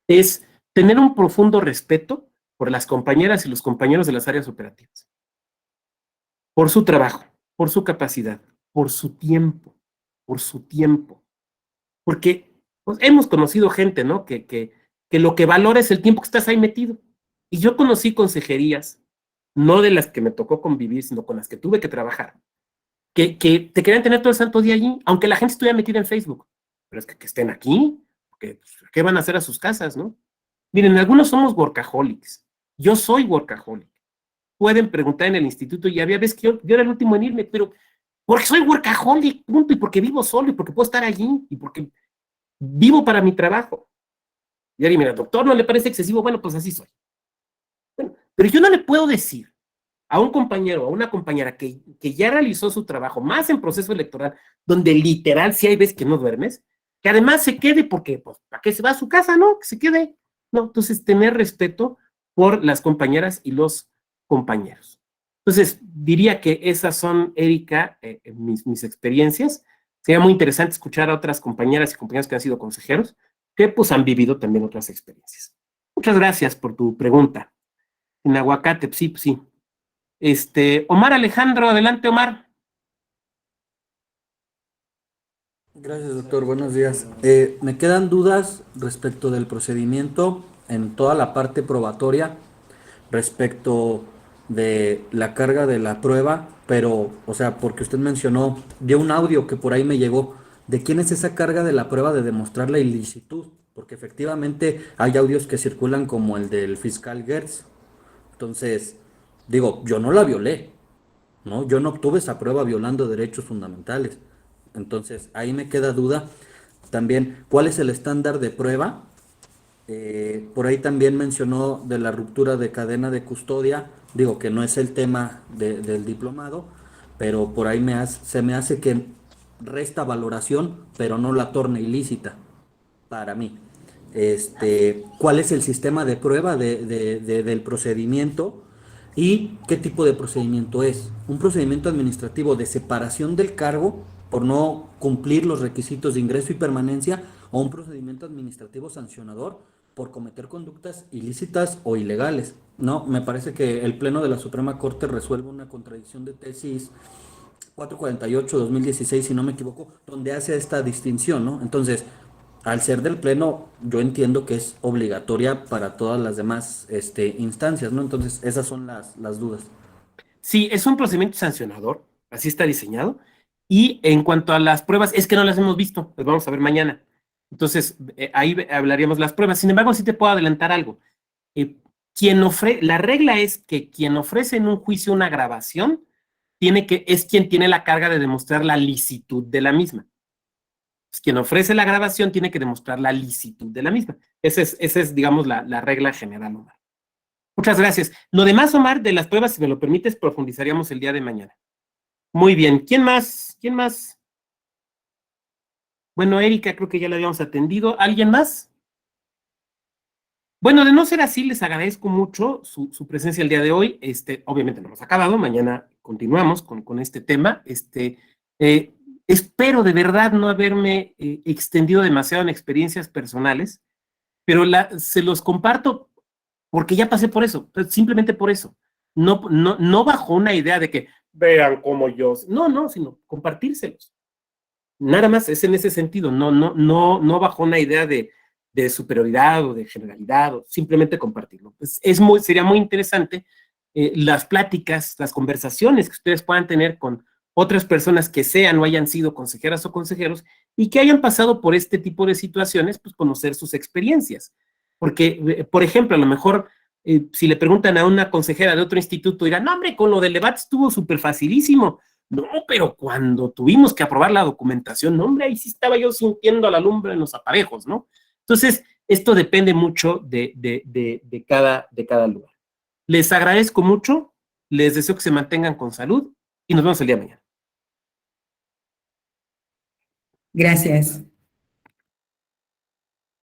es tener un profundo respeto por las compañeras y los compañeros de las áreas operativas, por su trabajo, por su capacidad, por su tiempo, porque pues, hemos conocido gente, ¿no? Que lo que valora es el tiempo que estás ahí metido. Y yo conocí consejerías, no de las que me tocó convivir, sino con las que tuve que trabajar, que te querían tener todo el santo día allí, aunque la gente estuviera metida en Facebook. Pero es que estén aquí, porque pues, ¿qué van a hacer a sus casas, no? Miren, algunos somos workaholics. Yo soy workaholic. Pueden preguntar en el instituto y había veces que yo era el último en irme, pero porque soy workaholic, punto, y porque vivo solo, y porque puedo estar allí, y porque vivo para mi trabajo. Y alguien mira, doctor, ¿no le parece excesivo? Bueno, pues así soy. Bueno, pero yo no le puedo decir a un compañero o a una compañera que ya realizó su trabajo, más en proceso electoral, donde literal si hay veces que no duermes, que además se quede porque, pues, ¿para qué se va a su casa, no? Que se quede. No, entonces tener respeto por las compañeras y los compañeros. Entonces, diría que esas son, Erika, mis experiencias. Sería muy interesante escuchar a otras compañeras y compañeros que han sido consejeros, que pues han vivido también otras experiencias. Muchas gracias por tu pregunta. En aguacate, sí, sí. Omar Alejandro, adelante, Omar. Gracias, doctor. Buenos días. Me quedan dudas respecto del procedimiento en toda la parte probatoria, respecto de la carga de la prueba, pero, o sea, porque usted mencionó, dio un audio que por ahí me llegó, de quién es esa carga de la prueba de demostrar la ilicitud, porque efectivamente hay audios que circulan como el del fiscal Gertz. Entonces, digo, yo no la violé, ¿no? Yo no obtuve esa prueba violando derechos fundamentales. Entonces, ahí me queda duda también, ¿cuál es el estándar de prueba? Por ahí también mencionó de la ruptura de cadena de custodia, digo que no es el tema del diplomado, pero por ahí se me hace que resta valoración, pero no la torna ilícita, para mí. ¿Cuál es el sistema de prueba del procedimiento? ¿Y qué tipo de procedimiento es? ¿Un procedimiento administrativo de separación del cargo por no cumplir los requisitos de ingreso y permanencia o un procedimiento administrativo sancionador por cometer conductas ilícitas o ilegales? No, me parece que el Pleno de la Suprema Corte resuelve una contradicción de tesis 448-2016, si no me equivoco, donde hace esta distinción, ¿no? Entonces, al ser del Pleno, yo entiendo que es obligatoria para todas las demás instancias, ¿no? Entonces, esas son las dudas. Sí, es un procedimiento sancionador, así está diseñado. Y en cuanto a las pruebas, es que no las hemos visto, las vamos a ver mañana. Entonces, ahí hablaríamos las pruebas. Sin embargo, sí te puedo adelantar algo. La regla es que quien ofrece en un juicio una grabación es quien tiene la carga de demostrar la licitud de la misma. Quien ofrece la grabación tiene que demostrar la licitud de la misma. Esa es digamos, la regla general, Omar. Muchas gracias. Lo demás, Omar, de las pruebas, si me lo permites, profundizaríamos el día de mañana. Muy bien. ¿Quién más? ¿Quién más? Bueno, Erika, creo que ya la habíamos atendido. ¿Alguien más? Bueno, de no ser así, les agradezco mucho su presencia el día de hoy. Obviamente no hemos acabado, mañana continuamos con este tema. Espero de verdad no haberme extendido demasiado en experiencias personales, pero se los comparto porque ya pasé por eso, simplemente por eso. No bajo una idea de que vean cómo yo. No, sino compartírselos. Nada más es en ese sentido, no bajo una idea de superioridad o de generalidad, o simplemente compartirlo. Pues sería muy interesante las pláticas, las conversaciones que ustedes puedan tener con otras personas que sean o hayan sido consejeras o consejeros y que hayan pasado por este tipo de situaciones, pues conocer sus experiencias. Porque, por ejemplo, a lo mejor si le preguntan a una consejera de otro instituto, dirán, no, hombre, con lo del debate estuvo súper facilísimo. No, pero cuando tuvimos que aprobar la documentación, no, hombre, ahí sí estaba yo sintiendo la lumbre en los aparejos, ¿no? Entonces, esto depende mucho de cada lugar. Les agradezco mucho, les deseo que se mantengan con salud y nos vemos el día de mañana. Gracias.